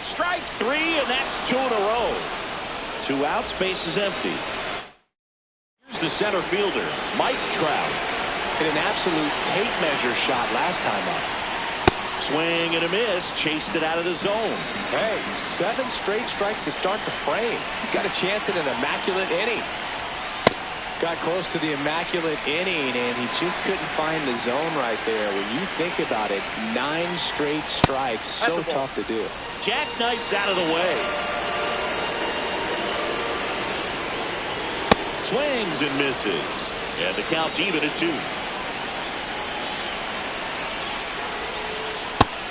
Strike 3, and that's 2 in a row. 2 outs, base is empty. Here's the center fielder, Mike Trout.
Hit an absolute tape measure shot last time up.
Swing and a miss. Chased it out of the zone.
Hey, 7 straight strikes to start the frame. He's got a chance at an immaculate inning. Got close to the immaculate inning, and he just couldn't find the zone right there. When you think about it, 9 straight strikes, so tough to do.
Jackknifes out of the way. Swings and misses. And the count's even at 2.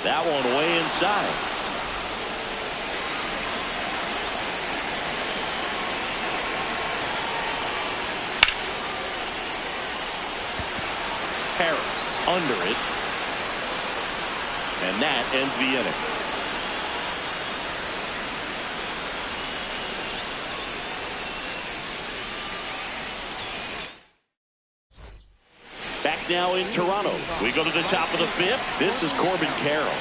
That one way inside. Harris under it. And that ends the inning. Back now in Toronto. We go to the top of the 5th. This is Corbin Carroll.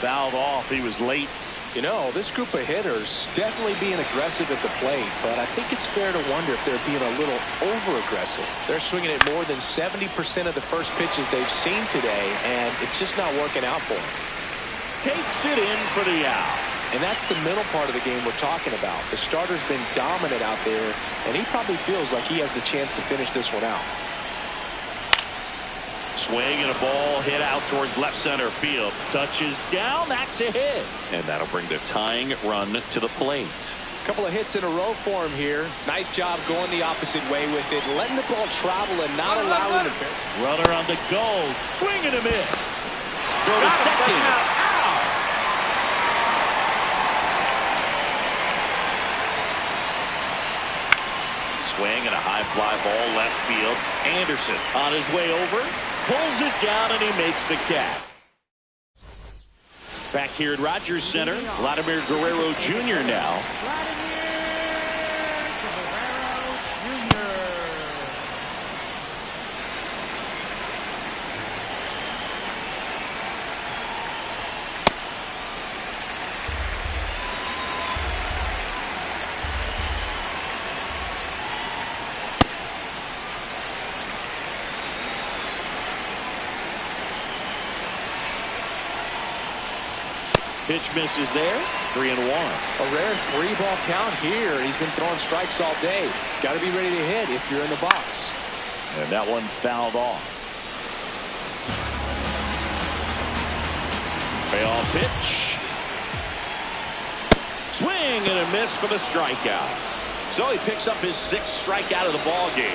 Fouled off. He was late.
You know, this group of hitters definitely being aggressive at the plate, but I think it's fair to wonder if they're being a little over-aggressive. They're swinging at more than 70% of the first pitches they've seen today, and it's just not working out for them.
Takes it in for the out.
And that's the middle part of the game we're talking about. The starter's been dominant out there, and he probably feels like he has the chance to finish this one out.
Swing and a ball hit out towards left center field. Touches down. That's a hit. And that'll bring the tying run to the plate.
Couple of hits in a row for him here. Nice job going the opposite way with it, letting the ball travel and not allowing it.
Runner on the go. Swing and a miss. Throw to second. Swing and a high fly ball left field. Anderson on his way over. Pulls it down and he makes the catch. Back here at Rogers Center, Vladimir Guerrero Jr. now. Pitch misses there. 3-1.
A rare 3-ball count here. He's been throwing strikes all day. Got to be ready to hit if you're in the box.
And that one fouled off. Payoff pitch. Swing and a miss for the strikeout. So he picks up his 6th strikeout of the ball game.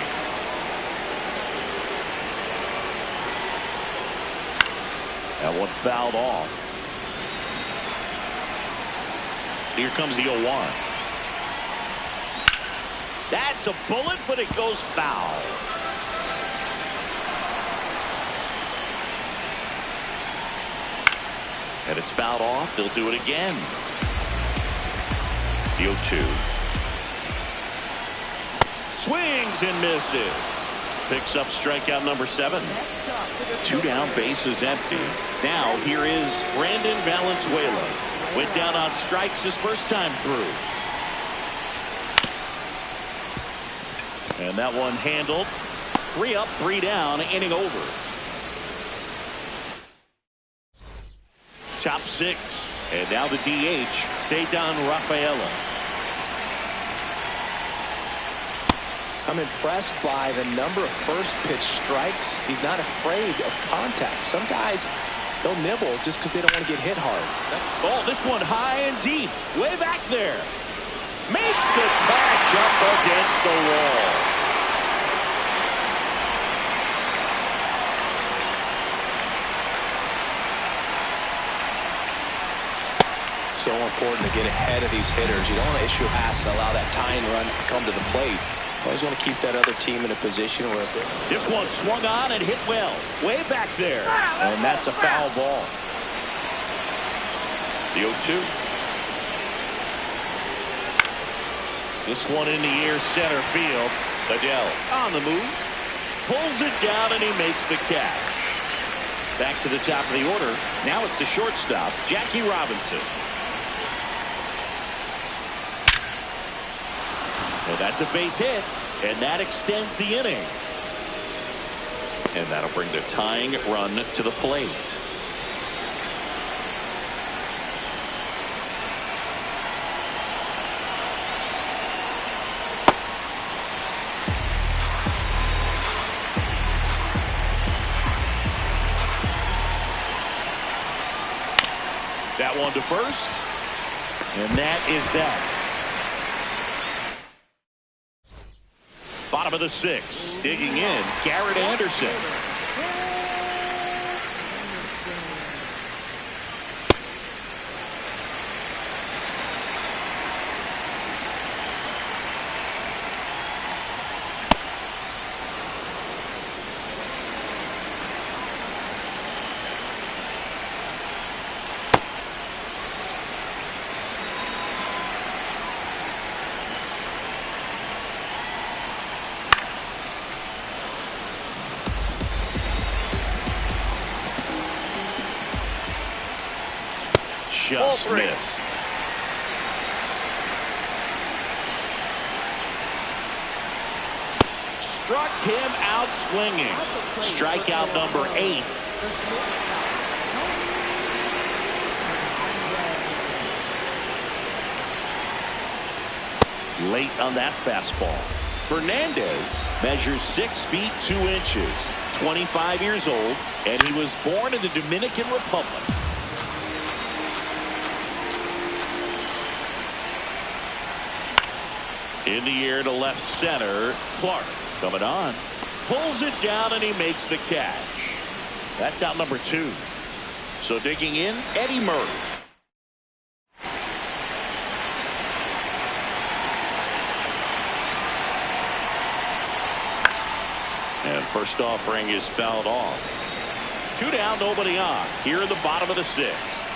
That one fouled off. Here comes the 0-1. That's a bullet, but it goes foul. And it's fouled off. They'll do it again. The 0-2. Swings and misses. Picks up strikeout number 7. 2 down, bases empty. Now here is Brandon Valenzuela. Went down on strikes his first time through. And that one handled. 3 up, 3 down, inning over. Top 6. And now the DH, Ceddanne Rafaela.
I'm impressed by the number of first pitch strikes. He's not afraid of contact. Some guys, they'll nibble just because they don't want to get hit hard.
Oh, this one high and deep. Way back there. Makes the catch up against the wall.
So important to get ahead of these hitters. You don't want to issue a pass and allow that tying run to come to the plate. Always want to keep that other team in a position where
this one swung on and hit well. Way back there. And that's a foul ball. The 0-2. This one in the air center field. Adele on the move. Pulls it down and he makes the catch. Back to the top of the order. Now it's the shortstop, Jackie Robinson. And that's a base hit, and that extends the inning. And that'll bring the tying run to the plate. That one to first. And that is that. Bottom of the 6th. Digging in, Garrett Anderson. Just missed. Struck him out swinging. Strikeout number 8. Late on that fastball. Fernandez measures 6 feet 2 inches, 25 years old, and he was born in the Dominican Republic. In the air to left center, Clark coming on. Pulls it down and he makes the catch. That's out number 2. So digging in, Eddie Murray. And first offering is fouled off. 2 down, nobody on. Here in the bottom of the 6th.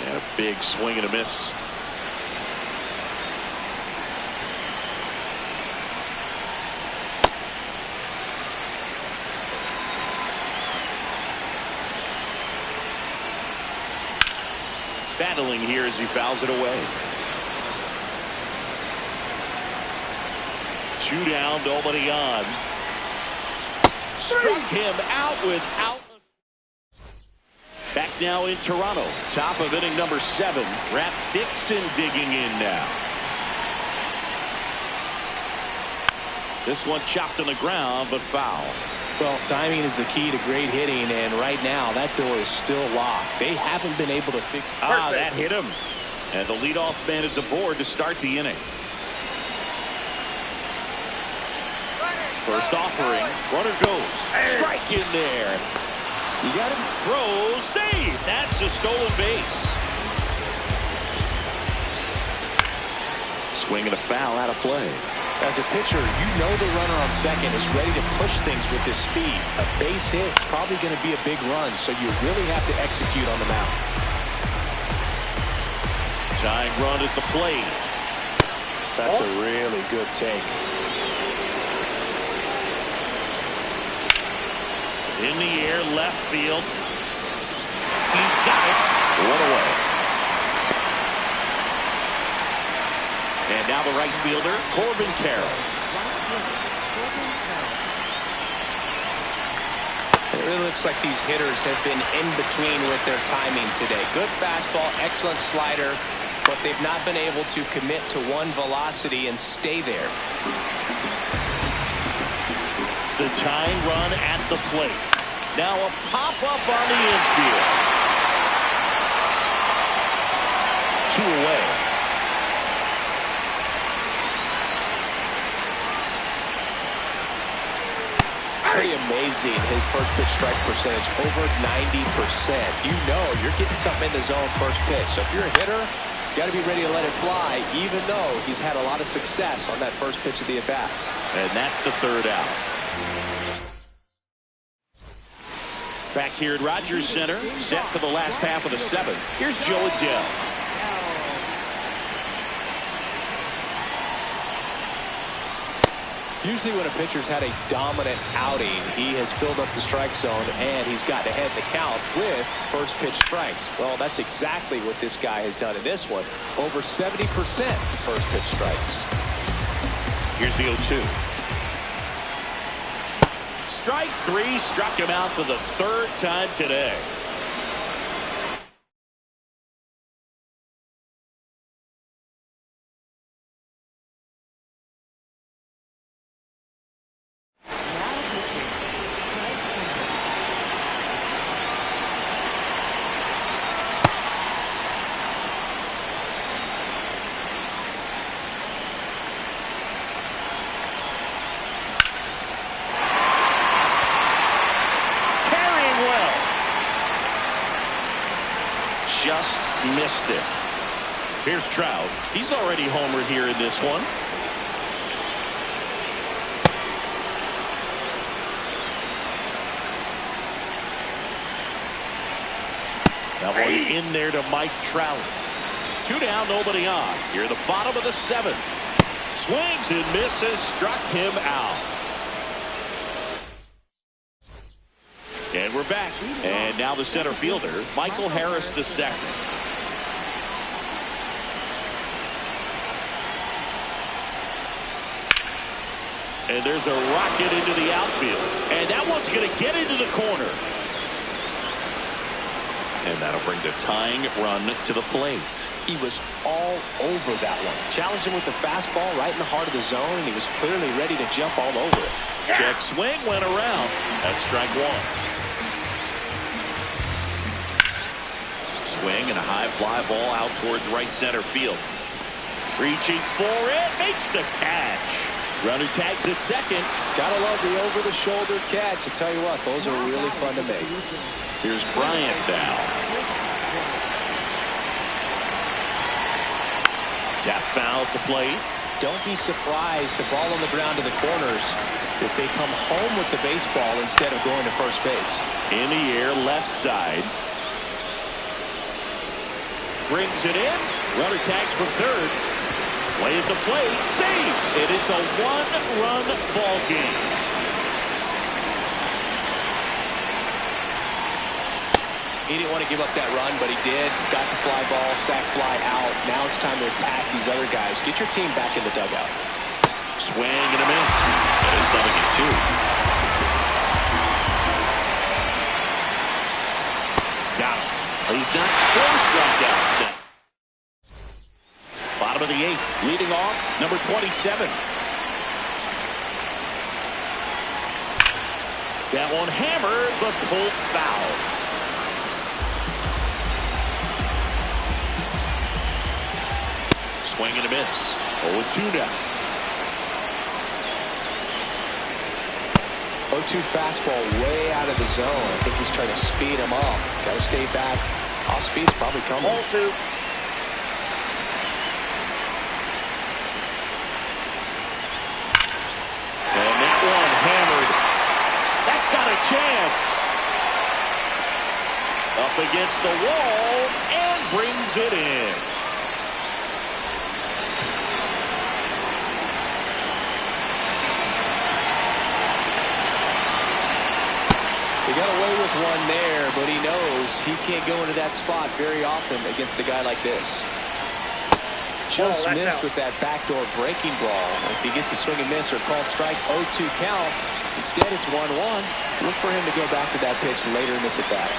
And a big swing and a miss. Battling here as he fouls it away. 2 down, nobody on. Struck him out without. Back now in Toronto. Top of inning number 7. Rap Dixon digging in now. This one chopped on the ground, but foul.
Well, timing is the key to great hitting, and right now that door is still locked. They haven't been able to fix.
That hit him. And the leadoff man is aboard to start the inning. First offering. Runner goes. Strike in there. You got him. Throw. Save. That's a stolen base. Swing and a foul out of play.
As a pitcher, you know the runner on second is ready to push things with his speed. A base hit's probably going to be a big run, so you really have to execute on the mound.
Tying run at the plate.
That's a really good take.
In the air, left field. He's got it. One away. And now the right fielder, Corbin Carroll.
It really looks like these hitters have been in between with their timing today. Good fastball, excellent slider, but they've not been able to commit to one velocity and stay there.
The tying run at the plate. Now a pop-up on the infield. 2 away.
Pretty amazing, his first pitch strike percentage over 90%. You know you're getting something in the zone first pitch. So if you're a hitter, you got to be ready to let it fly, even though he's had a lot of success on that first pitch of the at-bat.
And that's the 3rd out. Back here at Rogers Center, set for the last half of the 7th. Here's Joe Adele.
Usually when a pitcher's had a dominant outing, he has filled up the strike zone and he's gotten ahead in the count with first pitch strikes. Well, that's exactly what this guy has done in this one. Over 70% first pitch strikes.
Here's the 0-2. Strike three, struck him out for the third time today. Just missed it. Here's Trout. He's already homered here in this one. That one in there to Mike Trout. 2 down, nobody on. Here in the bottom of the 7th. Swings and misses, struck him out. And we're back. And now the center fielder, Michael Harris II. And there's a rocket into the outfield. And that one's going to get into the corner. And that'll bring the tying run to the plate.
He was all over that one. Challenged him with the fastball right in the heart of the zone, and he was clearly ready to jump all over it.
Check swing, went around. That's strike one. Swing and a high fly ball out towards right center field. Reaching for it, makes the catch. Runner tags at second.
Gotta love the over-the-shoulder catch. I tell you what, those are really fun to make.
Here's Bryant now. Tap foul at the plate.
Don't be surprised to ball on the ground to the corners if they come home with the baseball instead of going to first base.
In the air, left side. Brings it in. Runner tags from third. Play at the plate. Save. And it's a one-run ball game.
He didn't want to give up that run, but he did. Got the fly ball, sac fly out. Now it's time to attack these other guys. Get your team back in the dugout.
Swing and a miss. That is nothing at 2. Got him. He's got 4 strikeouts now. Bottom of the 8th. Leading off, number 27. That one hammered, but pulled foul. Swing and a miss. 0-2 now.
0-2 fastball way out of the zone. I think he's trying to speed him up. Got to stay back. Off speed's probably coming.
0-2.
And that one hammered. That's got a chance. Up against the wall and brings it in.
He got away with one there, but he knows he can't go into that spot very often against a guy like this. Just missed with that backdoor breaking ball. If he gets a swing and miss or called strike, 0-2 count. Instead, it's 1-1. Look for him to go back to that pitch later in this at bat.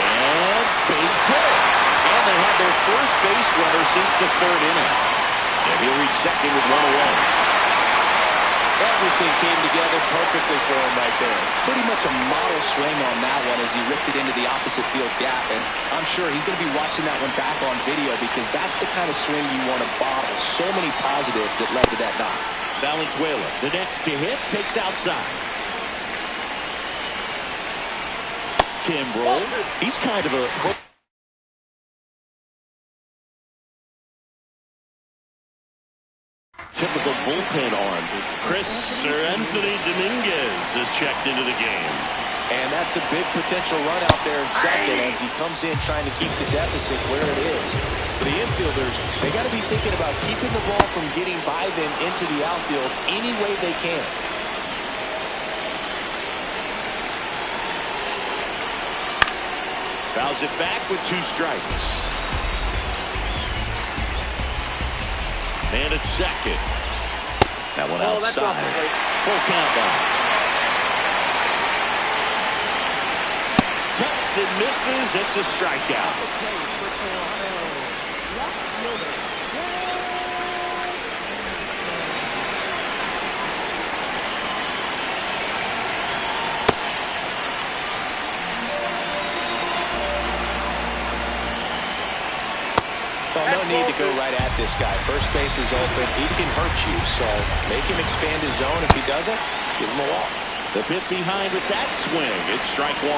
And base hit. And they have their first base runner since the 3rd inning. And he'll reach second with 1 away.
Everything came together perfectly for him right there. Pretty much a model swing on that one as he ripped it into the opposite field gap. And I'm sure he's going to be watching that one back on video because that's the kind of swing you want to bottle. So many positives that led to that knock.
Valenzuela, the next to hit, takes outside. Kimbrel, he's kind of a... typical bullpen arm. Anthony Dominguez is checked into the game.
And that's a big potential run out there in second as he comes in trying to keep the deficit where it is. For the infielders, they got to be thinking about keeping the ball from getting by them into the outfield any way they can.
Fouls it back with 2 strikes. And it's second. That one outside. Full count now. Cuts and misses. It's a strikeout.
Well, no need to go right at this guy. First base is open. He can hurt you, so make him expand his zone. If he doesn't, give him a walk.
The bit behind with that swing. It's strike 1.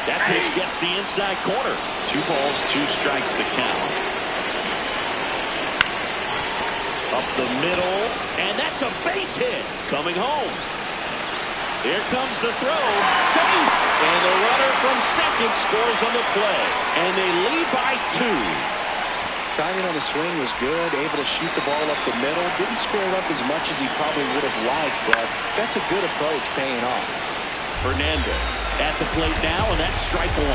That pitch gets the inside corner. 2 balls, 2 strikes to count. Up the middle, and that's a base hit. Coming home. Here comes the throw. Safe! And the runner from second scores on the play. And they lead by 2.
Timing on the swing was good. Able to shoot the ball up the middle. Didn't square up as much as he probably would have liked, but that's a good approach paying off.
Hernandez at the plate now, and that's strike 1.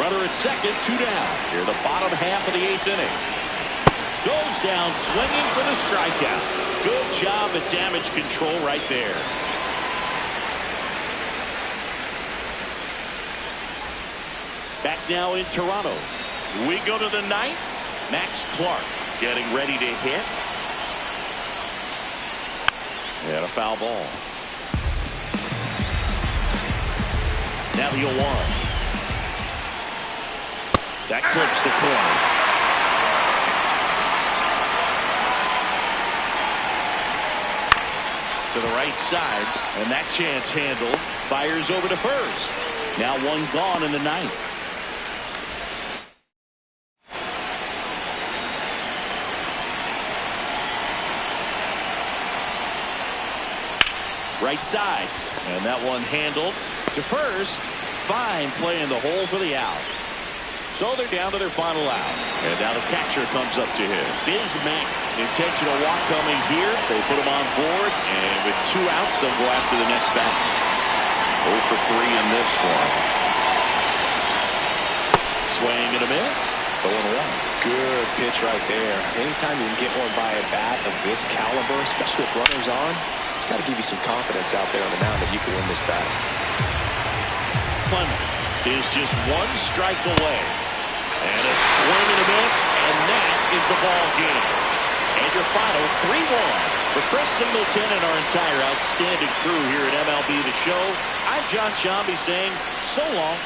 Runner at second, 2 down. Here the bottom half of the 8th inning. Goes down swinging for the strikeout. Good job at damage control right there. Back now in Toronto. We go to the 9th. Max Clark getting ready to hit. And a foul ball. Now the 0-1. That clips the corner. To the right side, and that chance handled. Fires over to first. Now 1 gone in the 9th. Right side, and that one handled to first. Fine play in the hole for the out. So they're down to their final out, and now the catcher comes up to him. Bismack, intentional walk coming here. They put him on board, and with 2 outs, they'll go after the next bat. 0 for 3 in this one. Swing and a miss. 0-1.
Good pitch right there. Anytime you can get one by a bat of this caliber, especially with runners on, it's got to give you some confidence out there on the mound that you can win this battle.
Clemens is just 1 strike away. And a swing and a miss, and that is the ball game. And your final 3-1. For Chris Singleton and our entire outstanding crew here at MLB The Show, I'm John Shambi saying so long.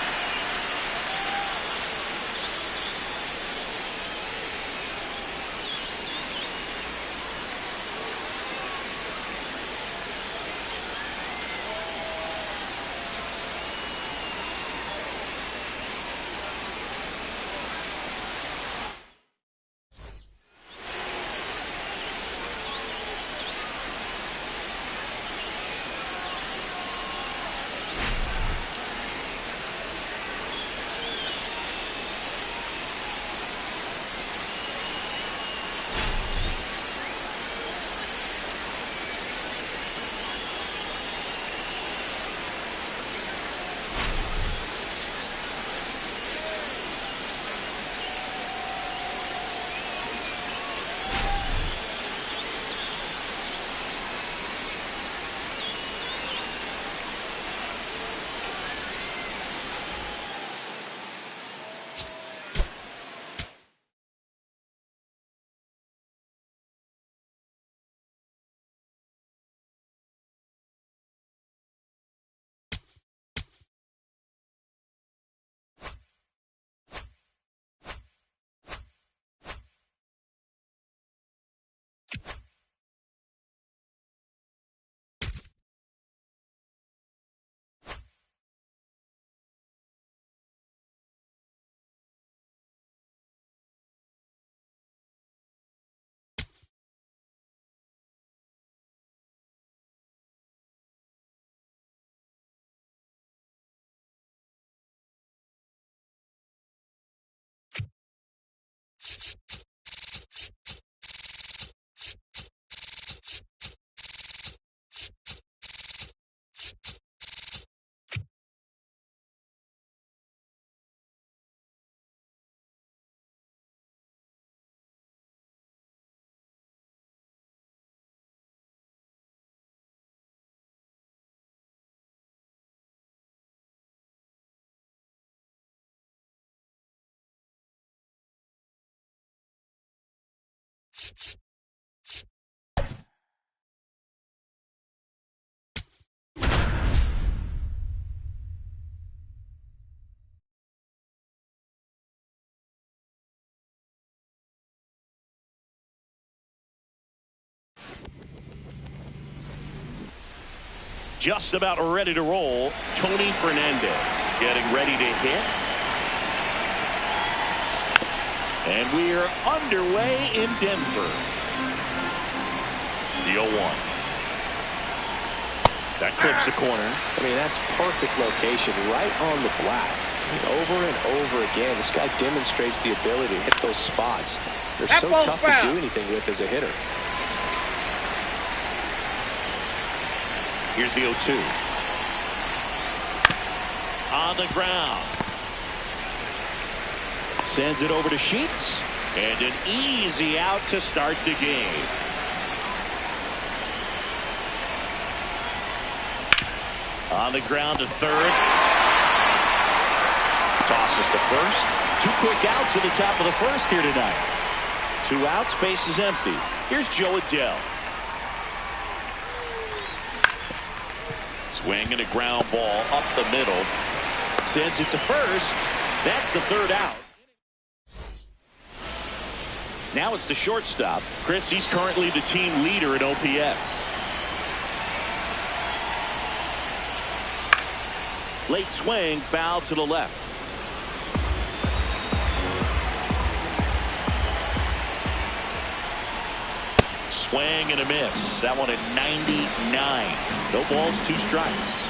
Just about ready to roll. Tony Fernandez getting ready to hit. And we're underway in Denver. The 0-1. That clips the corner.
I mean, that's perfect location right on the black. I mean, over and over again, this guy demonstrates the ability to hit those spots. They're so tough to do anything with as a hitter.
Here's the 0-2. On the ground. Sends it over to Sheets. And an easy out to start the game. On the ground to third. Tosses to first. 2 quick outs at the top of the first here tonight. 2 outs, base is empty. Here's Joe Adele. Swing and a ground ball up the middle. Sends it to first. That's the 3rd out. Now it's the shortstop. Chris, he's currently the team leader in OPS. Late swing, foul to the left. Swing and a miss. That one at 99. No balls, 2 strikes.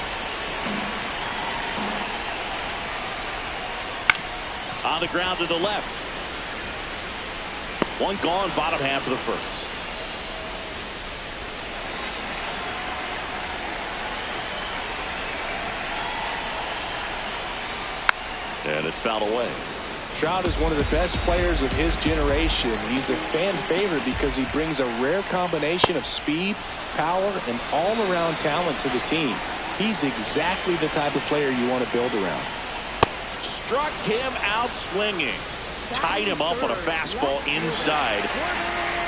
On the ground to the left. 1 gone, bottom half of the first. And it's fouled away.
Trout is one of the best players of his generation. He's a fan favorite because he brings a rare combination of speed, power, and all-around talent to the team. He's exactly the type of player you want to build around.
Struck him out swinging. Tied him up on a fastball inside.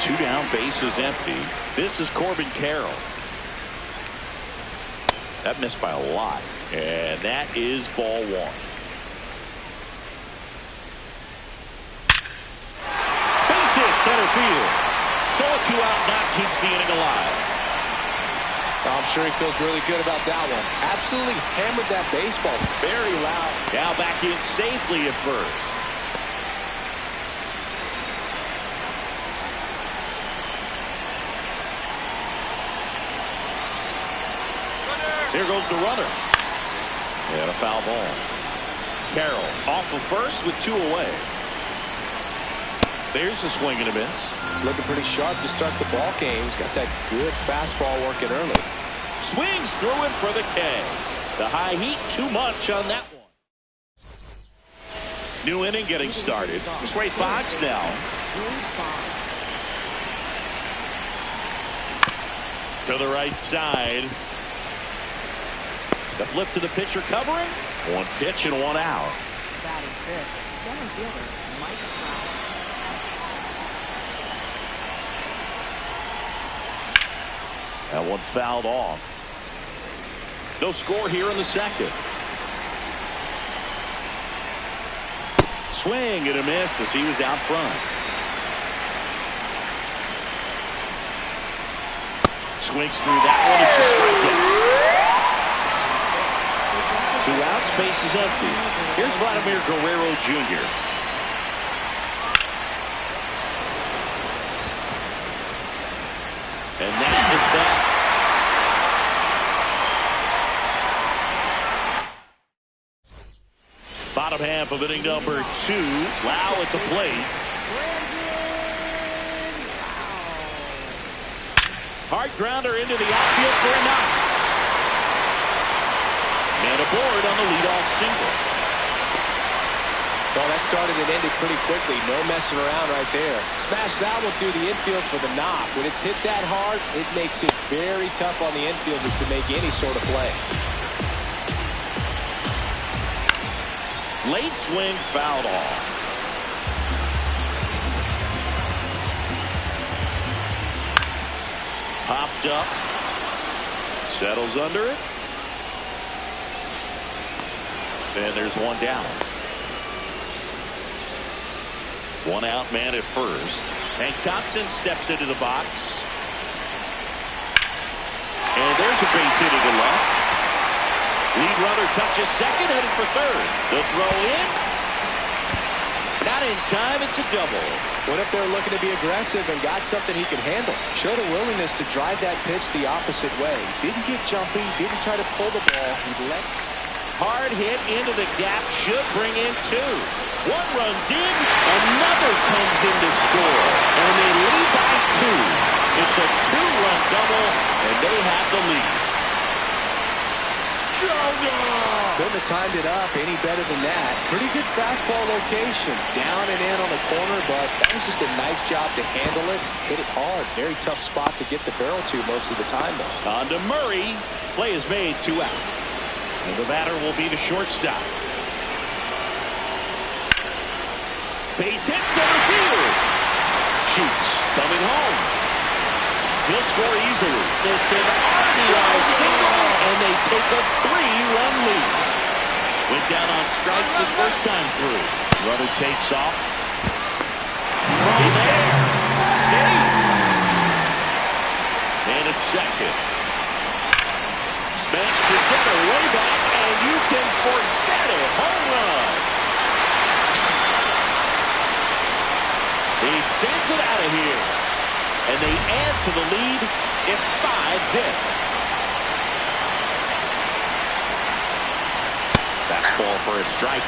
2 down, base is empty. This is Corbin Carroll. That missed by a lot. And that is ball 1. Base hit, center field. So a 2-out knock keeps the inning alive.
I'm sure he feels really good about that one. Absolutely hammered that baseball very loud.
Now back in safely at first. Here goes the runner. And a foul ball. Carroll off of first with 2 away. There's a swing and a miss.
He's looking pretty sharp to start the ball game. He's got that good fastball working early.
Swings through it for the K. The high heat, too much on that one. New inning getting started. It's Ray Fox now. To the right side. The flip to the pitcher covering. 1 pitch and 1 out.
Batting 5th, center fielder Mike Trout.
That one fouled off. No score here in the 2nd. Swing and a miss as he was out front. Swings through that one. It's a strikeout. 2 outs, base is empty. Here's Vladimir Guerrero Jr. And that is that. Bottom half of inning number 2. Lau at the plate. Hard grounder into the outfield for a knock. And aboard on the leadoff single.
Well, that started and ended pretty quickly. No messing around right there. Smash that one through the infield for the knock. When it's hit that hard, it makes it very tough on the infielders to make any sort of play.
Late swing fouled off. Popped up. Settles under it. And there's 1 down. 1 out, man at first. Hank Thompson steps into the box. And there's a base hit to left. Lead runner touches second, headed for third. The throw in. Not in time, it's a double.
Went up there looking to be aggressive and got something he can handle. Showed a willingness to drive that pitch the opposite way. Didn't get jumpy, didn't try to pull the ball. He let.
Hard hit into the gap, should bring in two. One runs in, another comes in to score. And they lead by two. It's a two-run double, and they have the lead.
Couldn't have timed it up any better than that. Pretty good fastball location. Down and in on the corner, but that was just a nice job to handle it. Hit it hard. Very tough spot to get the barrel to most of the time, though.
On to Murray. Play is made, 2 out. And the batter will be the shortstop. Base hit center field. Shoots. Coming home. He'll score easily. It's an RBI single, and they take a 3-run lead. Went down on strikes his first time through. Runner takes off. Right there. Safe. And it's second. Smash to center, way back, and you can forget it. Home run. He sends it out of here. And they add to the lead. It's 5-zip. Fastball for a strike.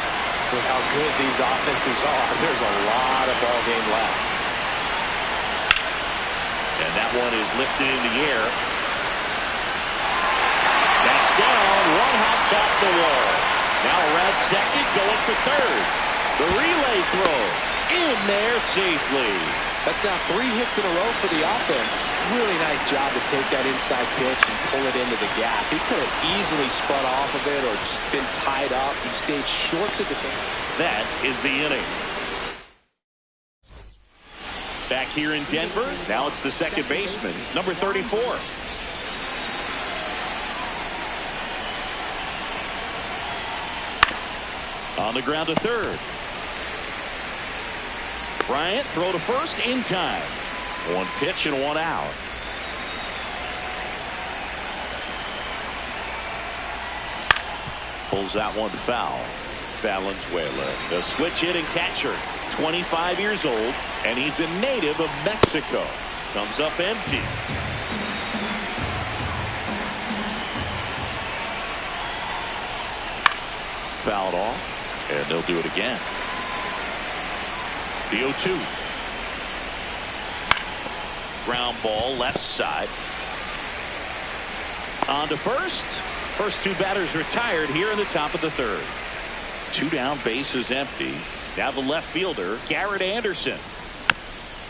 With how good these offenses are, there's a lot of ball game left.
And that one is lifted in the air. That's down. One hops off the wall. Now around second, going for third. The relay throw in there safely.
That's now 3 hits in a row for the offense. Really nice job to take that inside pitch and pull it into the gap. He could have easily spun off of it or just been tied up. He stayed short to the game.
That is the inning. Back here in Denver, now it's the second baseman, number 34. On the ground to third. Bryant throw to first in time. 1 pitch and 1 out. Pulls that one foul. Valenzuela, the switch hitting catcher, 25 years old, and he's a native of Mexico. Comes up empty. Fouled off, and they'll do it again. The 0-2. Ground ball left side. On to first. First 2 batters retired here in the top of the third. 2 down, base is empty. Now the left fielder, Garrett Anderson.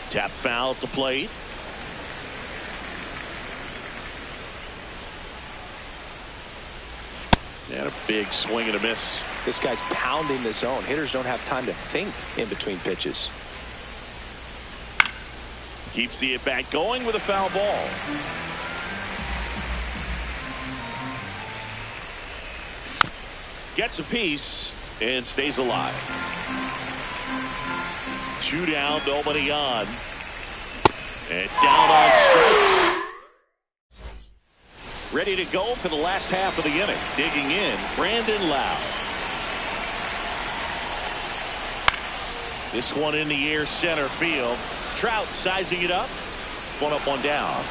Tap foul at the plate. And a big swing and a miss.
This guy's pounding the zone. Hitters don't have time to think in between pitches.
Keeps the at-bat going with a foul ball. Gets a piece and stays alive. 2 down, nobody on. And down on strikes. Ready to go for the last half of the inning. Digging in, Brandon Lowe. This one in the air, center field. Trout sizing it up. 1 up, 1 down.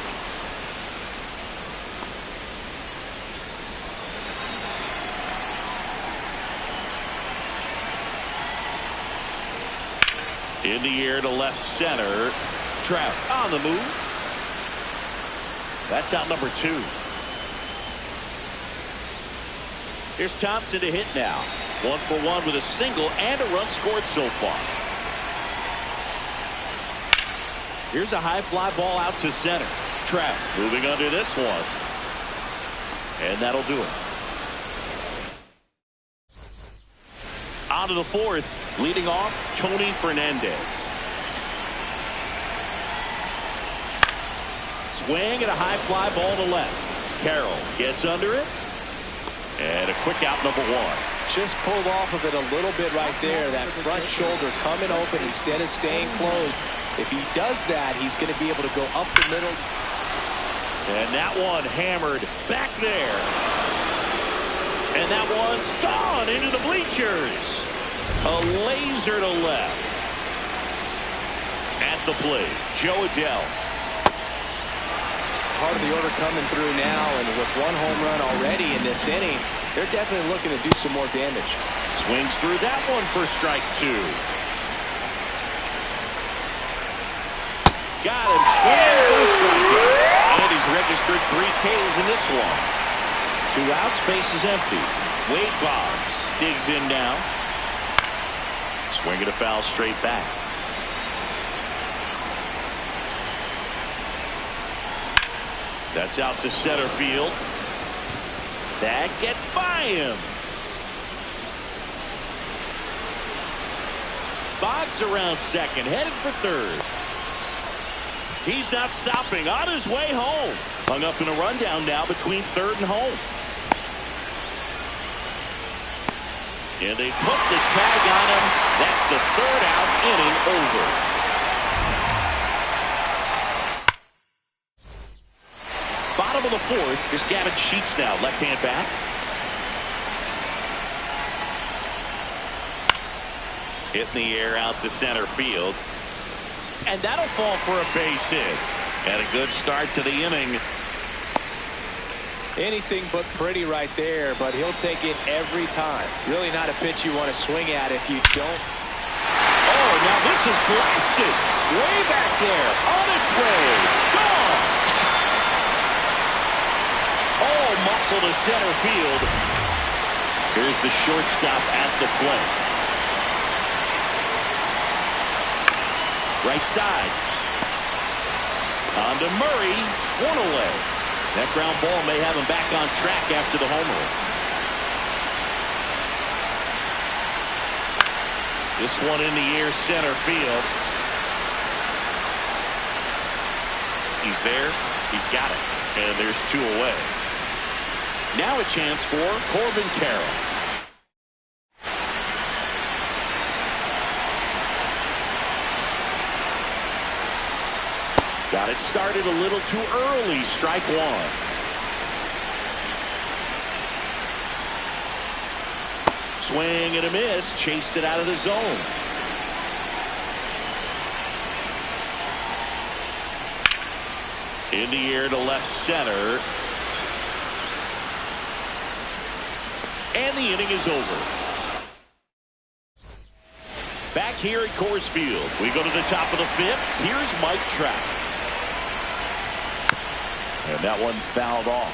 In the air to left center. Trout on the move. That's out number 2. Here's Thompson to hit now. 1 for 1 with a single and a run scored so far. Here's a high fly ball out to center. Trout moving under this one. And that'll do it. On to the 4th. Leading off, Tony Fernandez. Swing and a high fly ball to left. Carroll gets under it. And a quick out, number 1.
Just pulled off of it a little bit right there. That front shoulder coming open instead of staying closed. If he does that, he's going to be able to go up the middle.
And that one hammered back there. And that one's gone into the bleachers. A laser to left. At the plate, Joe Adele.
Part of the order coming through now, and with one home run already in this inning, they're definitely looking to do some more damage.
Swings through that one for strike 2. Got him swinging for the strikeout. And he's registered 3 Ks in this one. 2 outs, base is empty. Wade Boggs digs in now. Swinging a foul straight back. That's out to center field. That gets by him. Boggs around second, headed for third. He's not stopping, on his way home. Hung up in a rundown now between third and home. And they put the tag on him. That's the 3rd out, inning over. Bottom of the 4th, here's Gavin Sheets now, left-hand bat. Hit in the air out to center field. And that'll fall for a base hit. And a good start to the inning.
Anything but pretty right there, but he'll take it every time. Really not a pitch you want to swing at if you don't.
Oh, now this is blasted. Way back there. On its way. Gone. Oh, muscle to center field. Here's the shortstop at the plate. Right side. On to Murray. 1 away. That ground ball may have him back on track after the homer. This one in the air, center field. He's there. He's got it. And there's 2 away. Now a chance for Corbin Carroll. Got it started a little too early. Strike 1. Swing and a miss. Chased it out of the zone. In the air to left center. And the inning is over. Back here at Coors Field, we go to the top of the 5th. Here's Mike Trout. And that one fouled off.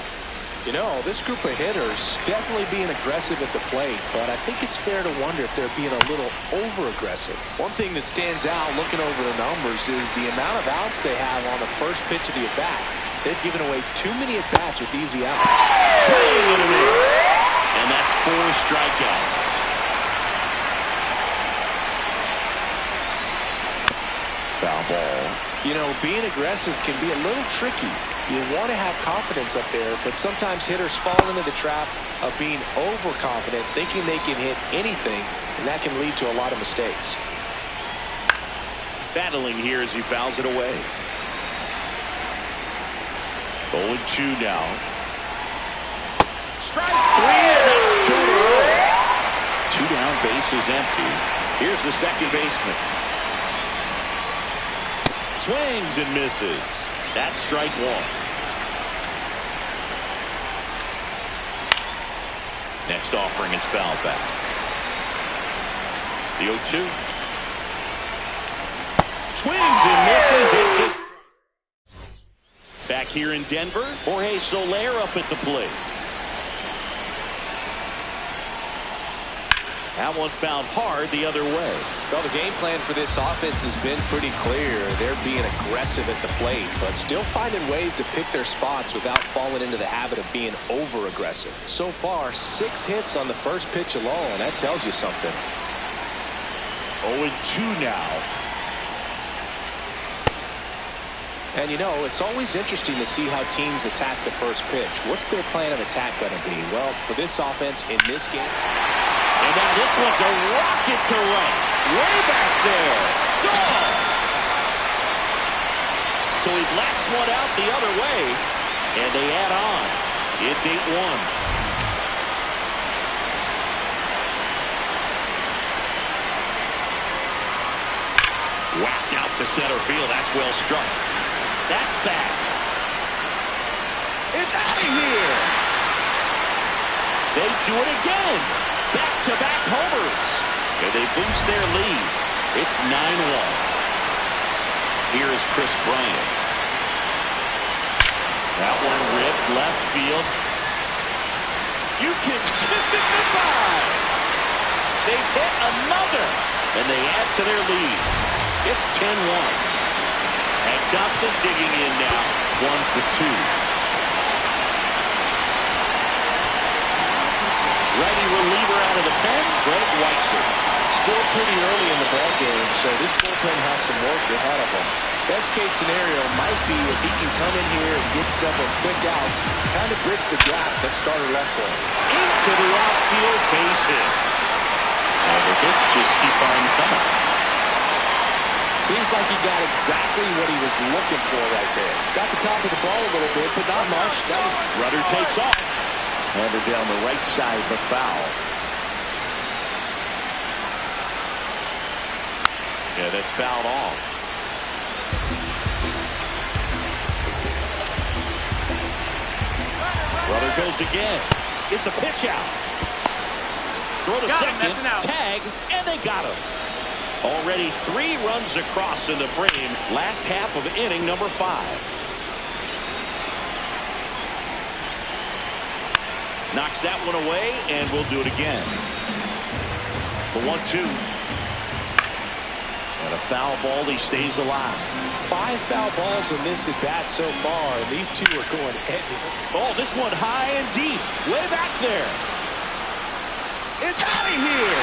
You know, this group of hitters definitely being aggressive at the plate, but I think it's fair to wonder if they're being a little over-aggressive. One thing that stands out looking over the numbers is the amount of outs they have on the first pitch of the at-bat. They've given away too many at-bats with easy outs.
Swing and a miss. And that's 4 strikeouts. Foul ball.
You know, being aggressive can be a little tricky. You want to have confidence up there, but sometimes hitters fall into the trap of being overconfident, thinking they can hit anything, and that can lead to a lot of mistakes.
Battling here as he fouls it away. 0-2 now. Strike 3, and that's 2 in a row. 2 down, base is empty. Here's the second baseman. Swings and misses. That's strike 1. Next offering is foul back. The 0-2. Swings and misses. It's back here in Denver, Jorge Soler up at the plate. That one fouled hard the other way.
Well, the game plan for this offense has been pretty clear. They're being aggressive at the plate, but still finding ways to pick their spots without falling into the habit of being over-aggressive. So far, 6 hits on the first pitch alone. That tells you something.
0-2 now.
And, you know, it's always interesting to see how teams attack the first pitch. What's their plan of attack going to be? Well, for this offense in this game...
And now this one's a rocket to right. Way back there. Gone. So he blasts one out the other way. And they add on. It's 8-1. Whacked out to center field. That's well struck. That's back. It's out of here. They do it again. Back-to-back homers. And they boost their lead. It's 9-1. Here's Chris Bryant. That one ripped left field. You can kiss it goodbye. They've hit another. And they add to their lead. It's 10-1. And Thompson digging in now. 1 for 2. Righty reliever out of the pen, Greg Weitzer.
Still pretty early in the ball game, so this bullpen has some work ahead of him. Best case scenario might be if he can come in here and get several quick outs, kind of bridge the gap that starter left for him.
Into the outfield, base hit. And the hits just keep on coming.
Seems like he got exactly what he was looking for right there. Got the top of the ball a little bit, but not much.
Rudder takes off. Handed down the right side, the foul. Yeah, that's fouled off. Rudder goes again. It's a pitch out. Throw to second, tag, and they got him. Already 3 runs across in the frame. Last half of inning number 5. Knocks that one away, and we'll do it again. The 1-2. And a foul ball, he stays alive.
5 foul balls in this at bat so far, and these 2 are going heavy.
Oh, this one high and deep. Way back there. It's out of here.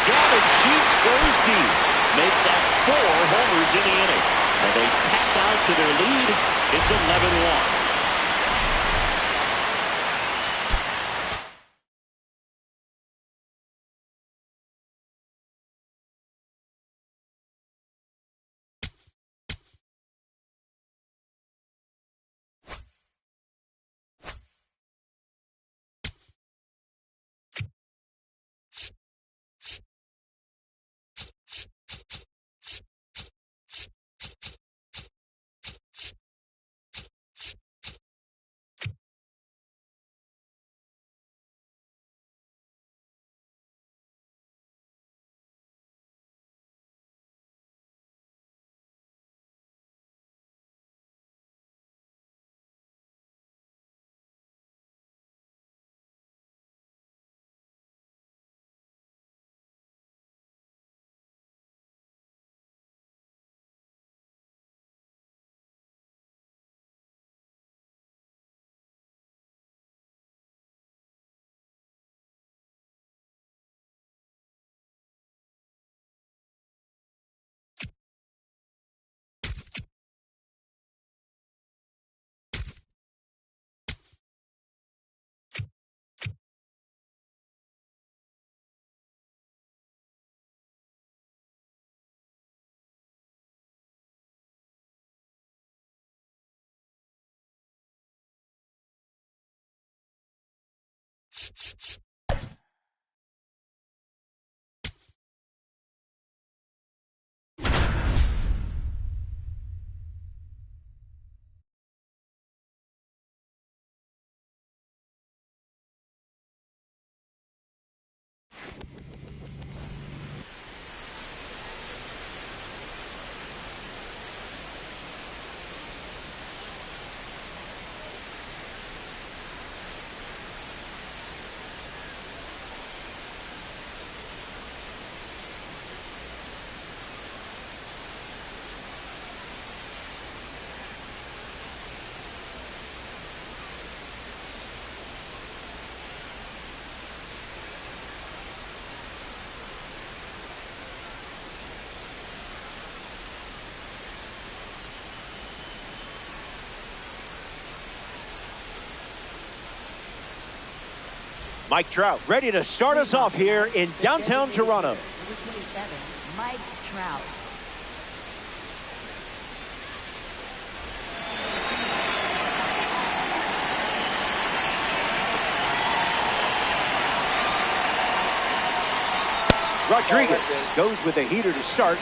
Gavin Sheets goes deep. Make that 4 homers in the inning. And they tack on to their lead. It's 11-1.
Mike Trout ready to start us off here in downtown Toronto.
Number 27, Mike Trout.
Rodriguez goes with a heater to start,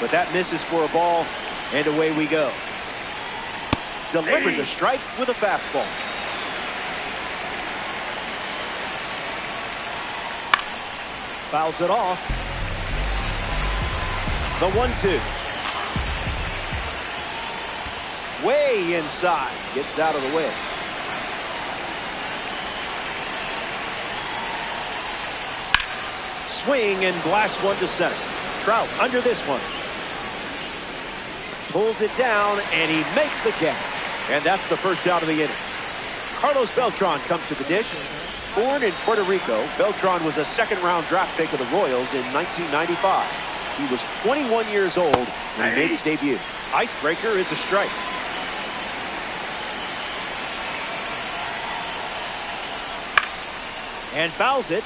but that misses for a ball, and away we go. Delivers a strike with a fastball. Fouls it off. The 1-2. Way inside. Gets out of the way. Swing and blast one to center. Trout under this one. Pulls it down, and he makes the catch. And that's the first out of the inning. Carlos Beltran comes to the dish. Born in Puerto Rico, Beltran was a second-round draft pick of the Royals in 1995. He was 21 years old when he made his debut. Icebreaker is a strike. And fouls it.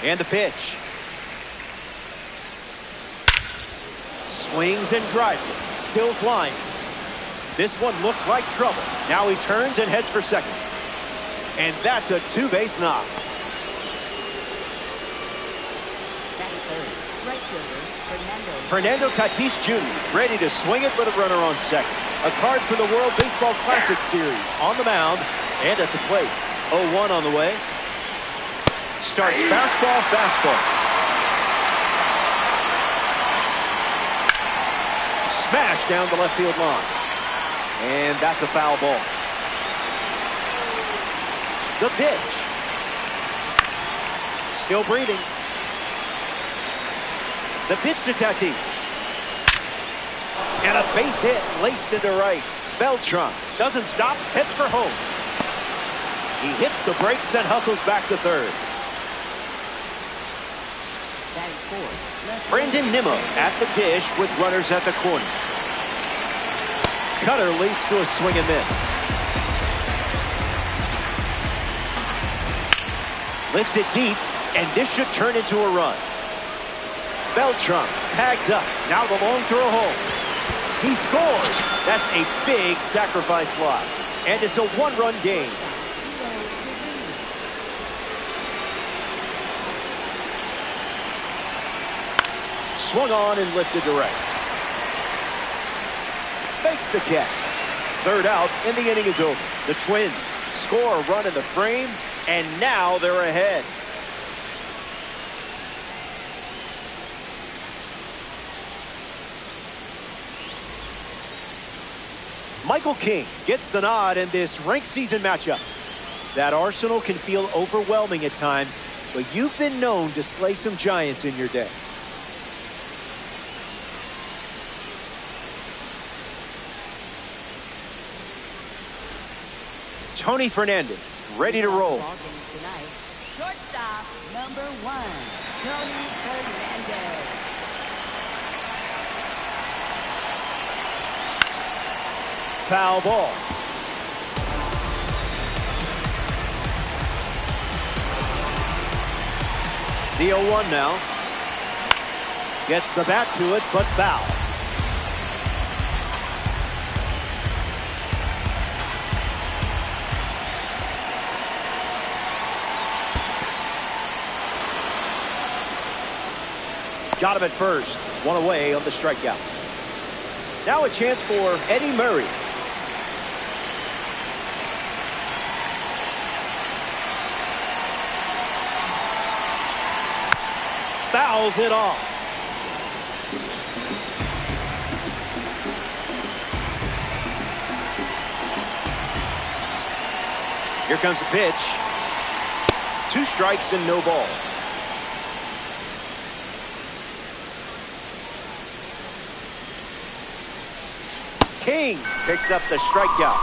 And the pitch. Swings and drives it. Still flying. This one looks like trouble. Now he turns and heads for second. And that's a two-base knock.
Batting third, right fielder,
Fernando Tatis Jr. ready to swing it with a runner on second. A card for the World Baseball Classic Series on the mound and at the plate. 0-1 on the way. Starts fastball, fastball. Smash down the left field line. And that's a foul ball. The pitch. Still breathing. The pitch to Tatis. And a base hit laced into right. Beltran doesn't stop, heads for home. He hits the brakes and hustles back to third.
batting fourth, left
Brandon Nimmo at the dish with runners at the corner. Cutter leads to a swing and miss. Lifts it deep, and this should turn into a run. Beltran tags up. Now the long throw home. He scores. That's a big sacrifice fly. And it's a one-run game. Swung on and lifted to right. Makes the catch. Third out, and the inning is over. The Twins score a run in the frame, and now they're ahead. Michael King gets the nod in this ranked season matchup. That arsenal can feel overwhelming at times, but you've been known to slay some giants in your day. Tony Fernandez, ready to roll.
ball game tonight. Shortstop, number 1, Tony Fernandez.
Foul ball. The 0-1 now. Gets the bat to it, but foul. Got him at first. One away on the strikeout. Now a chance for Eddie Murray. Fouls it off. Here comes the pitch. 2 strikes and no balls. King picks up the strikeout.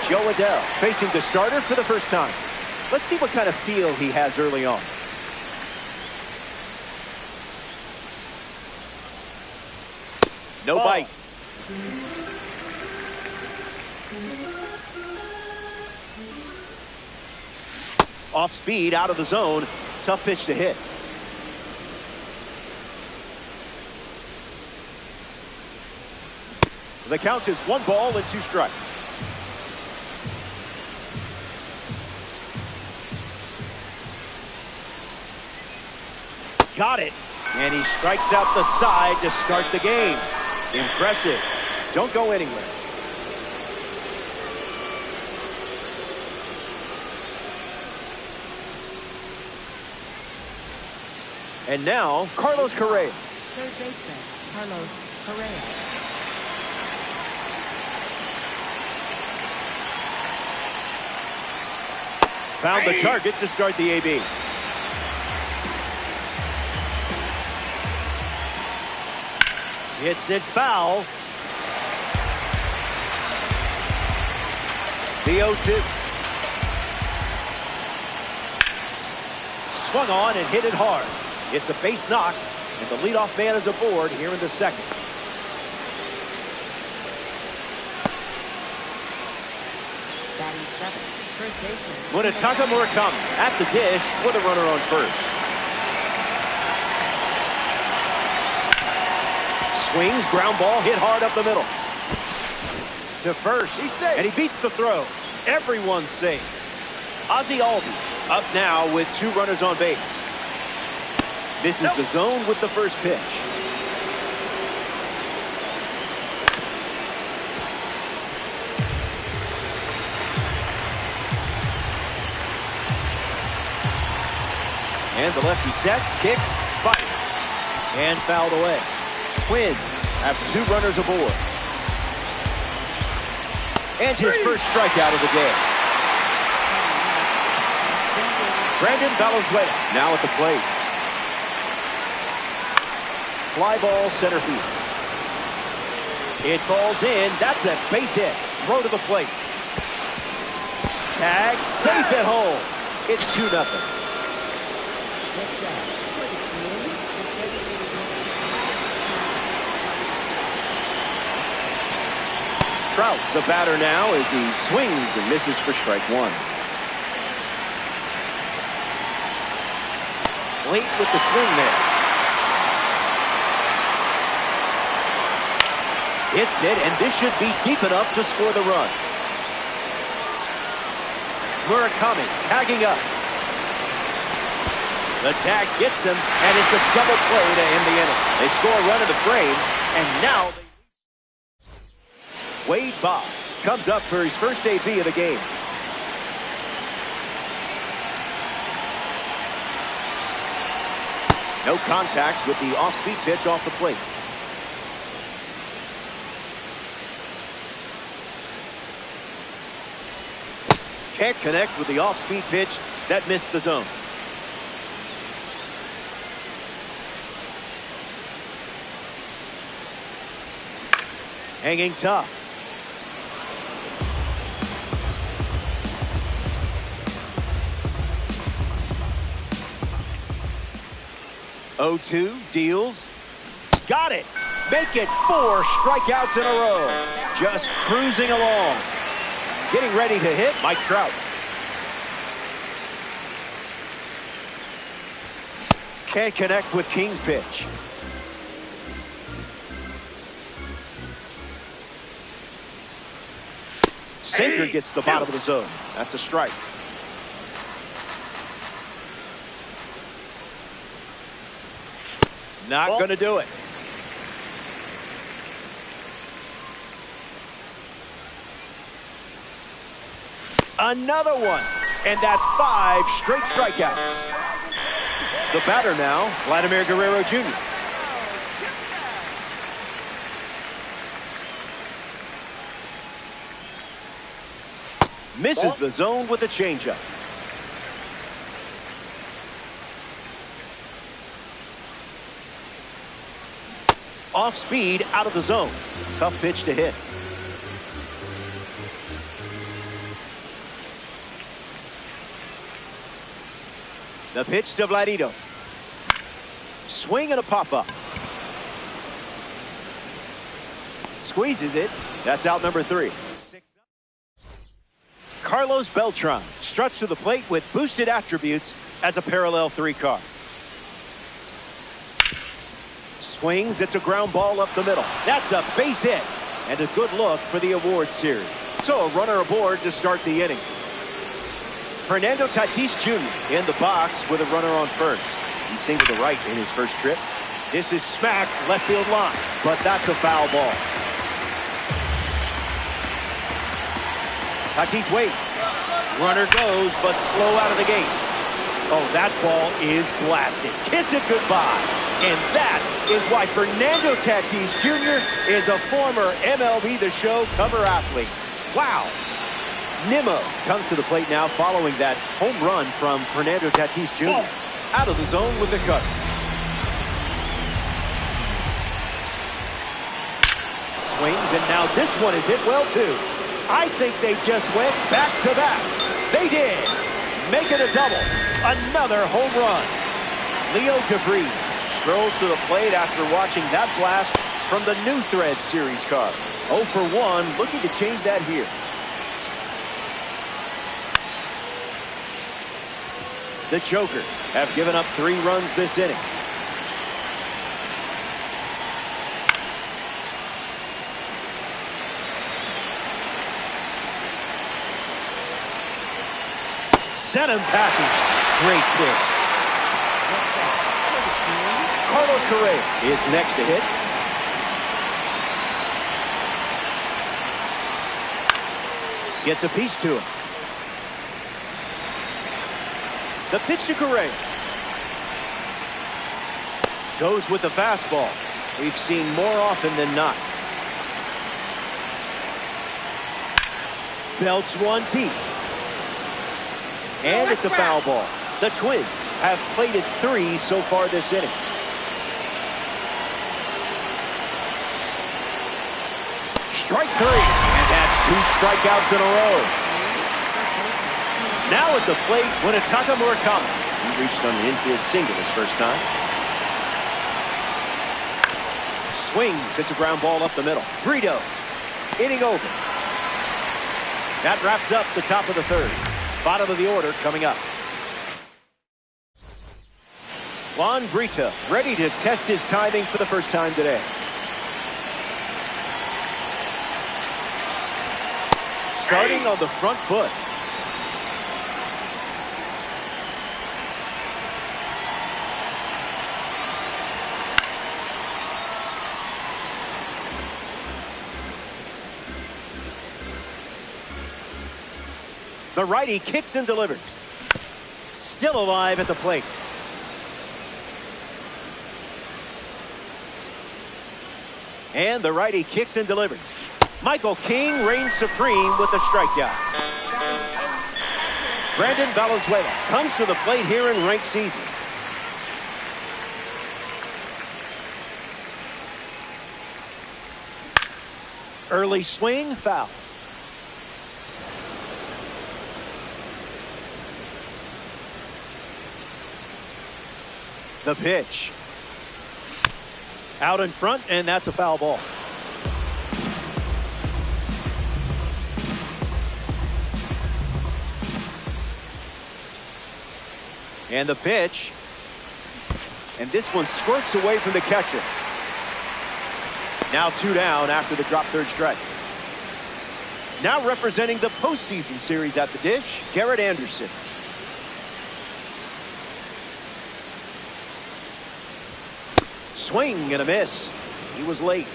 Joe Adell facing the starter for the first time. Let's see what kind of feel he has early on. No bite. Off speed, out of the zone. Tough pitch to hit. The count is 1 ball and 2 strikes. got it. And he strikes out the side to start the game. Impressive. Don't go anywhere. And now, Carlos Correa.
Third baseman, Carlos Correa.
Found the target to start the AB. Hits it foul. The 0-2. Swung on and hit it hard. It's a base knock, and the leadoff man is aboard here in the second.
Batting seventh, first baseman.
Munetaka Murakami at the dish with a runner on first. Swings, ground ball, hit hard up the middle. To first, and he beats the throw. Everyone's safe. Ozzie Albies up now with 2 runners on base. Misses the zone with the first pitch. And the lefty sets, kicks, fires, and fouled away. Twins have 2 runners aboard. And his first strikeout of the day. Brandon Valenzuela now at the plate. Fly ball center field. It falls in. That's that base hit. Throw to the plate. Tag, safe at home. It's 2-0. Trout, the batter now, as he swings and misses for strike 1. Late with the swing there. Hits it, and this should be deep enough to score the run. Murakami tagging up. The tag gets him, and it's a double play to end the inning. They score a run in the frame, and now Wade Boggs comes up for his first AB of the game. No contact with the off-speed pitch off the plate. Can't connect with the off-speed pitch. That missed the zone. Hanging tough. O2 deals. Got it. Make it 4 strikeouts in a row. Just cruising along. Getting ready to hit Mike Trout. Can't connect with King's pitch. Sinker gets the bottom of the zone. That's a strike. Not going to do it. Another one. And that's 5 straight strikeouts. The batter now, Vladimir Guerrero Jr. Misses the zone with a changeup. Off speed, out of the zone. Tough pitch to hit. The pitch to Vladito. Swing and a pop-up. Squeezes it. That's out number 3. Carlos Beltran struts to the plate with boosted attributes as a parallel 3 car. Swings. It's a ground ball up the middle. That's a base hit and a good look for the award series. So a runner aboard to start the inning. Fernando Tatis Jr. in the box with a runner on first. He singled to right in his first trip. This is smacked left field line, but that's a foul ball. Tatis waits. Runner goes, but slow out of the gate. Oh, that ball is blasted. Kiss it goodbye. And that is why Fernando Tatis Jr. is a former MLB The Show cover athlete. Wow. Nimmo comes to the plate now following that home run from Fernando Tatis Jr. Out of the zone with the cutter. Swings, and now this one is hit well, too. I think they just went back to back. They did. Make it a double. Another home run. Leo DeVries strolls to the plate after watching that blast from the New Thread Series card. 0 for 1, looking to change that here. The Jokers have given up 3 runs this inning. Sent him packing. Great pitch. Carlos Correa is next to hit. Gets a piece to him. The pitch to Correa. Goes with the fastball. We've seen more often than not. Belts one deep. And it's a foul ball. The Twins have plated 3 so far this inning. Strike 3. And that's 2 strikeouts in a row. Now at the plate, Munetaka Murakami. He reached on an infield single his first time. Swings, hits a ground ball up the middle. Brito, inning over. That wraps up the top of the 3rd. Bottom of the order coming up. Juan Brito ready to test his timing for the first time today. Starting on the front foot. The righty kicks and delivers. Still alive at the plate. And the righty kicks and delivers. Michael King reigns supreme with the strikeout. Brandon Valenzuela comes to the plate here in ranked season. Early swing, foul. The pitch. Out in front, and that's a foul ball. And the pitch. And this one squirts away from the catcher. Now 2 down after the drop 3rd strike. Now representing the postseason series at the dish, Garrett Anderson. Swing and a miss. He was late.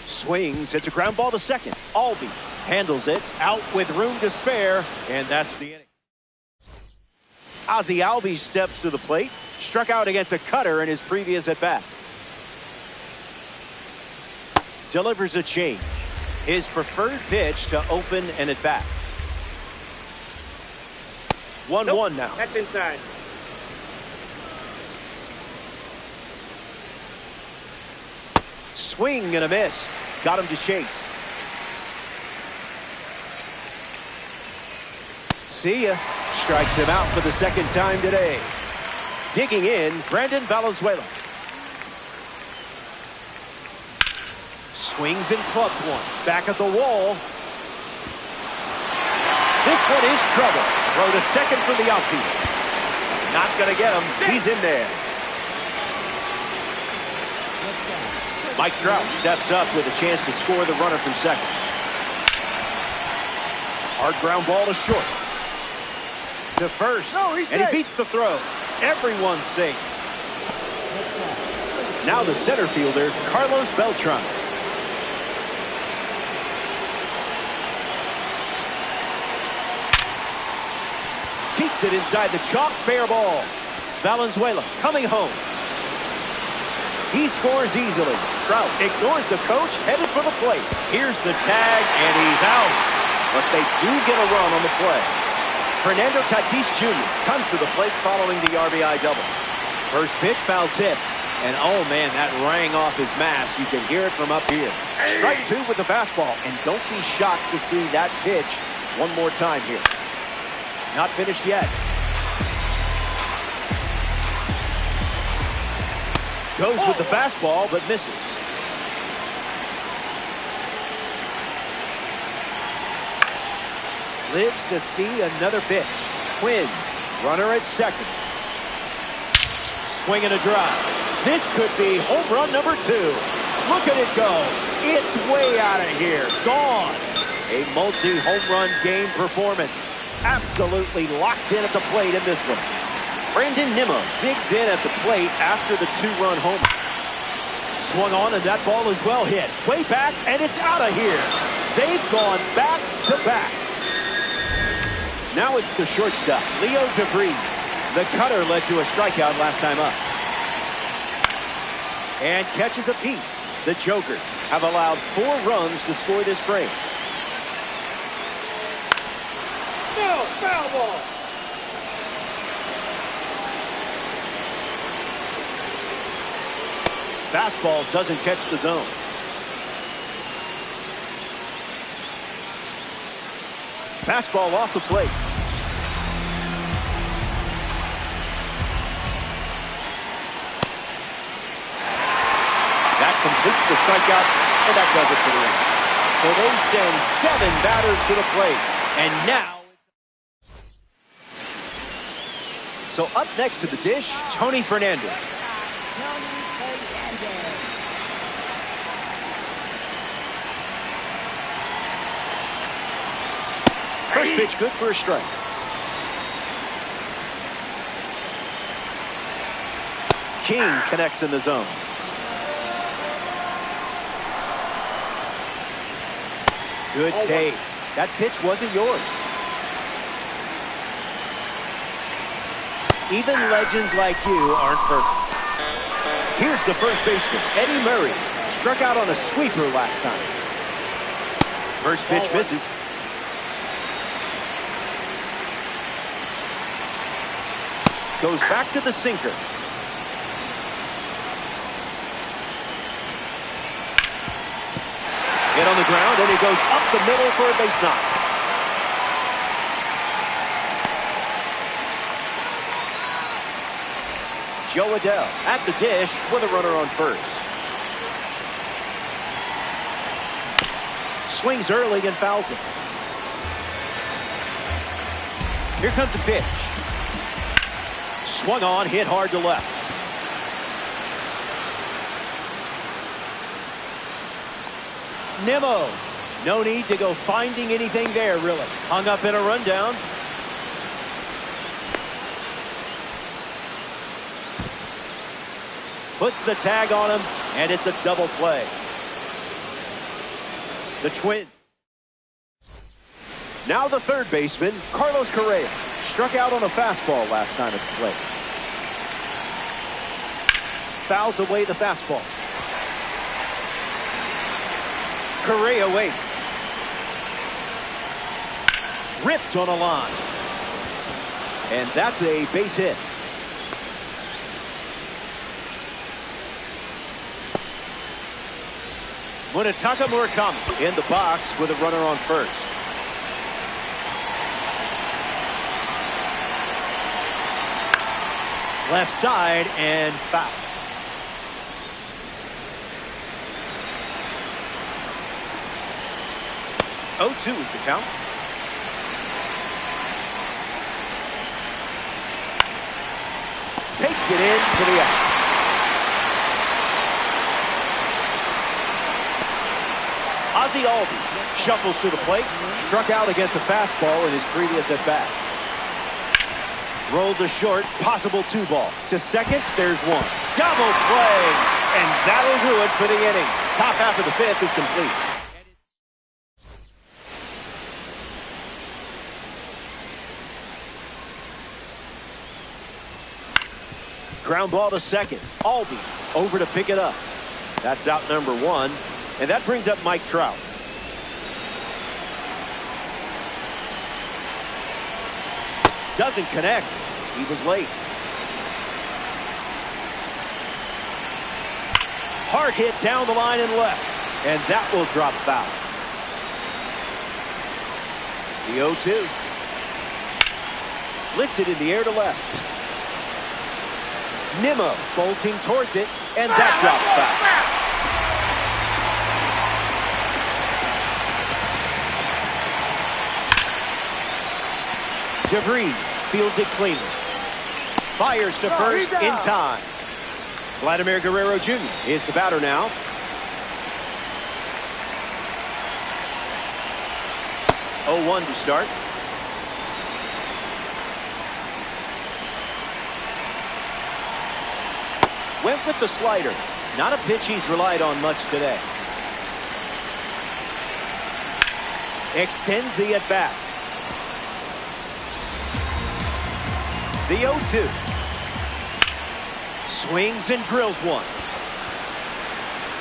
Swings, hits a ground ball to second. Albies handles it out with room to spare, and that's the inning. Ozzie Albies steps to the plate. Struck out against a cutter in his previous at-bat. Delivers a change. His preferred pitch to open an at-bat. 1-1 now.
That's inside.
Swing and a miss. Got him to chase. See ya. Strikes him out for the 2nd time today. Digging in, Brandon Valenzuela. Swings and clubs one. Back at the wall. This one is trouble. Throw to second from the outfield. Not going to get him. He's in there. Mike Trout steps up with a chance to score the runner from second. Hard ground ball to short. To first.
No, he's
and he
safe.
beats the throw. Everyone's safe. Now the center fielder, Carlos Beltran. Keeps it inside the chalk, fair ball. Valenzuela coming home. He scores easily. Trout ignores the coach, headed for the plate. Here's the tag, and he's out. But they do get a run on the play. Fernando Tatis Jr. comes to the plate following the RBI double. First pitch, foul tipped. And oh man, that rang off his mask. You can hear it from up here. Strike two with the fastball. And don't be shocked to see that pitch one more time here. Not finished yet. Goes with the fastball, but misses. Lives to see another pitch. Twins. Runner at second. Swing and a drive. This could be home run number 2. Look at it go. It's way out of here. Gone. A multi-home run game performance. Absolutely locked in at the plate in this one. Brandon Nimmo digs in at the plate after the 2-run homer. Swung on, and that ball is well hit. Way back, and it's out of here. They've gone back to back. Now it's the shortstop, Leo DeVries. The cutter led to a strikeout last time up. And catches a piece. The Jokers have allowed 4 runs to score this frame.
No, foul ball.
Fastball doesn't catch the zone. Fastball off the plate. That completes the strikeout, and that does it for the inning. So they send 7 batters to the plate. And now, so up next to the dish, Tony Fernandez. First pitch good for a strike. King connects in the zone. Good take. That pitch wasn't yours. Even legends like you aren't perfect. Here's the first baseman, Eddie Murray. Struck out on a sweeper last time. First pitch misses. Goes back to the sinker. Hit on the ground, and he goes up the middle for a base knock. Joe Adele at the dish with a runner on first. Swings early and fouls it. Here comes the pitch. Swung on, hit hard to left. Nimmo. No need to go finding anything there, really. Hung up in a rundown. Puts the tag on him, and it's a double play. The Twins. Now the third baseman, Carlos Correa. Struck out on a fastball last time at the plate. Fouls away the fastball. Correa waits. Ripped on a line. And that's a base hit. Munetaka Murakami in the box with a runner on first. Left side and foul. Oh, 2 is the count. Takes it in for the out. Ozzie Albies shuffles to the plate. Struck out against a fastball in his previous at-bat. Rolled to short, possible 2-ball. To second, there's one. Double play, and that'll do it for the inning. Top half of the fifth is complete. Ground ball to second. Albies over to pick it up. That's out number one, and that brings up Mike Trout. Doesn't connect. He was late. Hard hit down the line and left, and that will drop foul. The 0-2. Lifted in the air to left. Nimmo bolting towards it, and that drops foul. DeVries fields it cleanly. Fires to first in time. Vladimir Guerrero Jr. is the batter now. Oh, 1 to start. Went with the slider. Not a pitch he's relied on much today. Extends the at-bat. The 0-2. Swings and drills one.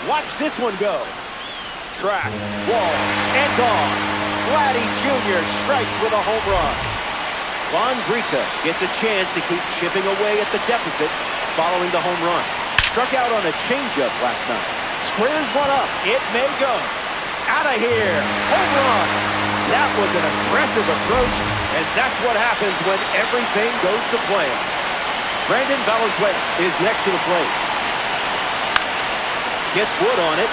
Watch this one go. Track, wall, and gone. Vladdy Jr. strikes with a home run. Von Brita gets a chance to keep chipping away at the deficit following the home run. Struck out on a changeup last night. Squares one up. It may go. Out of here. Home run. That was an aggressive approach, and that's what happens when everything goes to plan. Brandon Valenzuela is next to the plate. Gets wood on it.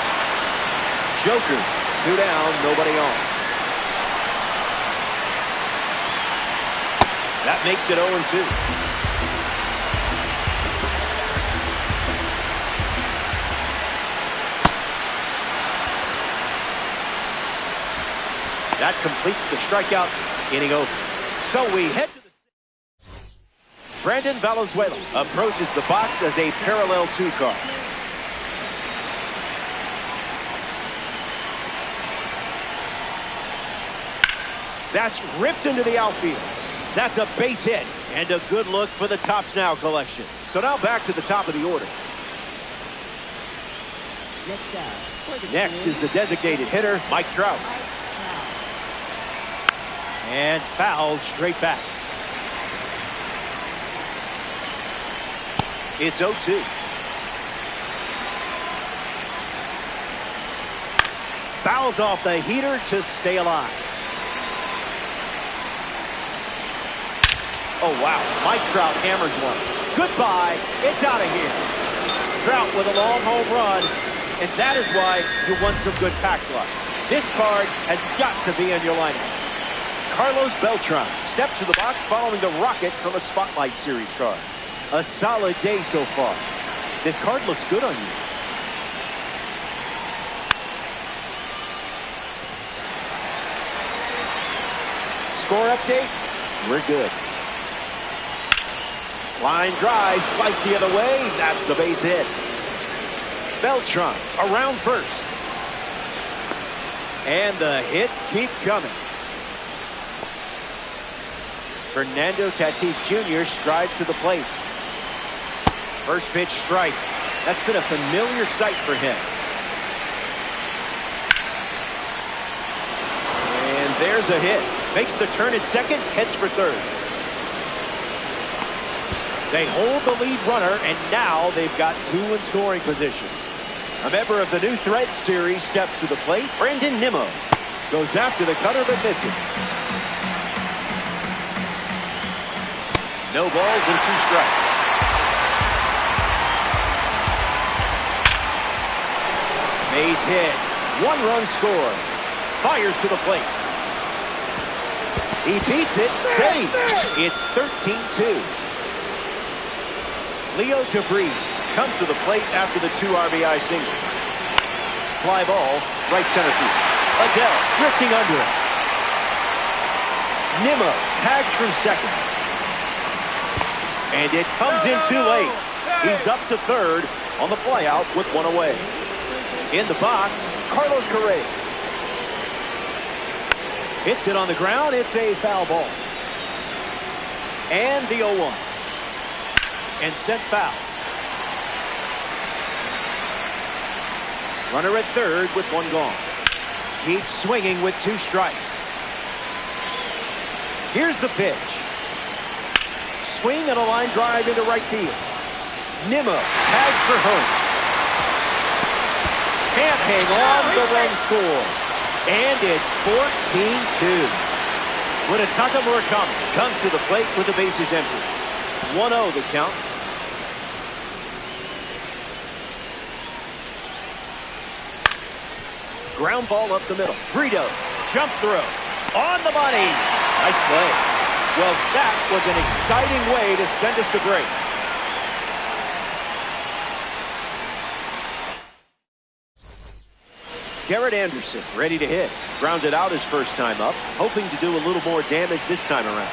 Joker. 2 down, nobody on. That makes it 0-2. That completes the strikeout. Inning over. So we head to the... Brandon Valenzuela approaches the box as a parallel 2 card. That's ripped into the outfield. That's a base hit and a good look for the Tops Now collection. So now back to the top of the order. Next is the designated hitter, Mike Trout. And fouled straight back. It's 0-2. Fouls off the heater to stay alive. Oh, wow. Mike Trout hammers one. Goodbye. It's out of here. Trout with a long home run, and that is why you want some good pack luck. This card has got to be in your lineup. Carlos Beltran steps to the box following the rocket from a Spotlight Series card. A solid day so far. This card looks good on you. Score update? We're good. Line drive, sliced the other way. That's a base hit. Beltran around first. And the hits keep coming. Fernando Tatis Jr. strides to the plate. First pitch strike. That's been a familiar sight for him. And there's a hit. Makes the turn at second, heads for third. They hold the lead runner, and now they've got 2 in scoring position. A member of the New Threads series steps to the plate. Brandon Nimmo goes after the cutter but misses. No balls and 2 strikes. Base hit. 1-run score. Fires to the plate. He beats it. Safe. It's 13-2. Leo DeVries comes to the plate after the 2 RBI single. Fly ball, right center field. Adele drifting under it. Nimmo tags from second. And it comes in too late. He's up to third on the flyout with one away. In the box, Carlos Correa. Hits it on the ground. It's a foul ball. And the 0-1. And sent foul. Runner at third with one gone. Keeps swinging with 2 strikes. Here's the pitch. Swing and a line drive into right field. Nimmo tags for home. Can't hang on, the run score. And it's 14-2. Munetaka Murakami comes to the plate with the bases empty. 1-0 the count. Ground ball up the middle. Brito, jump throw. On the money. Nice play. Well, that was an exciting way to send us to break. Garrett Anderson ready to hit. Grounded out his first time up, hoping to do a little more damage this time around.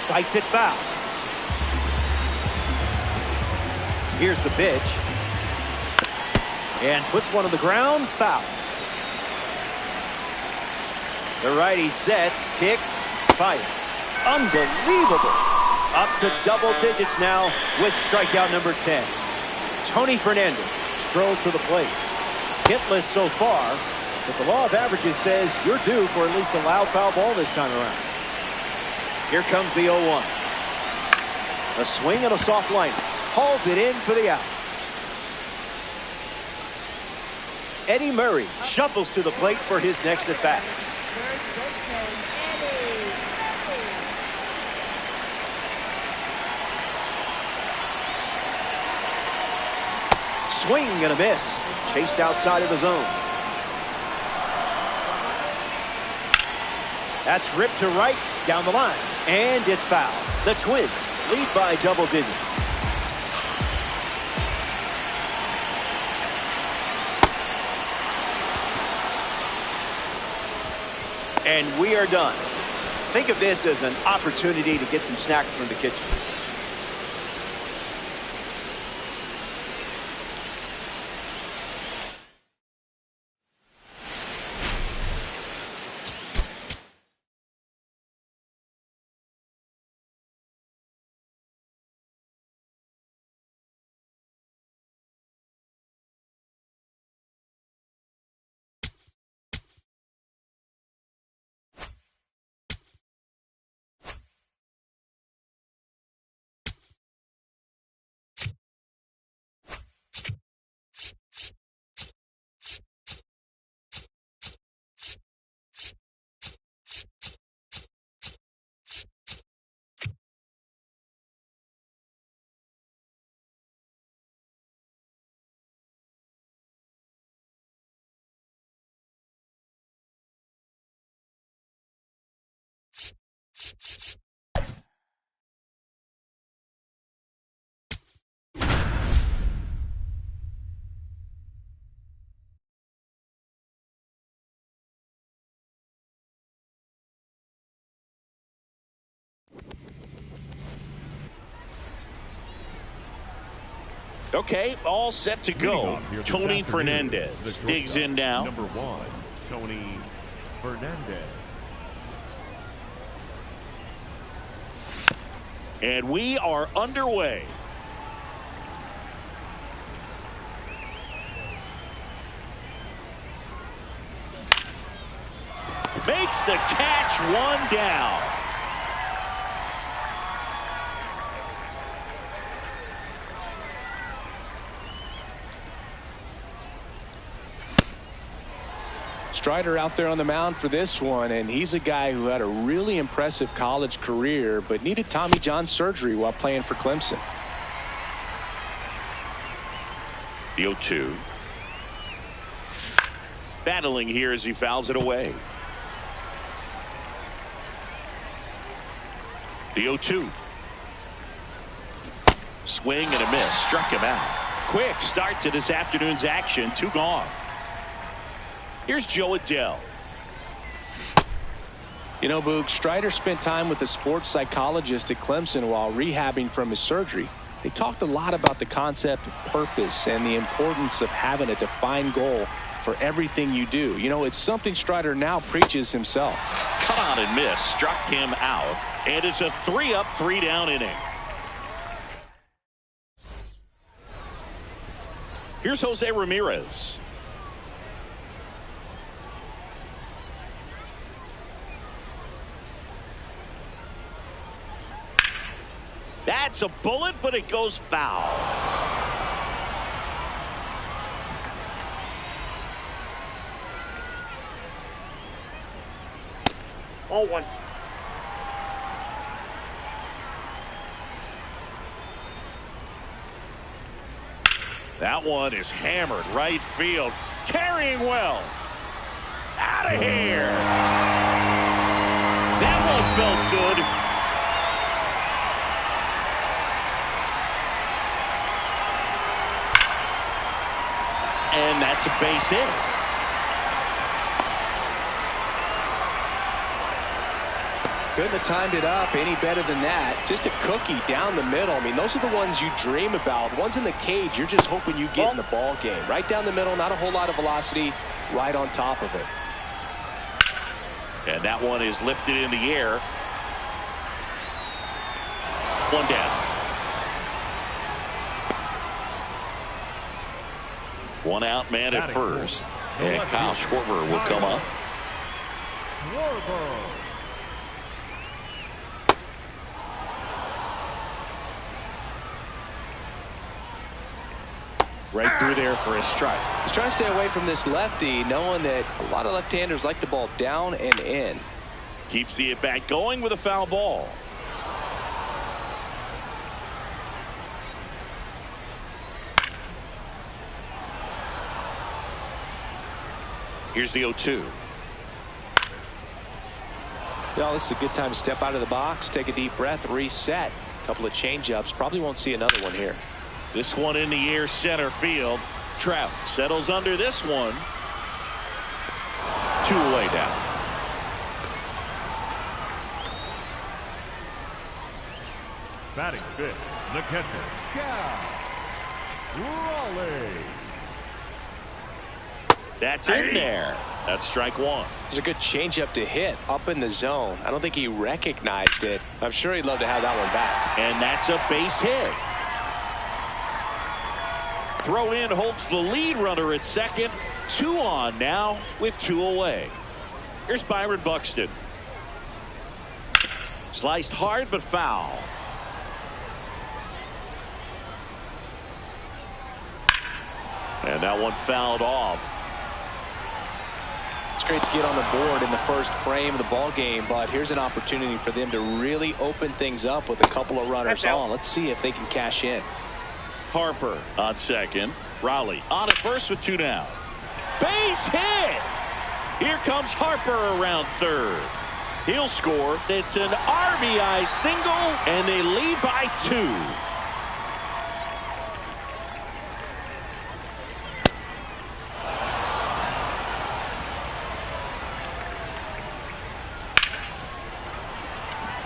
Bites it foul. Here's the pitch. And puts one on the ground, foul. The righty sets, kicks, fire. Unbelievable. Up to double digits now with strikeout number 10. Tony Fernandez strolls to the plate. Hitless so far, but the law of averages says you're due for at least a loud foul ball this time around. Here comes the 0-1. A swing and a soft line. Hauls it in for the out. Eddie Murray shuffles to the plate for his next at bat. Swing and a miss. Chased outside of the zone. That's ripped to right, down the line. And it's foul. The Twins lead by double digits. And we are done. Think of this as an opportunity to get some snacks from the kitchen.
Okay, all set to go. Tony Fernandez digs in now.
Number 1, Tony Fernandez.
And we are underway. Makes the catch, one down.
Strider out there on the mound for this one, and he's a guy who had a really impressive college career but needed Tommy John surgery while playing for Clemson.
The 0-2. Battling here as he fouls it away. The 0-2. Swing and a miss. Struck him out. Quick start to this afternoon's action. 2 gone. Here's Joe Adele.
You know, Boog, Strider spent time with a sports psychologist at Clemson while rehabbing from his surgery. They talked a lot about the concept of purpose and the importance of having a defined goal for everything you do. You know, it's something Strider now preaches himself.
Come on and miss. Struck him out. And it's a 3-up, 3-down inning. Here's Jose Ramirez. That's a bullet, but it goes foul.
Oh, one.
That one is hammered right field. Carrying well. Out of here. That one felt good. And that's a base hit.
Couldn't have timed it up any better than that. Just a cookie down the middle. I mean, those are the ones you dream about. Ones in the cage, you're just hoping you get in the ball game. Right down the middle, not a whole lot of velocity, right on top of it.
And that one is lifted in the air. One down. One out man at first. And Kyle Schwarber will come up. Right through there for a strike.
He's trying to stay away from this lefty, knowing that a lot of left-handers like the ball down and in.
Keeps the at-bat going with a foul ball. Here's the 0-2.
Well, this is a good time to step out of the box, take a deep breath, reset. A couple of change-ups. Probably won't see another one here.
This one in the air, center field. Trout settles under this one. 2 away down.
Batting fifth, the catcher, Cal Raleigh.
That's in there. That's strike one.
It's a good changeup to hit up in the zone. I don't think he recognized it. I'm sure he'd love to have that one back.
And that's a base hit. Throw in holds the lead runner at second. 2 on now with 2 away. Here's Byron Buxton. Sliced hard but foul. And that one fouled off.
It's great to get on the board in the first frame of the ball game, but here's an opportunity for them to really open things up with a couple of runners on. Let's see if they can cash in.
Harper on second. Raleigh on at first with 2 down. Base hit. Here comes Harper around third. He'll score. It's an RBI single, and they lead by 2.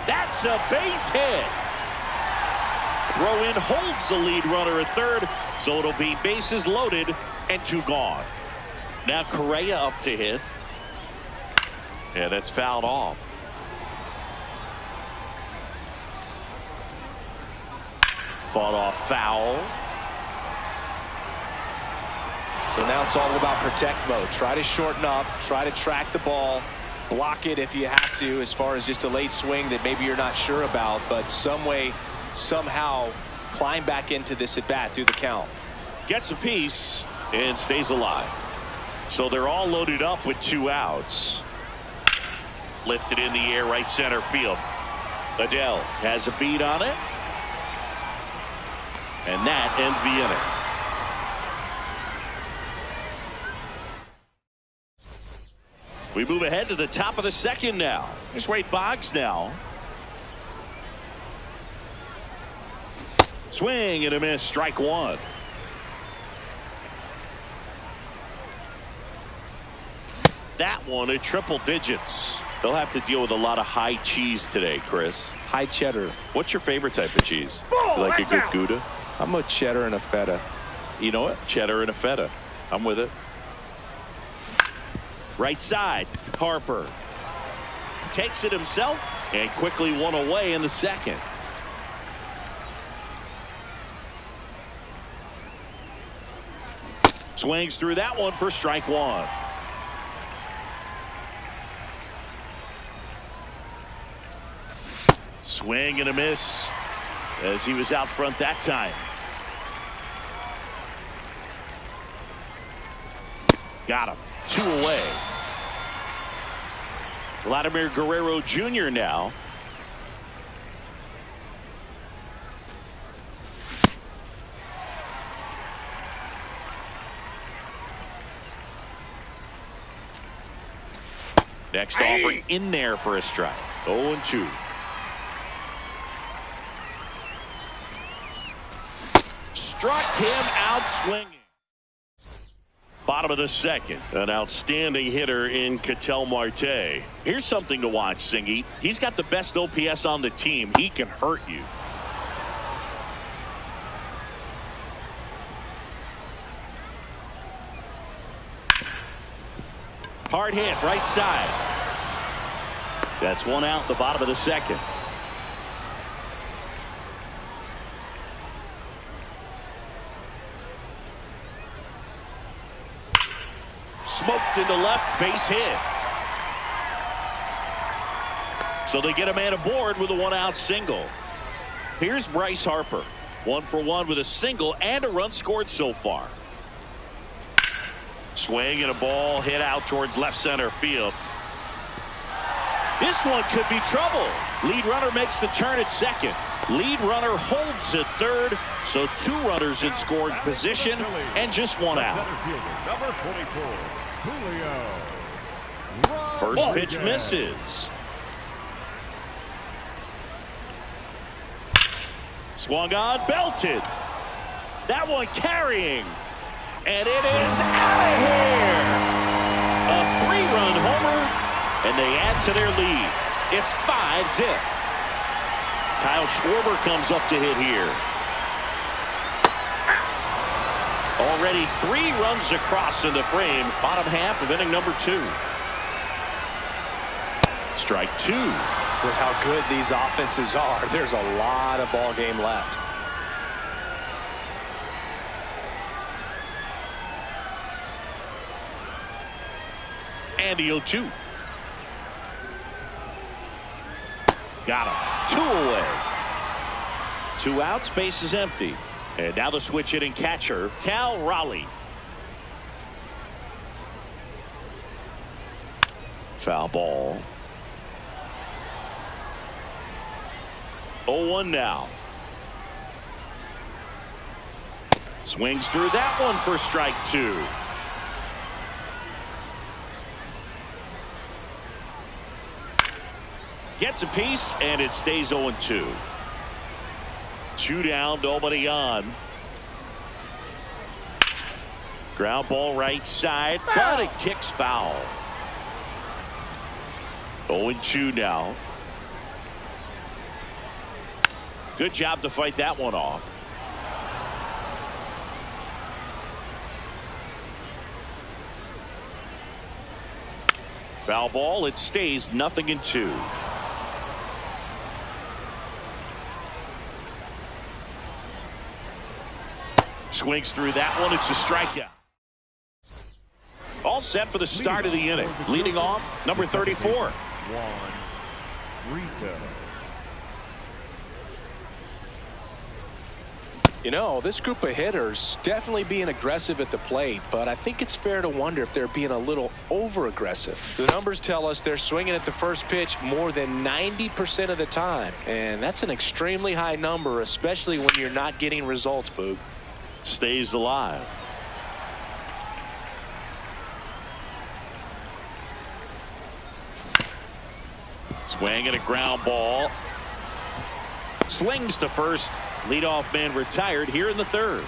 That's a base hit. Throw in holds the lead runner at third, so it'll be bases loaded and 2 gone. Now Correa up to hit. Yeah, that's fouled off. Fought off foul.
So now it's all about protect mode. Try to shorten up, try to track the ball, block it if you have to, as far as just a late swing that maybe you're not sure about, but some way, somehow climb back into this at bat through the count.
Gets a piece and stays alive. So they're all loaded up with 2 outs. Lifted in the air, right center field. Adele has a beat on it. And that ends the inning. We move ahead to the top of the second now. Here's Wade Boggs now. Swing and a miss, strike one. that one at triple digits. They'll have to deal with a lot of high cheese today, Chris.
High cheddar.
What's your favorite type of cheese? You like a good Gouda?
I'm a cheddar and a feta.
You know what? Cheddar and a feta. I'm with it. Right side, Harper takes it himself and quickly one away in the second. Swings through that one for strike one. Swing and a miss as he was out front that time. Got him. 2 away. Vladimir Guerrero Jr. now. Next offering in there for a strike. 0-2. Struck him out swinging. Bottom of the second. An outstanding hitter in Ketel Marte. Here's something to watch, Singy. He's got the best OPS on the team. He can hurt you. Hard hit right side. That's one out the bottom of the second. Smoked into left, base hit. So they get a man aboard with a one-out single. Here's Bryce Harper. 1 for 1 with a single and a run scored so far. Swing and a ball hit out towards left center field. This one could be trouble. Lead runner makes the turn at second. Lead runner holds at third. So 2 runners in scoring position and just 1 out.
Number 24, Julio.
First pitch misses. Swung on, belted. That one carrying. And it is out of here. A 3-run homer, and they add to their lead. It's 5-zip. Kyle Schwarber comes up to hit here. Already 3 runs across in the frame. Bottom half of inning number 2. Strike 2.
With how good these offenses are, there's a lot of ball game left.
And the 0-2. Got him. 2 away. 2 outs, base is empty. And now the switch hitting catcher, Cal Raleigh. Foul ball. 0-1 now. Swings through that one for strike 2. Gets a piece, and it stays 0-2. 2 down, nobody on. Ground ball right side, but it kicks foul. 0-2 now. Good job to fight that one off. Foul ball, it stays 0-2. Swings through that one. It's a strikeout. All set for the start of the inning. Leading off, number 34.
Rito.
You know, this group of hitters definitely being aggressive at the plate, but I think it's fair to wonder if they're being a little over-aggressive. The numbers tell us they're swinging at the first pitch more than 90% of the time, and that's an extremely high number, especially when you're not getting results, Boog.
Stays alive. Swing and a ground ball. Slings to first. Leadoff man retired here in the third.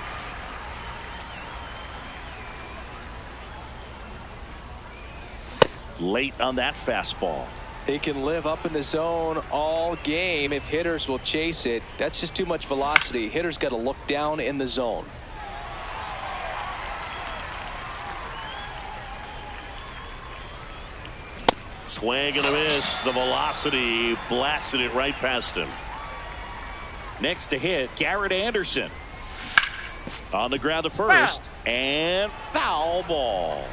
late on that fastball.
He can live up in the zone all game if hitters will chase it. That's just too much velocity. Hitters got to look down in the zone.
Swing and a miss. The velocity blasted it right past him. Next to hit, Garrett Anderson. On the ground to first. And foul ball.